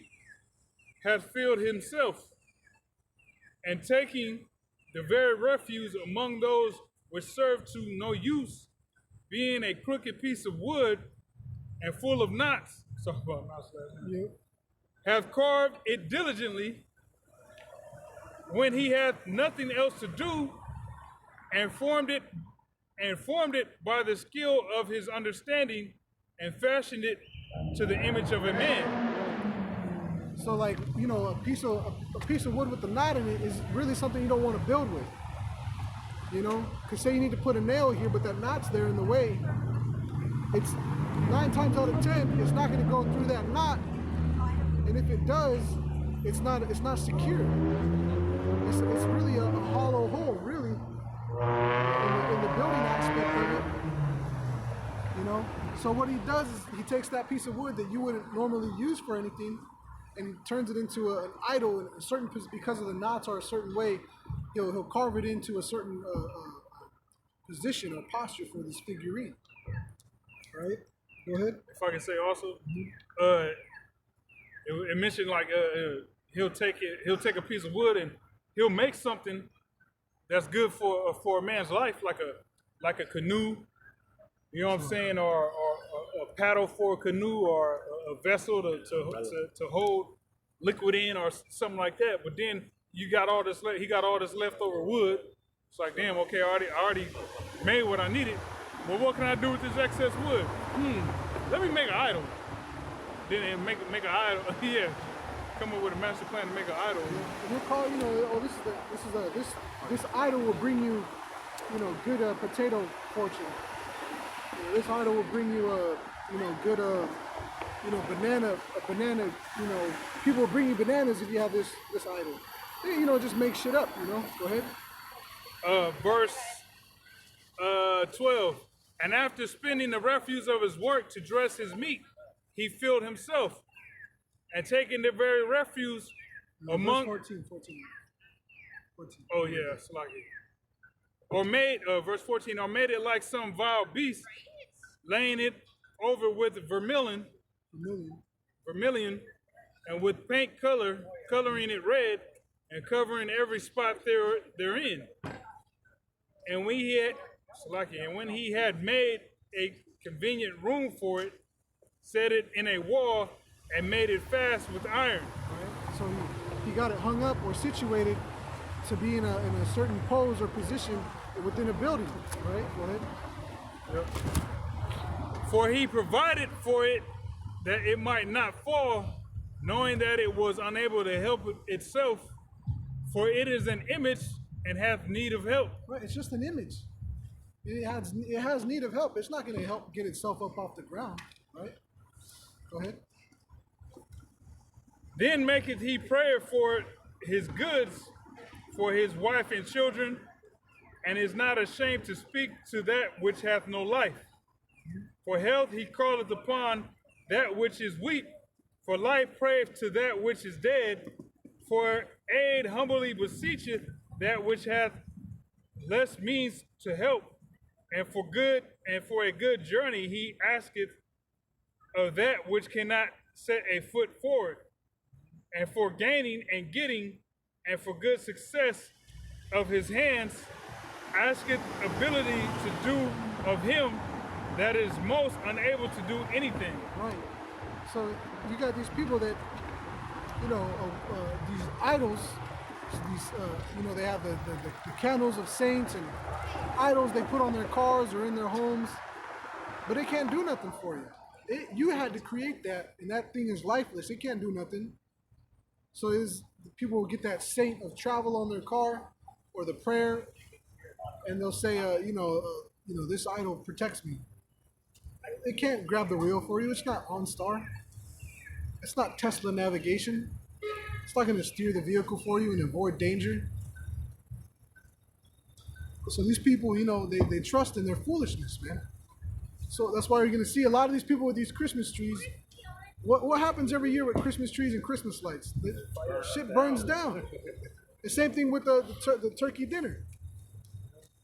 hath filled himself, and taking the very refuse among those which serve to no use, being a crooked piece of wood and full of knots, hath carved it diligently, when he hath nothing else to do, and formed it by the skill of his understanding, and fashioned it to the image of a man. So like, a piece of wood with a knot in it is really something you don't want to build with. Because say you need to put a nail here, but that knot's there in the way. It's 9 times out of 10, it's not going to go through that knot. And if it does, it's not secure. It's really a hollow hole, really, in the building aspect of it. So what he does is he takes that piece of wood that you wouldn't normally use for anything, and he turns it into an idol, and because of the knots are a certain way, he'll carve it into a certain position or posture for this figurine. Right? Go ahead. If I can say also, it mentioned like he'll take a piece of wood and he'll make something that's good for a man's life, like a canoe, you know what I'm saying, or a paddle for a canoe, or a vessel to hold liquid in, or something like that. But then he got all this leftover wood. It's like, damn, okay, I already made what I needed. Well, what can I do with this excess wood? Let me make an idol. Then make an idol. Yeah, come up with a master plan to make an idol. And we'll call, this idol will bring you, good potato fortune. This idol will bring you good banana. People will bring you bananas if you have this idol. Just make shit up. Go ahead. Verse 12. And after spending the refuse of his work to dress his meat, he filled himself, and taking the very refuse among. Verse 14. Oh yeah, it's like it. Or made verse 14. Or made it like some vile beast, laying it over with vermilion, and with paint coloring it red, and covering every spot therein. And when he had made a convenient room for it, set it in a wall, and made it fast with iron. Right? So he got it hung up or situated to be in a certain pose or position within a building. Right? Go ahead. Yep. For he provided for it that it might not fall, knowing that it was unable to help itself, for it is an image and hath need of help. Right, it's just an image. It has need of help. It's not going to help get itself up off the ground, right? Go ahead. Then maketh he prayer for his goods, for his wife and children, and is not ashamed to speak to that which hath no life. For health he calleth upon that which is weak, for life prayeth to that which is dead, for aid humbly beseecheth that which hath less means to help, and for a good journey he asketh of that which cannot set a foot forward, and for gaining and getting, and for good success of his hands, asketh ability to do of him that is most unable to do anything. Right. So you got these people that, these idols, they have the candles of saints and idols they put on their cars or in their homes, but it can't do nothing for you. You had to create that, and that thing is lifeless. It can't do nothing. So people will get that saint of travel on their car or the prayer, and they'll say, this idol protects me. It can't grab the wheel for you. It's not OnStar. It's not Tesla navigation. It's not going to steer the vehicle for you and avoid danger. So these people, they trust in their foolishness, man. So that's why you're going to see a lot of these people with these Christmas trees. What happens every year with Christmas trees and Christmas lights? The shit burns down. The same thing with the turkey dinner.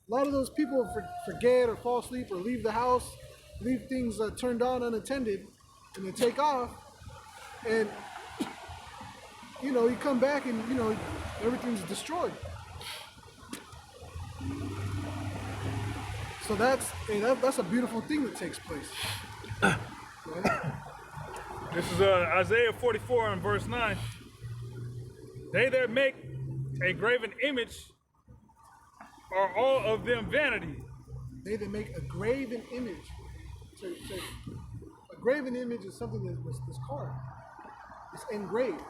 A lot of those people forget or fall asleep or leave the house, leave things turned on unattended, and they take off. And, you come back and, everything's destroyed. So that's a beautiful thing that takes place. Right? This is Isaiah 44 and verse 9. They that make a graven image are all of them vanity. They that make a graven image. So a graven image is something that's carved. It's engraved.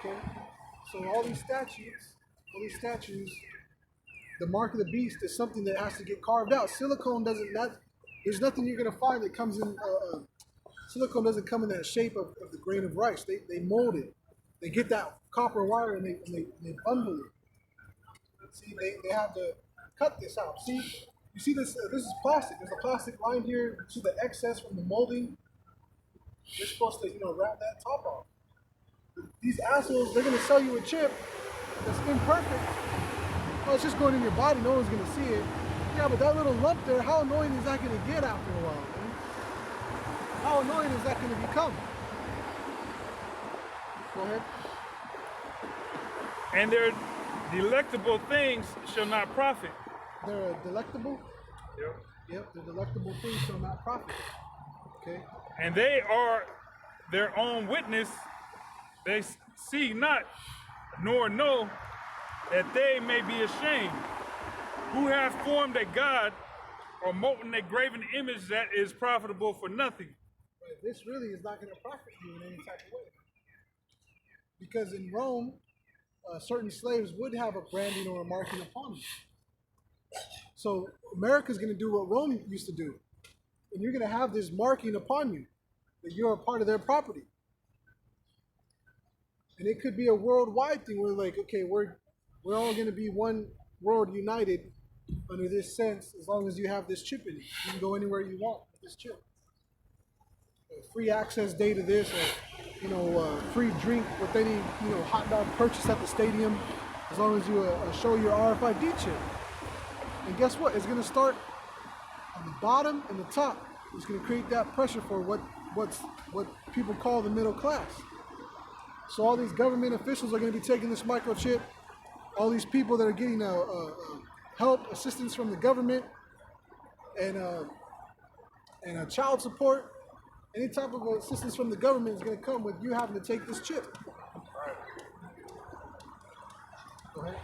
Okay? So all these statues, the mark of the beast is something that has to get carved out. Silicone there's nothing you're going to find that comes in, silicone doesn't come in that shape of the grain of rice. They mold it. They get that copper wire and they bundle it. See, they have to cut this out. See, you see this is plastic. There's a plastic line here. You see the excess from the molding. You're supposed to, wrap that top off. These assholes, they're going to sell you a chip that's imperfect. Oh, it's just going in your body. No one's going to see it. Yeah, but that little lump there, how annoying is that going to get after a while, man? How annoying is that going to become? Go ahead. And their delectable things shall not profit. They're delectable. Yep. Yep, the delectable things shall not profit. Okay. And they are their own witness. They see not, nor know, that they may be ashamed. Who have formed a god or molten a graven image that is profitable for nothing. But this really is not going to profit you in any type of way. Because in Rome, certain slaves would have a branding or a marking upon them. So America's going to do what Rome used to do. And you're going to have this marking upon you that you're a part of their property. And it could be a worldwide thing where like, okay, we're all going to be one world united under this sense as long as you have this chip in it. You can go anywhere you want with this chip. Free access day to this, or free drink with any hot dog purchase at the stadium, as long as you show your RFID chip. And guess what? It's going to start on the bottom and the top. It's going to create that pressure for what people call the middle class. So all these government officials are going to be taking this microchip. All these people that are getting help, assistance from the government, and child support. Any type of assistance from the government is going to come with you having to take this chip. Go ahead.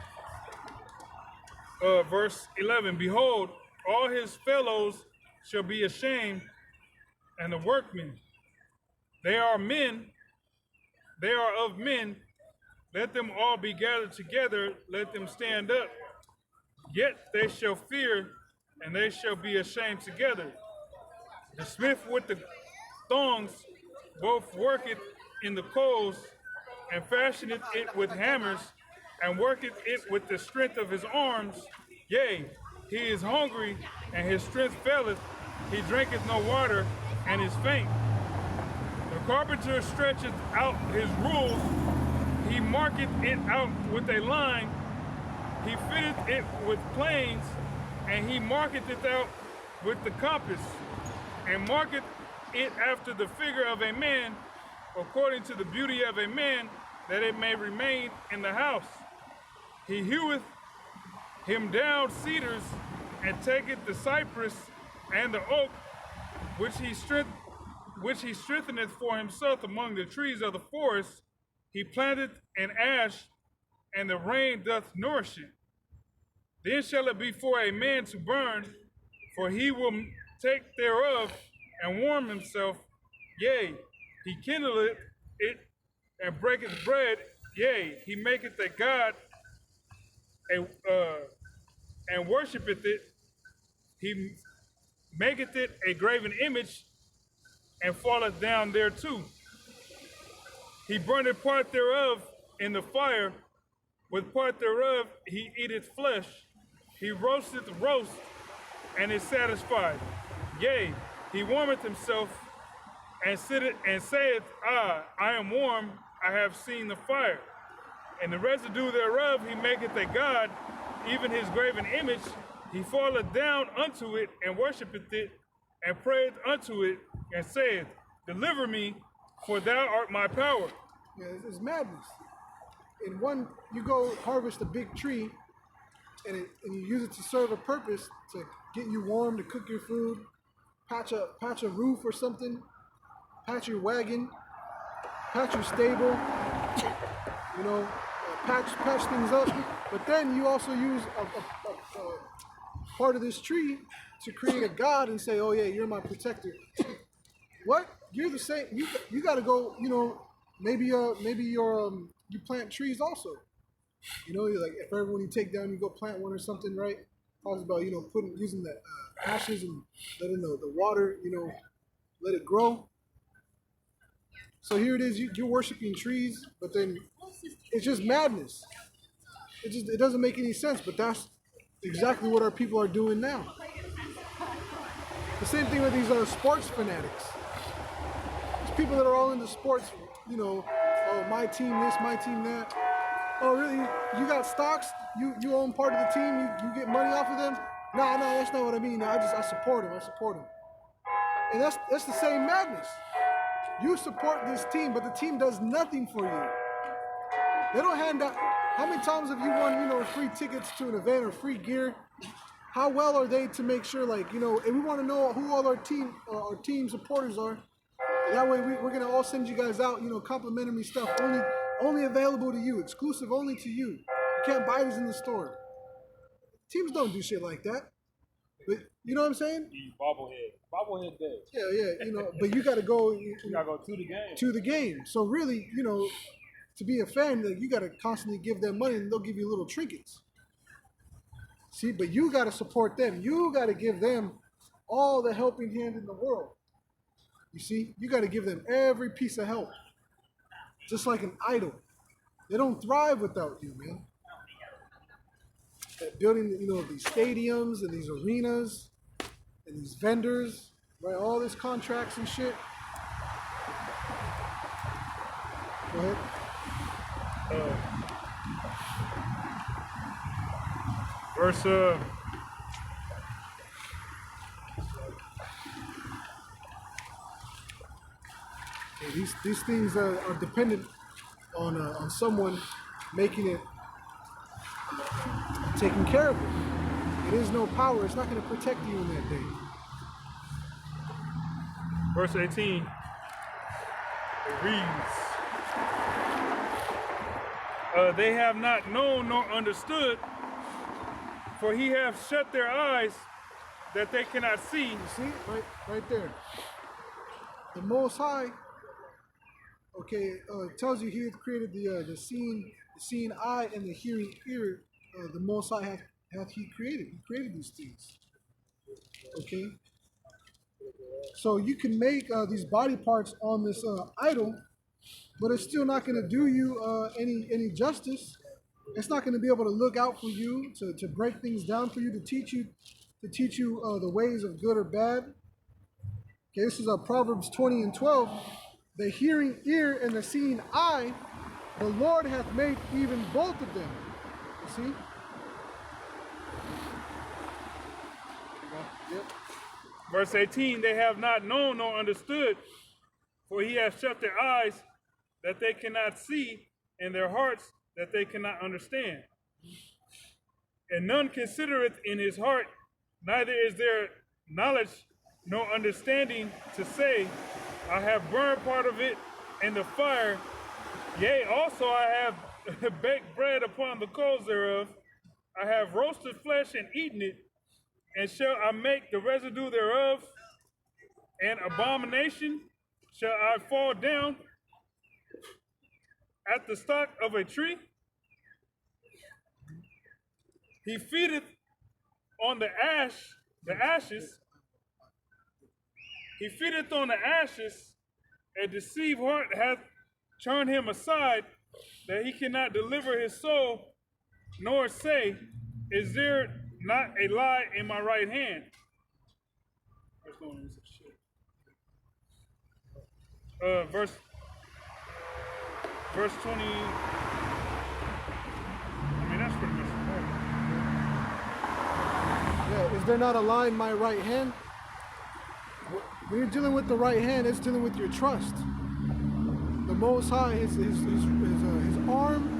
Verse 11, behold, all his fellows shall be ashamed, and the workmen, they are of men, let them all be gathered together, let them stand up. Yet they shall fear, and they shall be ashamed together. The smith with the thongs both worketh in the coals, and fashioneth it with hammers, and worketh it with the strength of his arms. Yea, he is hungry, and his strength faileth. He drinketh no water, and is faint. The carpenter stretcheth out his rules. He marketh it out with a line. He fitteth it with planes, and he marketh it out with the compass, and marketh it after the figure of a man, according to the beauty of a man, that it may remain in the house. He heweth him down cedars, and taketh the cypress and the oak, which he strengtheneth for himself among the trees of the forest. He planteth an ash, and the rain doth nourish it. Then shall it be for a man to burn, for he will take thereof and warm himself. Yea, he kindleth it and breaketh bread. Yea, he maketh a god and worshipeth it. He maketh it a graven image and falleth down thereto. He burneth part thereof in the fire. With part thereof he eateth flesh. He roasteth roast and is satisfied. Yea, he warmeth himself and sitteth and saith, I am warm, I have seen the fire. And the residue thereof he maketh a god, even his graven image. He falleth down unto it and worshipeth it, and prayeth unto it, and saith, deliver me, for thou art my power. Yeah, it's madness. In one, you go harvest a big tree, and you use it to serve a purpose, to get you warm, to cook your food, patch a roof or something, patch your wagon, patch your stable, patch things up. But then you also use a part of this tree to create a god and say, oh yeah, you're my protector. What? You're the same. You got to go. Maybe you plant trees also. You're like, if everyone you take down, you go plant one or something, right? Talks about using the ashes and letting the water, let it grow. So here it is. You're worshiping trees, but then it's just madness. It doesn't make any sense. But that's exactly what our people are doing now. The same thing with these sports fanatics. There's people that are all into sports. Oh, my team this, my team that. Oh, really? You got stocks? You own part of the team? You get money off of them? No, that's not what I mean. I support them. I support them. And that's the same madness. You support this team, but the team does nothing for you. They don't hand out. How many times have you won, free tickets to an event or free gear? How well are they to make sure, like, and we want to know who all our team supporters are. And that way we're gonna all send you guys out, complimentary stuff only available to you, exclusive only to you. You can't buy these in the store. Teams don't do shit like that. But you know what I'm saying? Bobblehead day. Yeah, but you gotta go. You gotta go to the game. To the game. So really, to be a fan, like, you gotta constantly give them money, and they'll give you little trinkets. See, but you gotta support them. You gotta give them all the helping hand in the world. You see, you gotta give them every piece of help. Just like an idol. They don't thrive without you, man. Building, these stadiums and these arenas and these vendors, right? All these contracts and shit. Go ahead. Verse these things are dependent on someone making it, taking care of it. It is no power. It's not going to protect you in that day. verse 18. It reads, they have not known nor understood, for he hath shut their eyes that they cannot see. You see, right there. The Most High, it tells you he had created the seeing eye and the hearing ear. The Most High hath he created. He created these things. Okay. So you can make these body parts on this idol, but it's still not going to do you any justice. It's not going to be able to look out for you, to break things down for you, to teach you the ways of good or bad. Okay, this is Proverbs 20:12. The hearing ear and the seeing eye, the Lord hath made even both of them. You see? Yep. Verse 18, they have not known nor understood, for he hath shut their eyes that they cannot see, and their hearts that they cannot understand. And none considereth in his heart, neither is there knowledge nor understanding to say, I have burned part of it in the fire, yea, also I have baked bread upon the coals thereof, I have roasted flesh and eaten it, and shall I make the residue thereof an abomination? Shall I fall down at the stock of a tree? He feedeth on the ashes. He feedeth on the ashes. A deceived heart hath turned him aside, that he cannot deliver his soul, nor say, is there not a lie in my right hand? Verse 20. I mean, that's pretty much the point. Yeah, is there not a lie in my right hand? When you're dealing with the right hand, it's dealing with your trust. The Most High, his arm,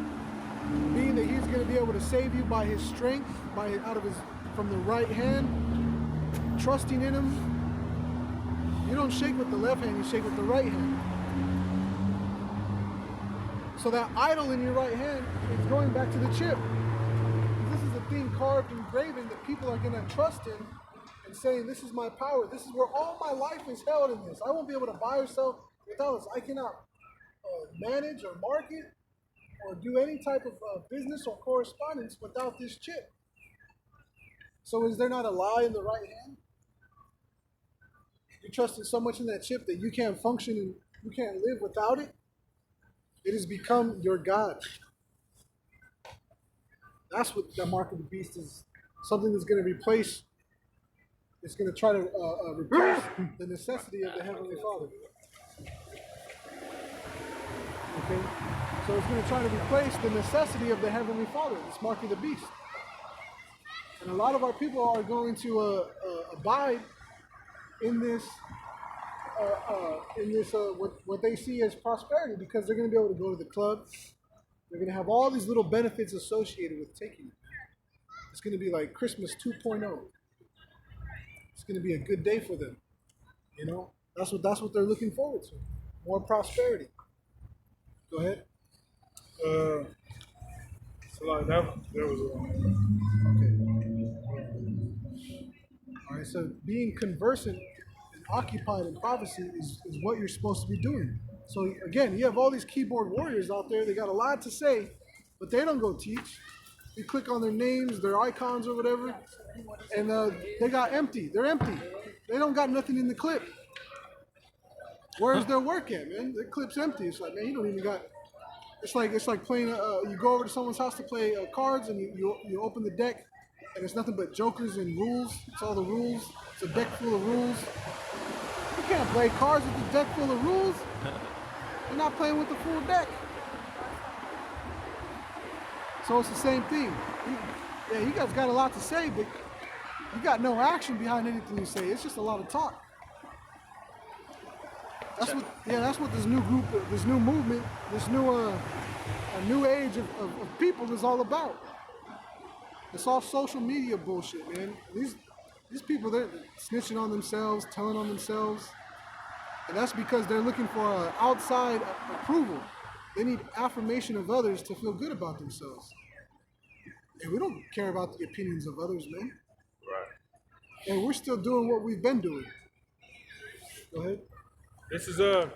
being that he's going to be able to save you by his strength, from the right hand, trusting in him. You don't shake with the left hand, you shake with the right hand. So that idol in your right hand is going back to the chip. This is a thing carved and graven that people are going to trust in and saying, this is my power. This is where all my life is held in this. I won't be able to buy or sell without this. I cannot manage or market or do any type of business or correspondence without this chip. So is there not a lie in the right hand? You trusted so much in that chip that you can't function and you can't live without it. It has become your God. That's what the mark of the beast is. Something that's going to replace. It's going to try to replace the necessity of the Heavenly Father. Okay? So it's going to try to replace the necessity of the Heavenly Father, this mark of the beast. And a lot of our people are going to abide in this, what they see as prosperity, because they're going to be able to go to the club, They're going to have all these little benefits associated with taking it. It's going to be like Christmas 2.0. It's going to be a good day for them. You know, that's what they're looking forward to. More prosperity. Go ahead. So like that was Okay. All right. So being conversant and occupied in prophecy is what you're supposed to be doing. So again, you have all these keyboard warriors out there. They got a lot to say, but they don't go teach. You click on their names, their icons or whatever, and they got empty. They're empty. They don't got nothing in the clip. Where's their work at, man? The clip's empty. It's like, man, you don't even got. It's like playing. You go over to someone's house to play cards, and you open the deck, and it's nothing but jokers and rules. It's all the rules. It's a deck full of rules. You can't play cards with a deck full of rules. You're not playing with the full deck. So it's the same thing. You guys got a lot to say, but you got no action behind anything you say. It's just a lot of talk. That's what this new group, this new movement, this new new age of people is all about. It's all social media bullshit, man. These people, they're snitching on themselves, telling on themselves, and that's because they're looking for outside approval. They need affirmation of others to feel good about themselves. And we don't care about the opinions of others, man. right. And we're still doing what we've been doing. Go ahead. This is the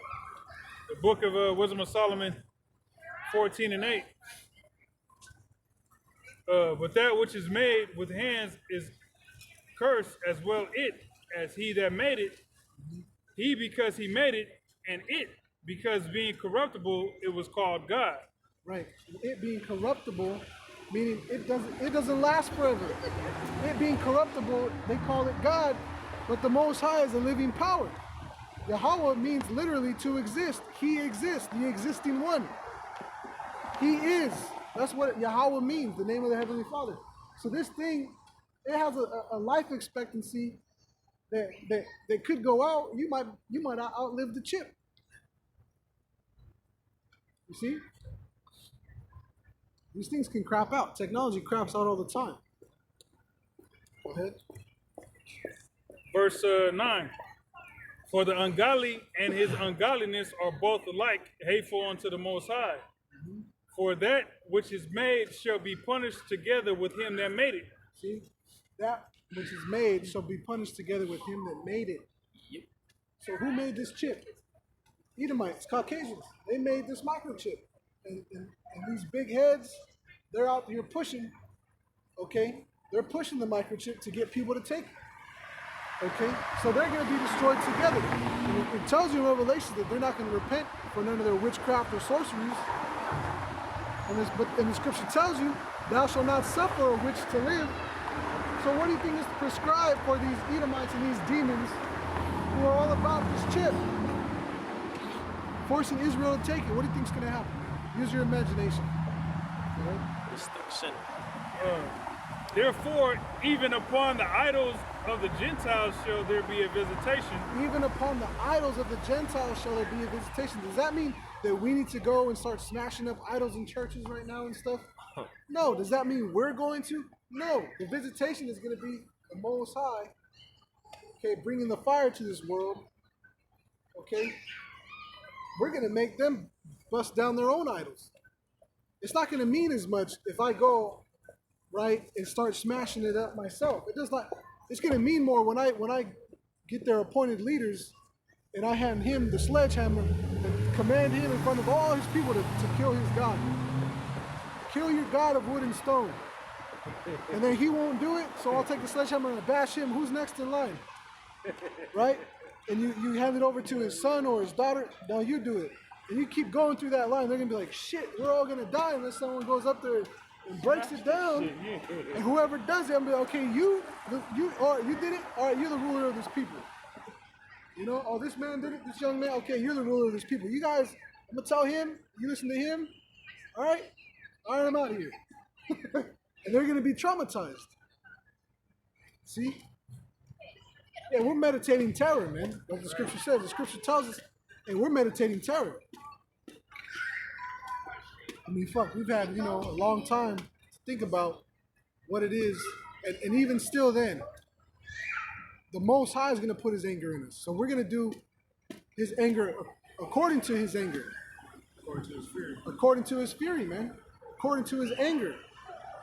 book of Wisdom of Solomon, 14:8. But that which is made with hands is cursed, as well it as he that made it. He because he made it, and it because being corruptible, it was called God. Right. It being corruptible, meaning it doesn't last forever. It being corruptible, they call it God, but the Most High is a living power. Yahweh means literally to exist. He exists, the existing one. He is. That's what Yahweh means, the name of the Heavenly Father. So this thing, it has a life expectancy that could go out. You might outlive the chip. You see? These things can crap out. Technology craps out all the time. Go ahead. Verse 9. For the ungodly and his ungodliness are both alike hateful unto the Most High. For that which is made shall be punished together with him that made it. See? That which is made shall be punished together with him that made it. Yep. So who made this chip? Edomites, Caucasians. They made this microchip. And these big heads, they're out here pushing, okay? They're pushing the microchip to get people to take it. Okay? So they're going to be destroyed together. And it tells you in Revelation that they're not going to repent for none of their witchcraft or sorceries. And the scripture tells you, thou shalt not suffer a witch to live. So what do you think is prescribed for these Edomites and these demons who are all about this chip? Forcing Israel to take it. What do you think is going to happen? Use your imagination. Right? Destruction. Therefore, even upon the idols of the Gentiles shall there be a visitation. Even upon the idols of the Gentiles shall there be a visitation. Does that mean that we need to go and start smashing up idols in churches right now and stuff? No. Does that mean we're going to? No. The visitation is going to be the Most High, okay, bringing the fire to this world, okay? We're going to make them bust down their own idols. It's not going to mean as much if I go, right, and start smashing it up myself. It does not. It's going to mean more when I get their appointed leaders and I hand him the sledgehammer and command him in front of all his people to kill his God. Kill your God of wood and stone. And then he won't do it, so I'll take the sledgehammer and bash him. Who's next in line? Right? And you hand it over to his son or his daughter. Now you do it. And you keep going through that line. They're going to be like, shit, we're all going to die unless someone goes up there and breaks it down. And whoever does it, I'm going to be like, okay, you did it. All right, you're the ruler of this people. You know, oh, this man did it, this young man. Okay, you're the ruler of this people. You guys, I'm going to tell him, you listen to him. All right, I'm out of here. And they're going to be traumatized. See? Yeah, we're meditating terror, man. Like the scripture says. The scripture tells us, hey, we're meditating terror. I mean, fuck, we've had, you know, a long time to think about what it is. And even still then, the Most High is going to put his anger in us. So we're going to do his anger according to his anger. According to his fury. According to his fury, man. According to his anger.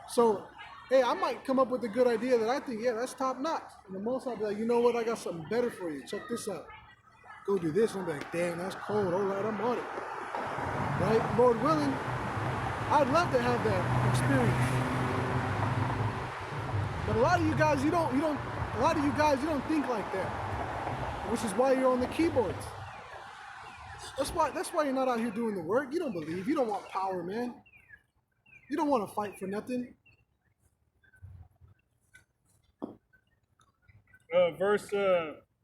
So, hey, I might come up with a good idea that I think, yeah, that's top notch. And the Most High will be like, you know what, I got something better for you. Check this out. Go do this. And I'm like, damn, that's cold. All right, I'm on it. Right? Lord willing, I'd love to have that experience. But a lot of you guys, you don't think like that. Which is why you're on the keyboards. That's why you're not out here doing the work. You don't believe. You don't want power, man. You don't want to fight for nothing.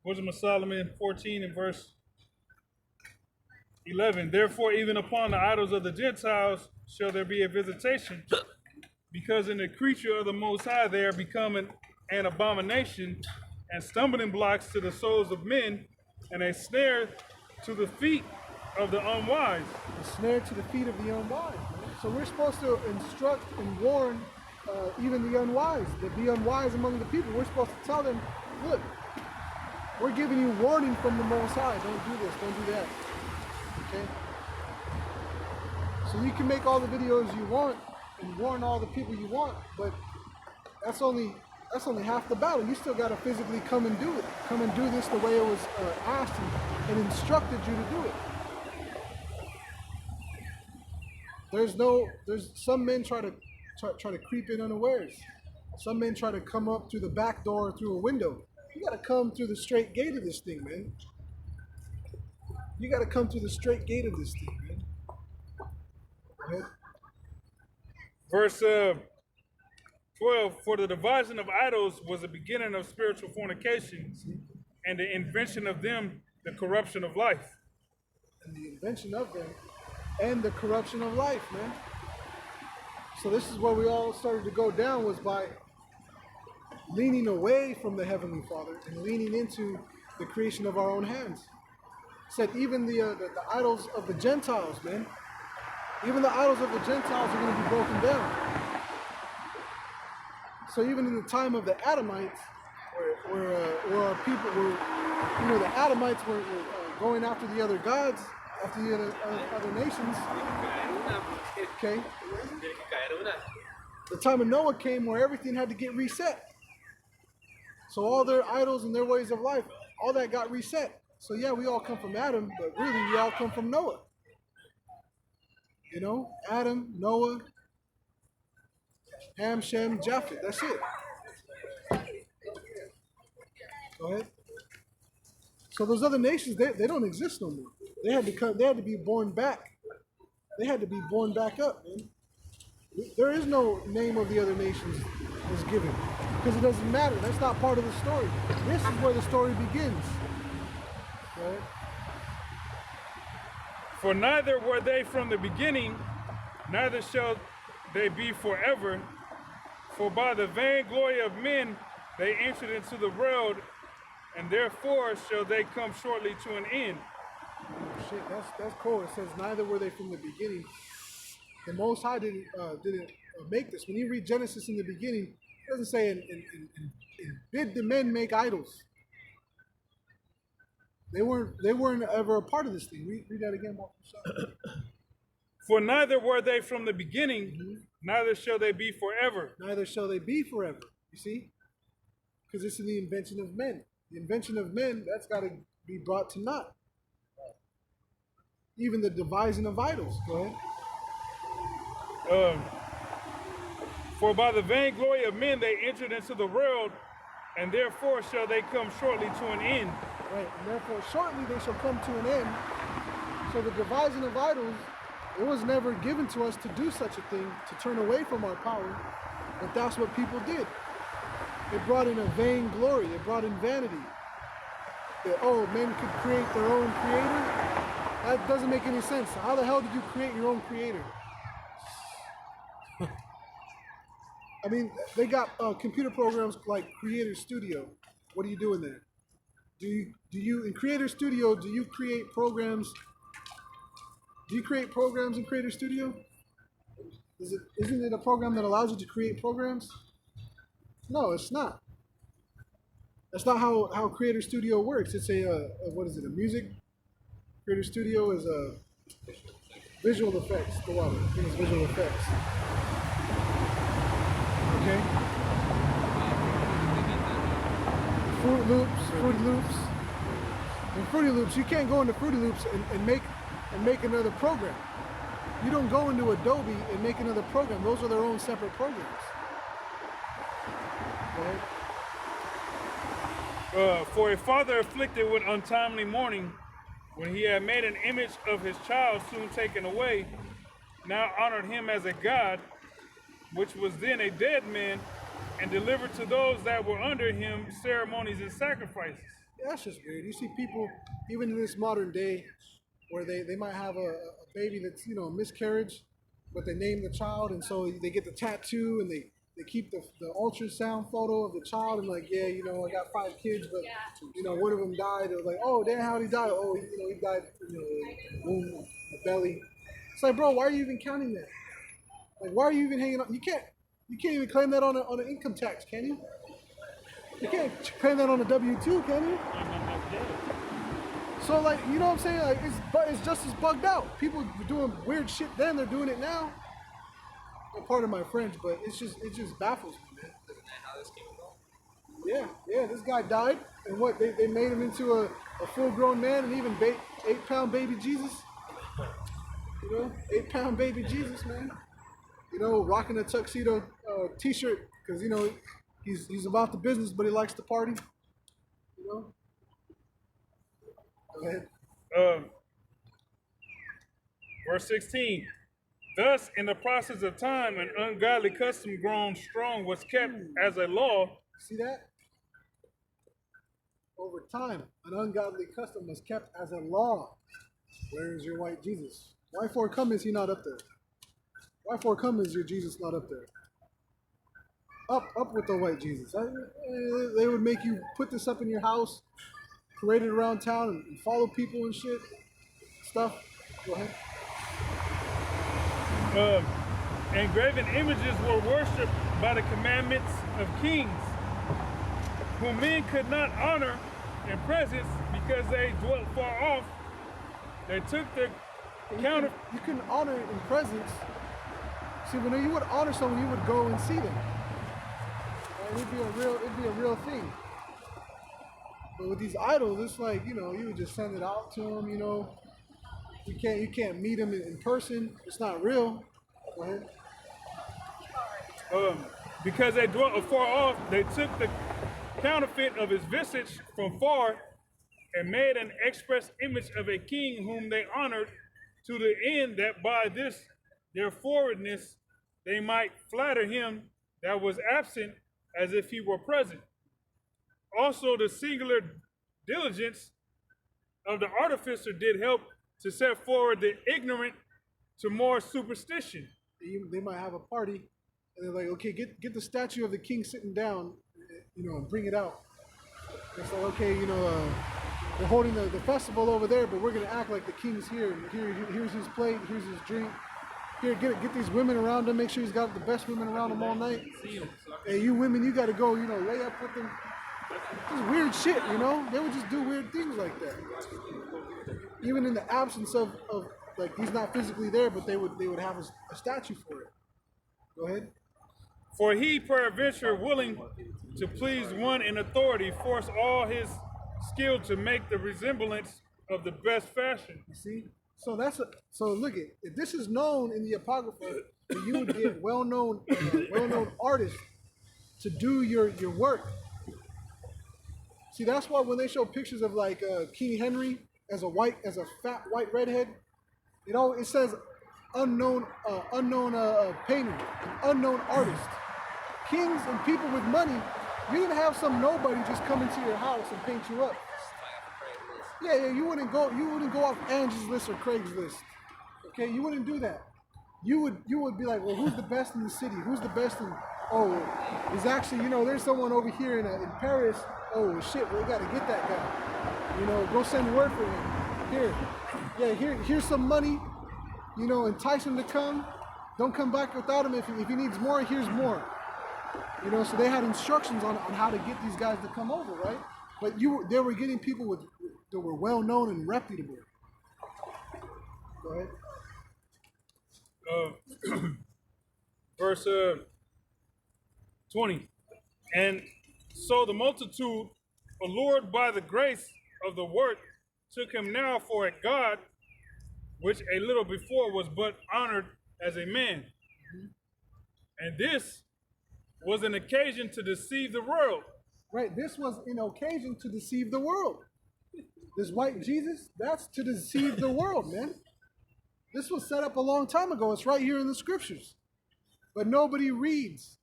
Wisdom of Solomon 14 and verse 11. Therefore, even upon the idols of the Gentiles shall there be a visitation, because in the creature of the Most High they are becoming an abomination and stumbling blocks to the souls of men, and a snare to the feet of the unwise. A snare to the feet of the unwise. Man. So we're supposed to instruct and warn even the unwise, the unwise among the people. We're supposed to tell them, look, we're giving you warning from the Most High. Don't do this, don't do that. Okay? So you can make all the videos you want and warn all the people you want, but that's only half the battle. You still got to physically come and do it. Come and do this the way it was asked and instructed you to do it. There's some men try to creep in unawares. Some men try to come up through the back door or through a window. You got to come through the straight gate of this thing, man. You got to come through the straight gate of this thing, man. Go ahead. Verse 12, for the devising of idols was the beginning of spiritual fornication, and the invention of them, the corruption of life. And the invention of them, and the corruption of life, man. So this is where we all started to go down, was by leaning away from the Heavenly Father and leaning into the creation of our own hands. Said even the idols of the Gentiles, man. Even the idols of the Gentiles are going to be broken down. So even in the time of the Adamites, where our people were, you know, the Adamites were going after the other gods, after the other nations. Okay. The time of Noah came where everything had to get reset. So all their idols and their ways of life, all that got reset. So yeah, we all come from Adam, but really we all come from Noah. You know, Adam, Noah, Ham, Shem, Japheth. That's it. Go ahead. So those other nations, they don't exist no more. They had to be born back. They had to be born back up, man. There is no name of the other nations was given, because it doesn't matter. That's not part of the story. This is where the story begins. Right? For neither were they from the beginning, neither shall they be forever. For by the vainglory of men they entered into the world, and therefore shall they come shortly to an end. Oh, shit, that's cool. It says neither were they from the beginning. The Most High didn't make this. When you read Genesis in the beginning, it doesn't say and bid the men make idols. They weren't ever a part of this thing. Read that again, Mark. For neither were they from the beginning, neither shall they be forever. Neither shall they be forever. You see? Because this is the invention of men. The invention of men, that's got to be brought to naught. Even the devising of idols. Go ahead. For by the vainglory of men they entered into the world, and therefore shall they come shortly to an end. Right, and therefore shortly they shall come to an end. So the devising of idols, it was never given to us to do such a thing, to turn away from our power, but that's what people did. It brought in a vain glory, it brought in vanity. That, oh, men could create their own creator? That doesn't make any sense. How the hell did you create your own creator? I mean, they got computer programs like Creator Studio. What are you doing there? Do you in Creator Studio, do you create programs? Do you create programs in Creator Studio? Isn't it a program that allows you to create programs? No, it's not. That's not how Creator Studio works. It's what is it? A music Creator Studio is a visual effects. The water. I think it's visual effects. Okay. Fruit Loops. In Fruity Loops, you can't go into Fruity Loops and make another program. You don't go into Adobe and make another program. Those are their own separate programs. Right? For a father afflicted with untimely mourning, when he had made an image of his child soon taken away, now honored him as a god, which was then a dead man, and delivered to those that were under him ceremonies and sacrifices. Yeah, that's just weird. You see people, even in this modern day, where they might have a baby that's, a miscarriage, but they name the child, and so they get the tattoo, and they keep the ultrasound photo of the child, and like, yeah, I got 5 kids, but, one of them died. They're like, oh, damn, how'd he die? Oh, he died from the womb, the belly. It's like, bro, why are you even counting that? Like, why are you even hanging on? You can't even claim that on an income tax, can you? You can't claim that on a W-2, can you? So, like, you know what I'm saying? Like, it's just as bugged out. People were doing weird shit then, they're doing it now. They're part of my friends, but it just baffles me, man. Yeah, this guy died, and what, they made him into a full-grown man, and even 8-pound baby Jesus. 8-pound baby Jesus, man. Rocking a tuxedo t-shirt, because, he's about the business, but he likes to party. Go ahead. Verse 16. Thus, in the process of time, an ungodly custom grown strong was kept as a law. See that? Over time, an ungodly custom was kept as a law. Where is your white Jesus? Why for come is he not up there? Why for come is your Jesus not up there? Up with the white Jesus. They would make you put this up in your house, parade it around town, and follow people and shit. Stuff. Go ahead. Engraven images were worshipped by the commandments of kings, whom men could not honor in presence because they dwelt far off. They took the counter. You couldn't honor it in presence. See, when you would honor someone, you would go and see them. And it'd be a real thing. But with these idols, it's like, you would just send it out to them, You can't meet them in person. It's not real. Go ahead. Because they dwelt afar off, they took the counterfeit of his visage from far and made an express image of a king whom they honored, to the end that by this their forwardness they might flatter him that was absent as if he were present. Also the singular diligence of the artificer did help to set forward the ignorant to more superstition. They might have a party, and they're like, okay, get the statue of the king sitting down, and bring it out. And it's like, okay, they're holding the festival over there, but we're gonna act like the king's here. And here's his plate, here's his drink. Here, get these women around him. Make sure he's got the best women around him all night. Hey, you women, you got to go, lay up with them. Just weird shit, They would just do weird things like that. Even in the absence of like, he's not physically there, but they would have a statue for it. Go ahead. For he, peradventure, willing to please one in authority, forced all his skill to make the resemblance of the best fashion. You see? So look at, if this is known in the Apocrypha, you would get well-known artists to do your work. See, that's why when they show pictures of like King Henry as a fat white redhead, it says unknown painter, an unknown artist. Kings and people with money, you're gonna have some nobody just come into your house and paint you up. Yeah, you wouldn't go off Angie's List or Craigslist. Okay, you wouldn't do that. You would be like, well, who's the best in the city? Who's the best in? Oh, there's actually, there's someone over here in Paris. Oh shit, we gotta get that guy. Go send word for him. Here's some money. Entice him to come. Don't come back without him. If he needs more, here's more. You know, so they had instructions on how to get these guys to come over, right? But they were getting people that were well known and reputable. Go ahead. Verse 20. And so the multitude, allured by the grace of the work, took him now for a god, which a little before was but honored as a man. And this was an occasion to deceive the world. Right, this was an occasion to deceive the world. This white Jesus, that's to deceive the world, man. This was set up a long time ago. It's right here in the scriptures. But nobody reads.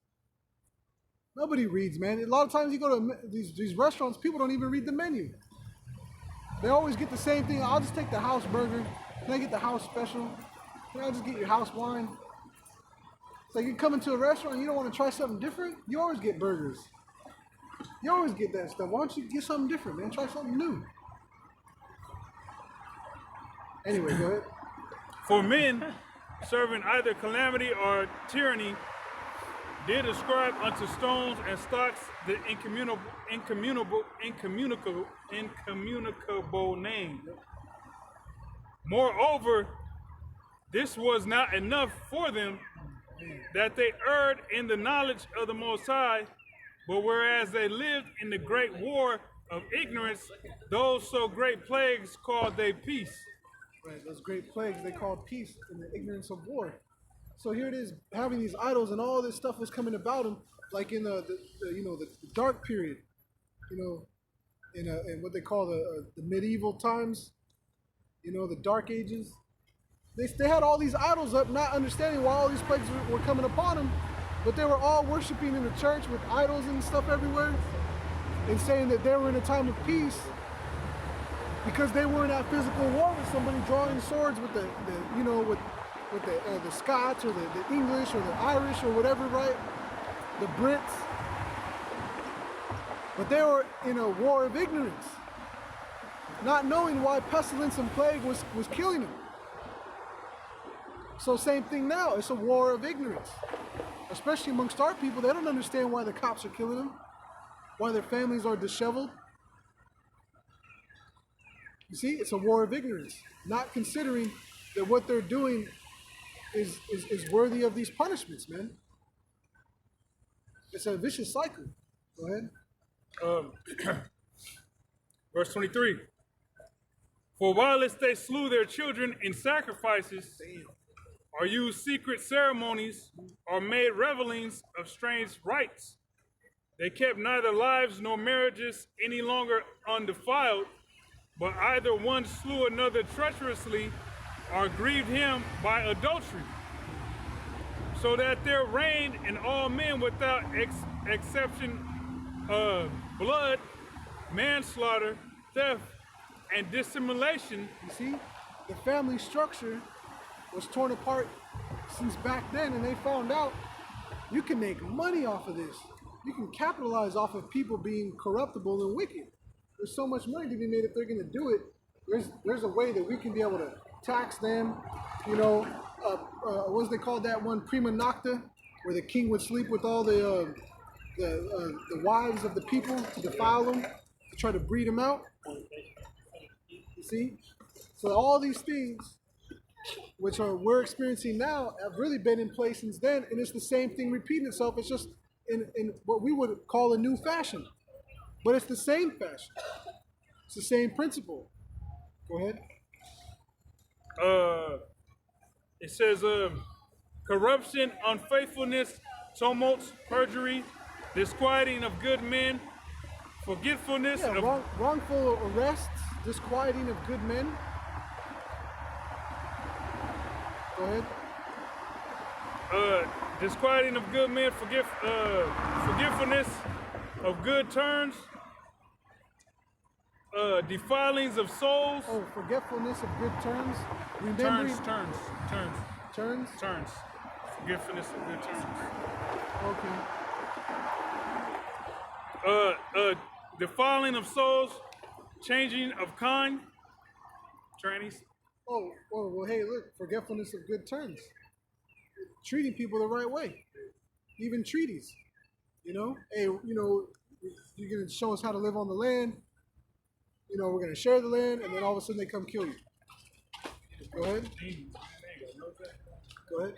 Nobody reads, man. A lot of times you go to these restaurants, people don't even read the menu. They always get the same thing. I'll just take the house burger. Can I get the house special? Can I just get your house wine? It's like you come into a restaurant and you don't want to try something different, you always get burgers. You always get that stuff. Why don't you get something different, man? Try something new. Anyway, go ahead. For men, serving either calamity or tyranny, did ascribe unto stones and stocks the incommunicable name. Moreover, this was not enough for them, that they erred in the knowledge of the Most High, but whereas they lived in the great war of ignorance, those so great plagues called they peace. Right, those great plagues they called peace in the ignorance of war. So here it is, having these idols and all this stuff was coming about them, like in the dark period, in what they call the medieval times, the dark ages. They had all these idols up, not understanding why all these plagues were coming upon them, but they were all worshiping in the church with idols and stuff everywhere, and saying that they were in a time of peace because they weren't at physical war with somebody drawing swords with the Scots or the English or the Irish or whatever, right? The Brits. But they were in a war of ignorance, not knowing why pestilence and plague was killing them. So same thing now, it's a war of ignorance. Especially amongst our people, they don't understand why the cops are killing them, why their families are disheveled. You see, it's a war of ignorance, not considering that what they're doing is worthy of these punishments, man. It's a vicious cycle. Go ahead. Verse 23. For whilst they slew their children in sacrifices, or used secret ceremonies, or made revelings of strange rites, they kept neither lives nor marriages any longer undefiled, but either one slew another treacherously, or grieved him by adultery, so that there reigned in all men without exception blood, manslaughter, theft, and dissimulation. You see, the family structure was torn apart since back then, and they found out you can make money off of this. You can capitalize off of people being corruptible and wicked. There's so much money to be made if they're going to do it. There's a way that we can be able to tax them. What's they call that one, prima nocta, where the king would sleep with all the wives of the people to defile them, to try to breed them out. You see? So all these things, which we're experiencing now, have really been in place since then, and it's the same thing repeating itself. It's just in what we would call a new fashion. But it's the same fashion. It's the same principle. Go ahead. It says corruption, unfaithfulness, tumults, perjury, disquieting of good men, forgetfulness of wrongful arrests, disquieting of good men. Go ahead. Disquieting of good men, forgetfulness of good turns, defilings of souls. Oh, forgetfulness of good terms. Turns. Forgetfulness of good turns. Okay. Defiling of souls, changing of kind, trannies. Oh, well, hey, look, forgetfulness of good turns. treating people the right way, even treaties. You know, hey, you know, you're gonna show us how to live on the land. You know, we're gonna share the land, and then all of a sudden they come kill you. Go ahead. Go ahead.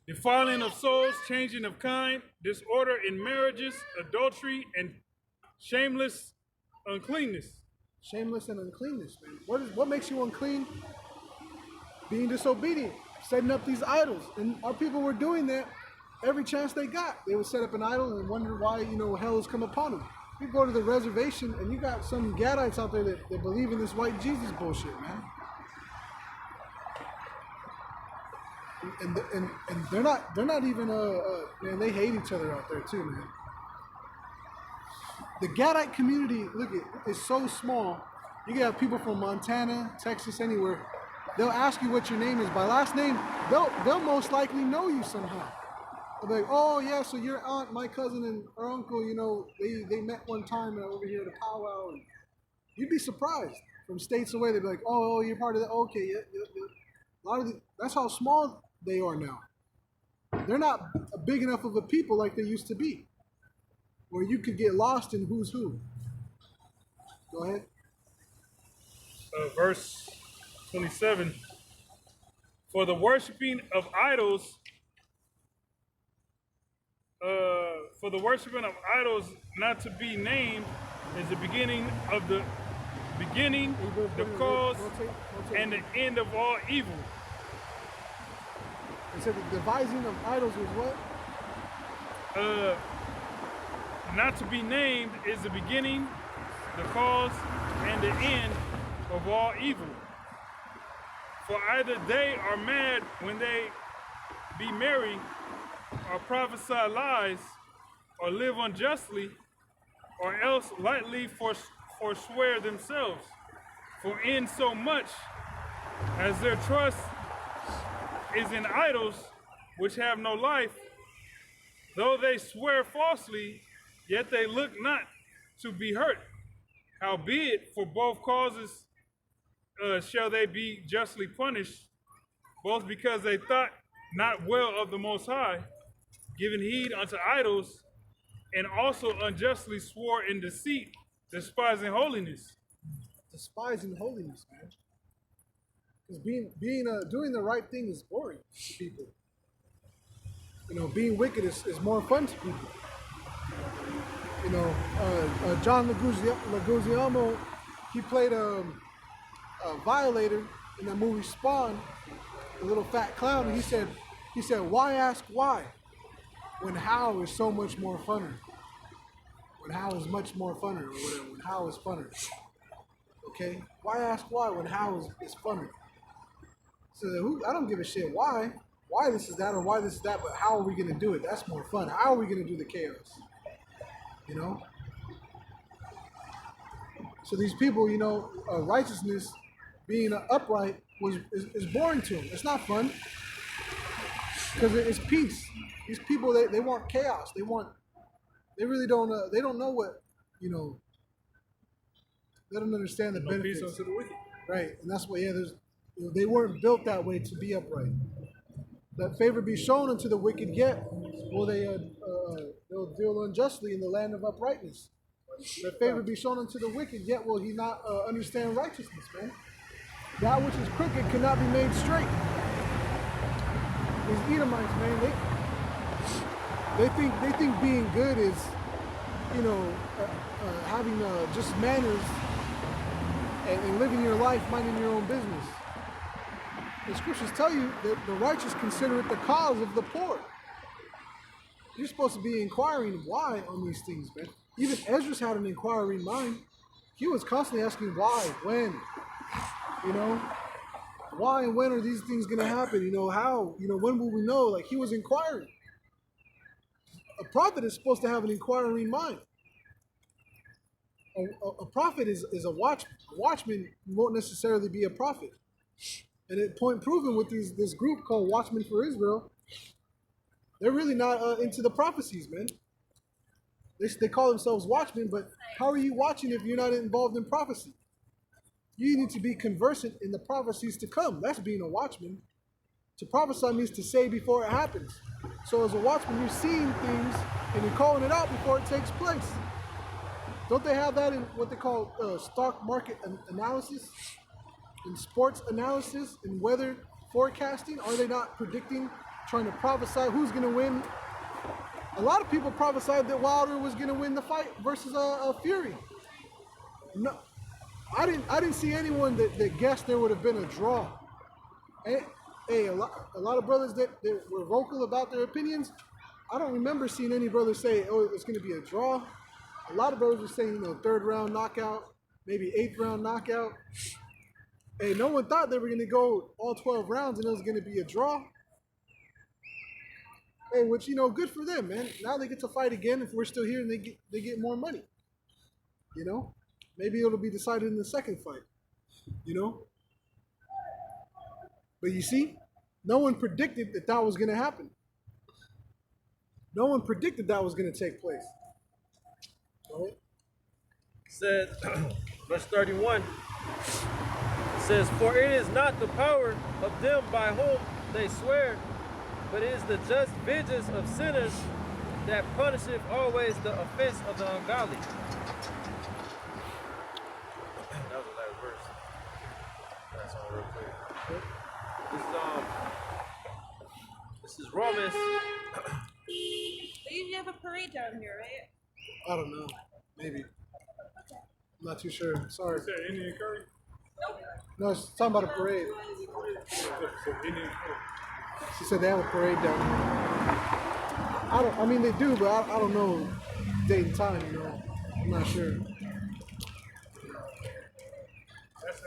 Defiling of souls, changing of kind, disorder in marriages, adultery, and shameless uncleanness. Shameless and uncleanness, man. What makes you unclean? Being disobedient, setting up these idols. And our people were doing that every chance they got. They would set up an idol and wonder why, you know, hell has come upon them. You go to the reservation and you got some Gadites out there that believe in this white Jesus bullshit, man. And they're not even man, they hate each other out there too, man. The Gadite community, look, it's so small. You can have people from Montana, Texas, anywhere. They'll ask you what your name is by last name. They'll most likely know you somehow. They'll be like, oh yeah, so your aunt, my cousin, and our uncle, you know, they met one time over here at a powwow. And you'd be surprised. From states away, they'd be like, oh, you're part of that. Okay, yeah. A lot of that's how small they are now. They're not big enough of a people like they used to be, where you could get lost in who's who. Go ahead. Verse 27. For the worshiping of idols, not to be named is the beginning, the cause, and the end of all evil. It said the devising of idols was what? Not to be named is the beginning, the cause, and the end of all evil. For either they are mad when they be merry, or prophesy lies, or live unjustly, or else lightly forswear themselves. For in so much as their trust is in idols which have no life, though they swear falsely, yet they look not to be hurt. Howbeit, for both causes shall they be justly punished, both because they thought not well of the Most High, giving heed unto idols, and also unjustly swore in deceit, despising holiness. Despising holiness, man. Because doing the right thing is boring to people. You know, being wicked is more fun to people. You know, John Leguizamo, he played a Violator in that movie Spawn, the little fat clown, and he said, why ask why? When how is so much more funner. When how is much more funner, or whatever. When how is funner. Okay? Why ask why when how is funner? So I don't give a shit why this is that or why this is that, but how are we gonna do it? That's more fun. How are we gonna do the chaos? You know? So these people, you know, righteousness, being upright is boring to them. It's not fun. Because it's peace. These people, they want chaos. They really don't, they don't know what, you know, they don't understand the benefits. Peace unto the wicked. Right, and that's why, they weren't built that way to be upright. That favor be shown unto the wicked, yet will they'll deal unjustly in the land of uprightness. That favor be shown unto the wicked, yet will he not understand righteousness, man. That which is crooked cannot be made straight. These Edomites, man, they think being good is, you know, having just manners and living your life, minding your own business. The scriptures tell you that the righteous consider it the cause of the poor. You're supposed to be inquiring why on these things, man. Even Esdras had an inquiring mind. He was constantly asking why, when, you know, why and when are these things going to happen? You know, how, you know, when will we know? Like, he was inquiring. A prophet is supposed to have an inquiring mind. A prophet is a watchman. A watchman won't necessarily be a prophet. And it point proven with this group called Watchmen for Israel, they're really not into the prophecies, man. They call themselves watchmen, but how are you watching if you're not involved in prophecy? You need to be conversant in the prophecies to come. That's being a watchman. To prophesy means to say before it happens. So as a watchman, you're seeing things and you're calling it out before it takes place. Don't they have that in what they call stock market analysis, in sports analysis, in weather forecasting? Are they not predicting, trying to prophesy who's going to win? A lot of people prophesied that Wilder was going to win the fight versus Fury. No, I didn't see anyone that guessed there would have been a draw. Hey, a lot of brothers that were vocal about their opinions, I don't remember seeing any brothers say, oh, it's going to be a draw. A lot of brothers were saying, you know, 3rd round knockout, maybe 8th round knockout. Hey, no one thought they were going to go all 12 rounds and it was going to be a draw. Hey, which, you know, good for them, man. Now they get to fight again if we're still here and they get more money. You know? Maybe it'll be decided in the second fight. You know? But you see, no one predicted that was going to happen. No one predicted that was going to take place. Right? Says, verse 31, says, for it is not the power of them by whom they swear, but it is the just vengeance of sinners that punisheth always the offense of the ungodly. That was the last verse. That's all real quick. This is Romans. They usually have a parade down here, right? I don't know. Maybe. I'm not too sure. Sorry. Is that Indian curry? No, it's talking about a parade. Indian curry. She said they have a parade down here. I mean, they do, but I don't know date and time, you know. I'm not sure.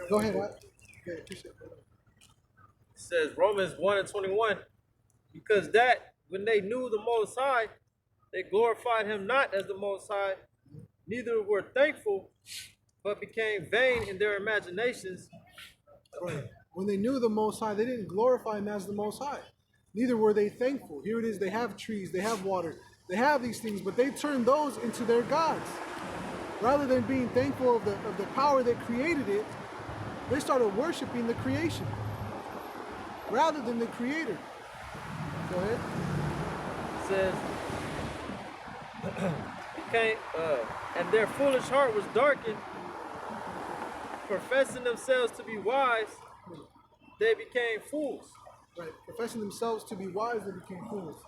Go ahead, what? Yeah, appreciate it. It says Romans 1:21, because that when they knew the Most High, they glorified him not as the Most High, neither were thankful, but became vain in their imaginations. Right. When they knew the Most High, they didn't glorify him as the Most High. Neither were they thankful. Here it is, they have trees, they have water, they have these things, but they turned those into their gods. Rather than being thankful of the power that created it, they started worshiping the creation rather than the creator. Go ahead. It says, and their foolish heart was darkened, professing themselves to be wise, they became fools. Right. Professing themselves to be wise, they became fools.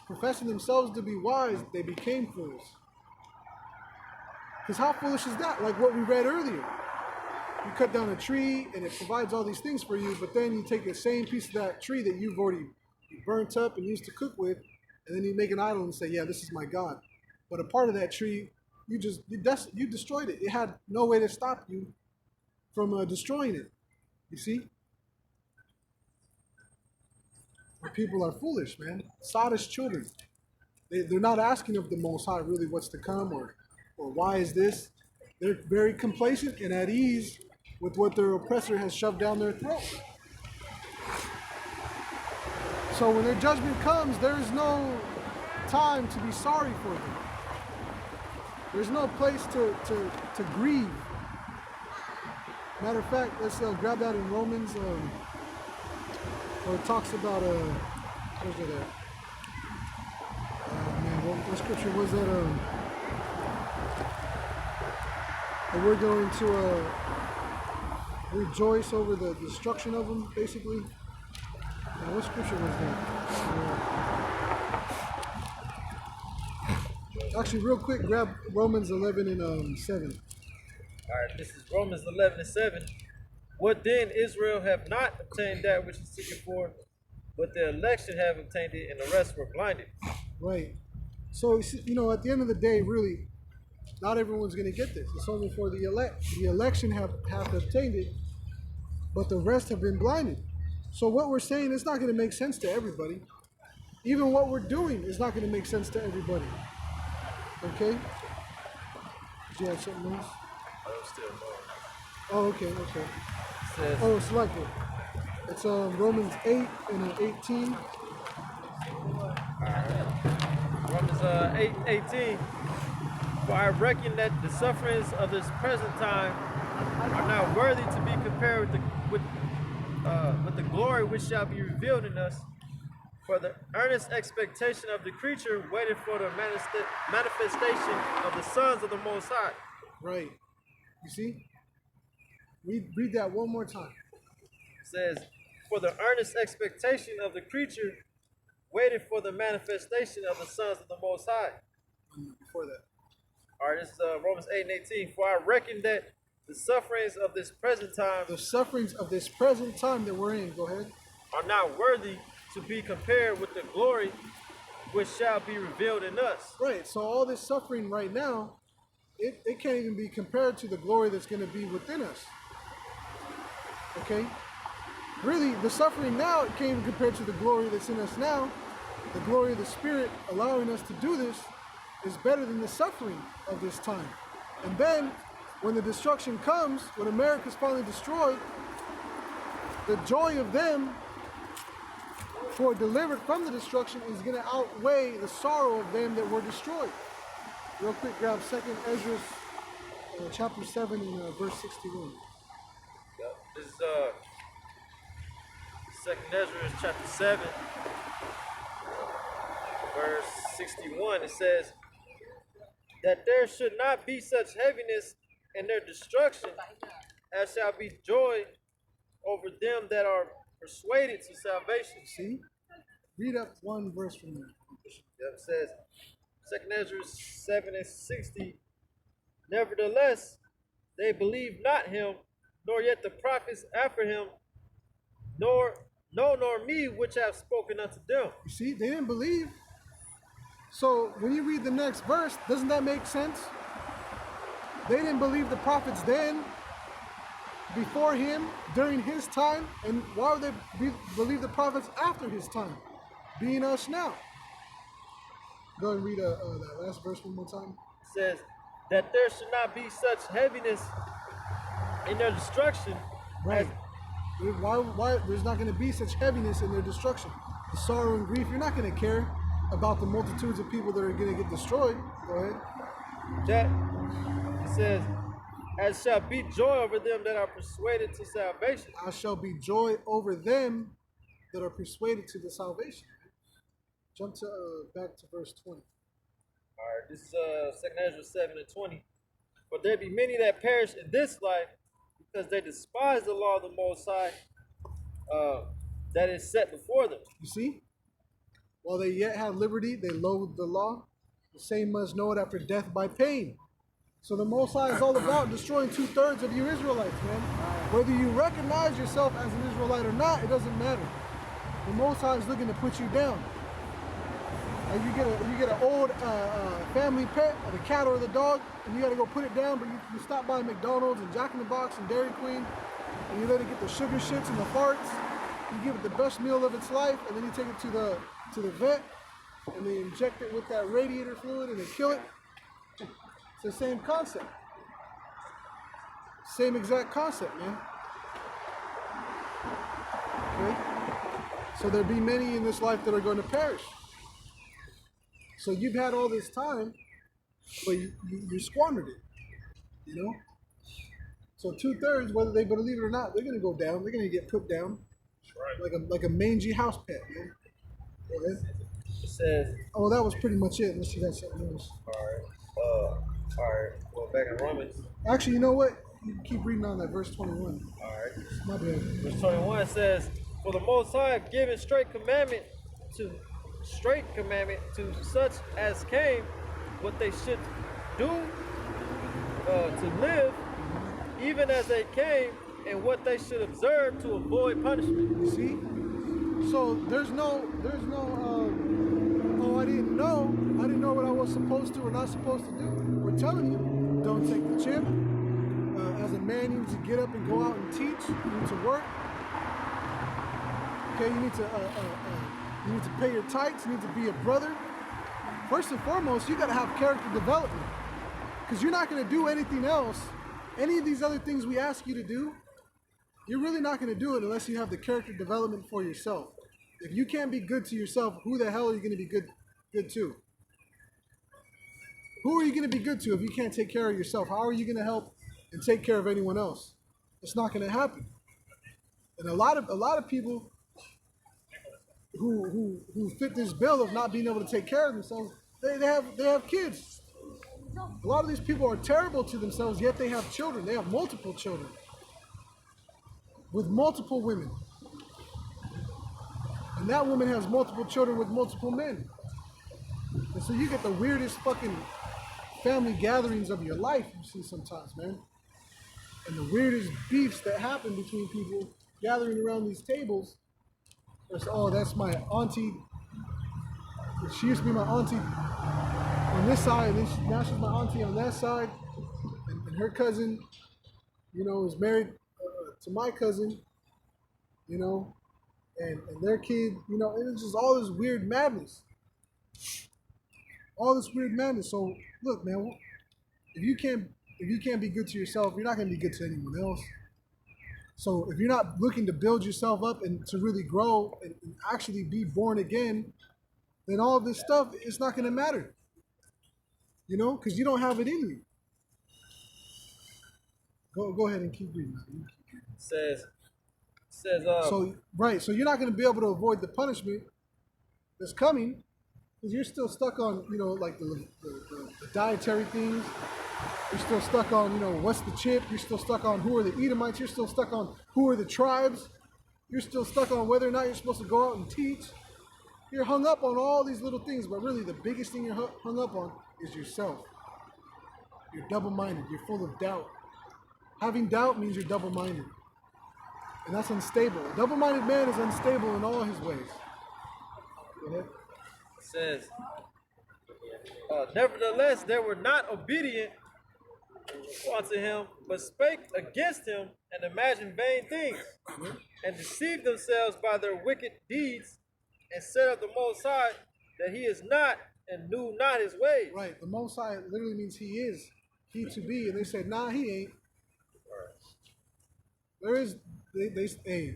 Professing themselves to be wise, they became fools. Because how foolish is that? Like what we read earlier. You cut down a tree and it provides all these things for you, but then you take the same piece of that tree that you've already burnt up and used to cook with, and then you make an idol and say, yeah, this is my God. But a part of that tree, you destroyed it. It had no way to stop you from destroying it. You see? The people are foolish, man. Sodist children. They're not asking of the Most High really what's to come or why is this. They're very complacent and at ease with what their oppressor has shoved down their throat. So when their judgment comes, there is no time to be sorry for them. There's no place to grieve. Matter of fact, let's grab that in Romans, where it talks about, where's it at? Man, what scripture was that? And we're going to rejoice over the destruction of them, basically. What scripture was that? Actually, real quick, grab Romans 11 and 7. All right, this is Romans 11 and 7. What then Israel have not obtained that which is seeking for, but the election have obtained it, and the rest were blinded. Right. So, you know, at the end of the day, really, not everyone's going to get this. It's only for the elect. The election have obtained it, but the rest have been blinded. So what we're saying is not going to make sense to everybody. Even what we're doing is not going to make sense to everybody. Okay? Did you have something else? Oh, okay, okay. Says, Oh, select it. It's Romans 8 and 18. Romans 8:18. For I reckon that the sufferings of this present time are not worthy to be compared with but the glory which shall be revealed in us. For the earnest expectation of the creature waited for the manifestation of the sons of the Most High. Right. You see? Read that one more time. It says, for the earnest expectation of the creature waited for the manifestation of the sons of the Most High. Before that. All right, this is Romans 8:18. For I reckon that the sufferings of this present time, the sufferings of this present time that we're in, go ahead, are not worthy to be compared with the glory which shall be revealed in us. Right, so all this suffering right now, it can't even be compared to the glory that's going to be within us. Okay? Really, the suffering now, it can't even compare to the glory that's in us now. The glory of the Spirit allowing us to do this is better than the suffering of this time. And then, when the destruction comes, when America's finally destroyed, the joy of them who are delivered from the destruction is going to outweigh the sorrow of them that were destroyed. Real quick, grab 2nd Ezra chapter 7 and verse 61. This is 2nd Ezra chapter 7, verse 61. It says, that there should not be such heaviness in their destruction as shall be joy over them that are persuaded to salvation. See? Read up one verse from there. It says, 2nd Ezra 7 and 60, nevertheless, they believed not him, nor yet the prophets after him, nor me which have spoken unto them. You see, they didn't believe. So when you read the next verse, doesn't that make sense? They didn't believe the prophets then, before him, during his time, and why would they believe the prophets after his time, being us now? Go ahead and read that last verse one more time. It says, that there should not be such heaviness in their destruction. Right. Why there's not going to be such heaviness in their destruction? The sorrow and grief, you're not going to care about the multitudes of people that are going to get destroyed. Go ahead. That, it says, as shall be joy over them that are persuaded to salvation. I shall be joy over them that are persuaded to the salvation. Jump to back to verse 20. All right, this is 2nd Ezra 7 and 20. For there be many that perish in this life because they despise the law of the Most High that is set before them. You see? While they yet have liberty, they loathe the law. The same must know it after death by pain. So the Most High is all about destroying 2/3 of you Israelites, man. Whether you recognize yourself as an Israelite or not, it doesn't matter. The Most High is looking to put you down. Like you get an old family pet, or the cat or the dog, and you got to go put it down, but you stop by McDonald's and Jack in the Box and Dairy Queen, and you let it get the sugar shits and the farts. You give it the best meal of its life, and then you take it to the vet, and they inject it with that radiator fluid, and they kill it. It's the same concept. Same exact concept, man. Okay? So there be many in this life that are going to perish. So you've had all this time, but you squandered it, you know? So 2/3, whether they believe it or not, they're going to go down. They're going to get put down. Right. Like a mangy house pet, man. Go ahead. It says... Oh, that was pretty much it, unless you got something else. All right. Well, back in Romans. Actually, you know what? You keep reading on that, verse 21. All right. My bad. Verse 21 says, for the Most High giving straight commandment to such as came what they should do to live, even as they came, and what they should observe to avoid punishment. You see? So there's no oh, I didn't know what I was supposed to or not supposed to do. We're telling you, don't take the chip. As a man, you need to get up and go out and teach. You need to work. Okay, you need to pay your tithes. You need to be a brother. First and foremost, you got to have character development, because you're not going to do anything else. Any of these other things we ask you to do, you're really not going to do it unless you have the character development for yourself. If you can't be good to yourself, who the hell are you going to be good to? Who are you going to be good to if you can't take care of yourself? How are you going to help and take care of anyone else? It's not going to happen. And a lot of people who fit this bill of not being able to take care of themselves, they have kids. A lot of these people are terrible to themselves, yet they have children. They have multiple children with multiple women. And that woman has multiple children with multiple men. And so you get the weirdest fucking family gatherings of your life you see sometimes, man. And the weirdest beefs that happen between people gathering around these tables. It's, oh, that's my auntie. She used to be my auntie on this side, and then now she's my auntie on that side. And her cousin, you know, is married to my cousin, you know, and their kid, you know, and it's just all this weird madness. All this weird madness. So look, man, if you can't be good to yourself, you're not gonna be good to anyone else. So if you're not looking to build yourself up and to really grow and actually be born again, then all of this stuff, it's not gonna matter. You know, because you don't have it in you. Go ahead and keep reading. Says So right, so you're not gonna be able to avoid the punishment that's coming, because you're still stuck on, you know, like the dietary things. You're still stuck on, you know, what's the chip. You're still stuck on who are the Edomites. You're still stuck on who are the tribes. You're still stuck on whether or not you're supposed to go out and teach. You're hung up on all these little things, but really the biggest thing you're hung up on is yourself. You're double-minded. You're full of doubt. Having doubt means you're double-minded. And that's unstable. A double-minded man is unstable in all his ways. Go ahead. Says, nevertheless, they were not obedient unto him, but spake against him and imagined vain things, and deceived themselves by their wicked deeds, and said of the Most High that he is not and knew not his ways. Right. The Most High literally means he is, he to be, and they said, nah, he ain't. There is, hey,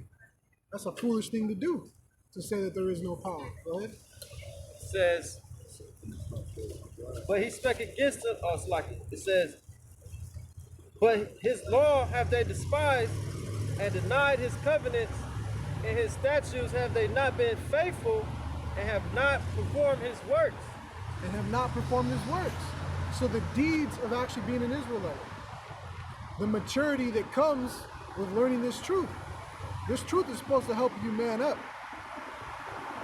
that's a foolish thing to do, to say that there is no power. Go ahead. Says, but he spake against it. Oh, it's like it says, but his law have they despised and denied his covenants, and his statutes have they not been faithful, and have not performed his works. And have not performed his works. So the deeds of actually being an Israelite, the maturity that comes with learning this truth. This truth is supposed to help you man up.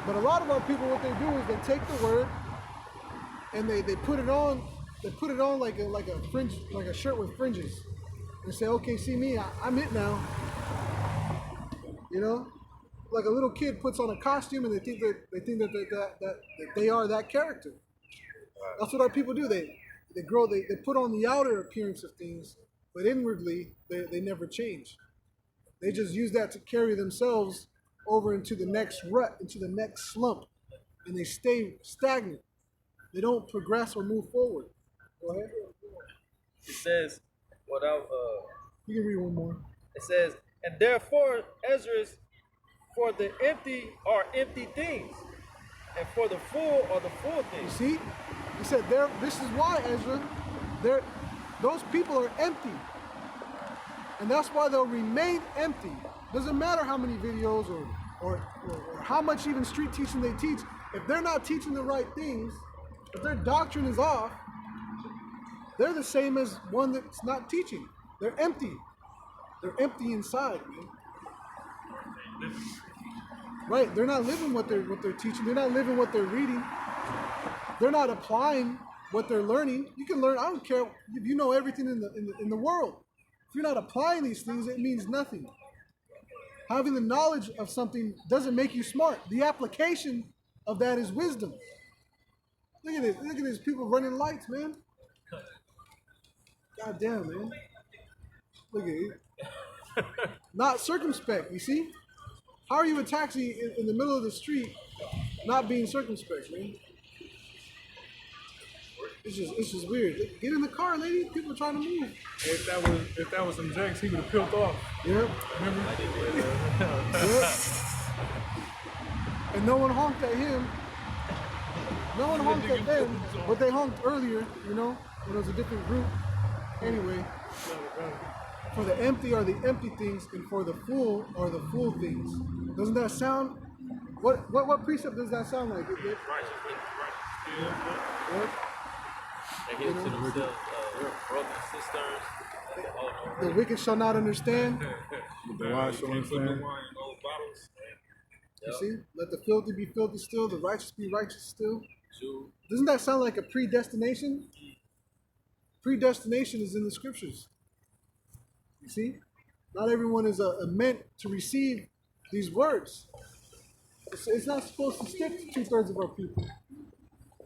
But a lot of our people, what they do is they take the word and they put it on. They put it on like a fringe, like a shirt with fringes, and say, "Okay, see me, I'm it now." You know, like a little kid puts on a costume and they think that they are that character. That's what our people do. They grow. They put on the outer appearance of things, but inwardly they never change. They just use that to carry themselves over into the next rut, into the next slump, and they stay stagnant. They don't progress or move forward. Go ahead. It says, You can read one more. it says, and therefore Ezra's, for the empty are empty things, and for the full are the full You things. see? He said, this is why, Ezra, those people are empty. And that's why they'll remain empty. Doesn't matter how many videos or how much even street teaching they teach. If they're not teaching the right things, if their doctrine is off, they're the same as one that's not teaching. They're empty. They're empty inside, man. Right? They're not living what they're teaching. They're not living what they're reading. They're not applying what they're learning. You can learn. I don't care if you know everything in the world. If you're not applying these things, it means nothing. Having the knowledge of something doesn't make you smart. The application of that is wisdom. Look at this. Look at these people running lights, man. God damn, man. Look at it. Not circumspect, you see? How are you a taxi in the middle of the street not being circumspect, man? It's just weird. Get in the car, lady. People are trying to move. If that was some Jakes, he would have peeled off. Yep. Remember? Yep. And no one honked at him. No one honked at them, but they honked earlier, you know, when it was a different group. Anyway. For the empty are the empty things, and for the full are the full things. Doesn't that sound? What precept does that sound like? Righteous. What? They hid to themselves broken cisterns. The wicked shall not understand. The wise shall understand. You see? Let the filthy be filthy still, the righteous be righteous still. Jude. Doesn't that sound like a predestination? Predestination is in the scriptures. You see? Not everyone is meant to receive these words. It's not supposed to stick to 2/3 of our people.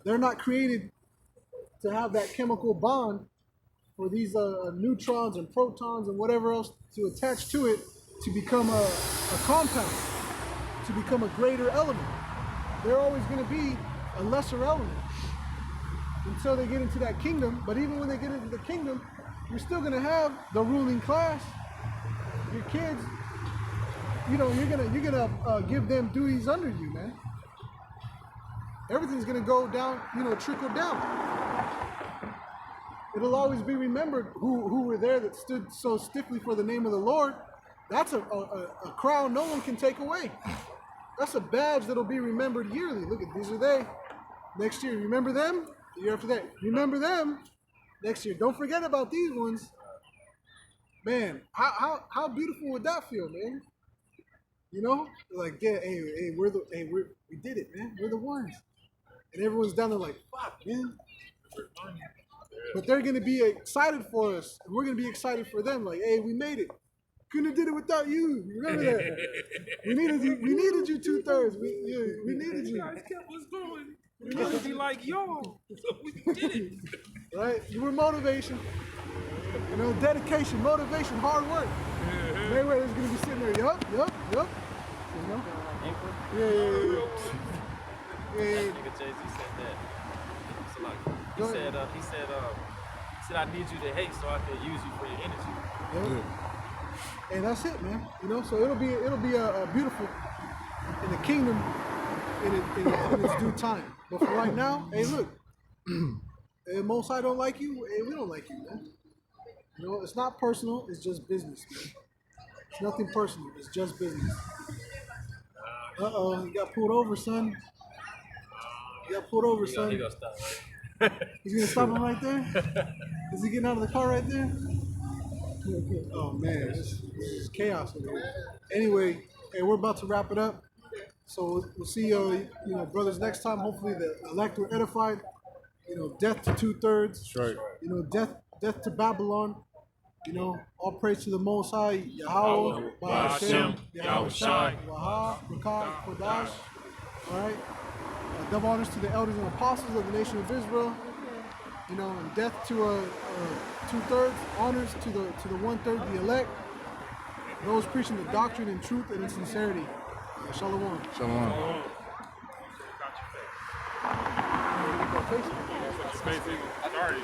They're not created to have that chemical bond for these neutrons and protons and whatever else to attach to it to become a compound, to become a greater element. They're always going to be a lesser element until they get into that kingdom. But even when they get into the kingdom, you're still going to have the ruling class. Your kids, you're gonna give them duties under you, man. Everything's gonna go down, trickle down. It'll always be remembered who were there that stood so stiffly for the name of the Lord. That's a crown no one can take away. That's a badge that'll be remembered yearly. Look at these are they. Next year, remember them? The year after that, remember them. Next year, don't forget about these ones. Man, how beautiful would that feel, man? Like, yeah, hey, we did it, man. We're the ones. And everyone's down there like, fuck, man. But they're gonna be excited for us, and we're gonna be excited for them. Like, hey, we made it. Couldn't have did it without you. Remember that? We needed you. We needed you 2/3. We needed you. You guys kept us going. We wanted to be like y'all, so we did it. Right? You were motivation. Dedication, motivation, hard work. Mayweather's gonna be sitting there. Yup. Yeah. Nigga Jay-Z said that. So like, he said, I need you to hate so I can use you for your energy. Yeah. And that's it, man. So it'll be a beautiful in the kingdom in its due time. But for right now, hey, look, if Most High don't like you, hey, we don't like you, man. It's not personal. It's just business, man. It's nothing personal. It's just business. You got pulled over, son. You got pulled over, son. He gonna stop. He's gonna stop him right there? Is he getting out of the car right there? Oh man, this is chaos over here. Anyway, hey, we're about to wrap it up. So we'll see brothers next time. Hopefully the elect were edified. Death to 2/3. That's right. Death to Babylon. All praise to the Most High, Yahweh, Ba'ashem, Yahweh Shai, Wahab, Rakah, Kodash. All right. Double honors to the elders and apostles of the nation of Israel. And death to 2/3. Honors to the 1/3, the elect. Those preaching the doctrine in truth and in sincerity. Shalom. Shalom. Space Eagle. Sorry.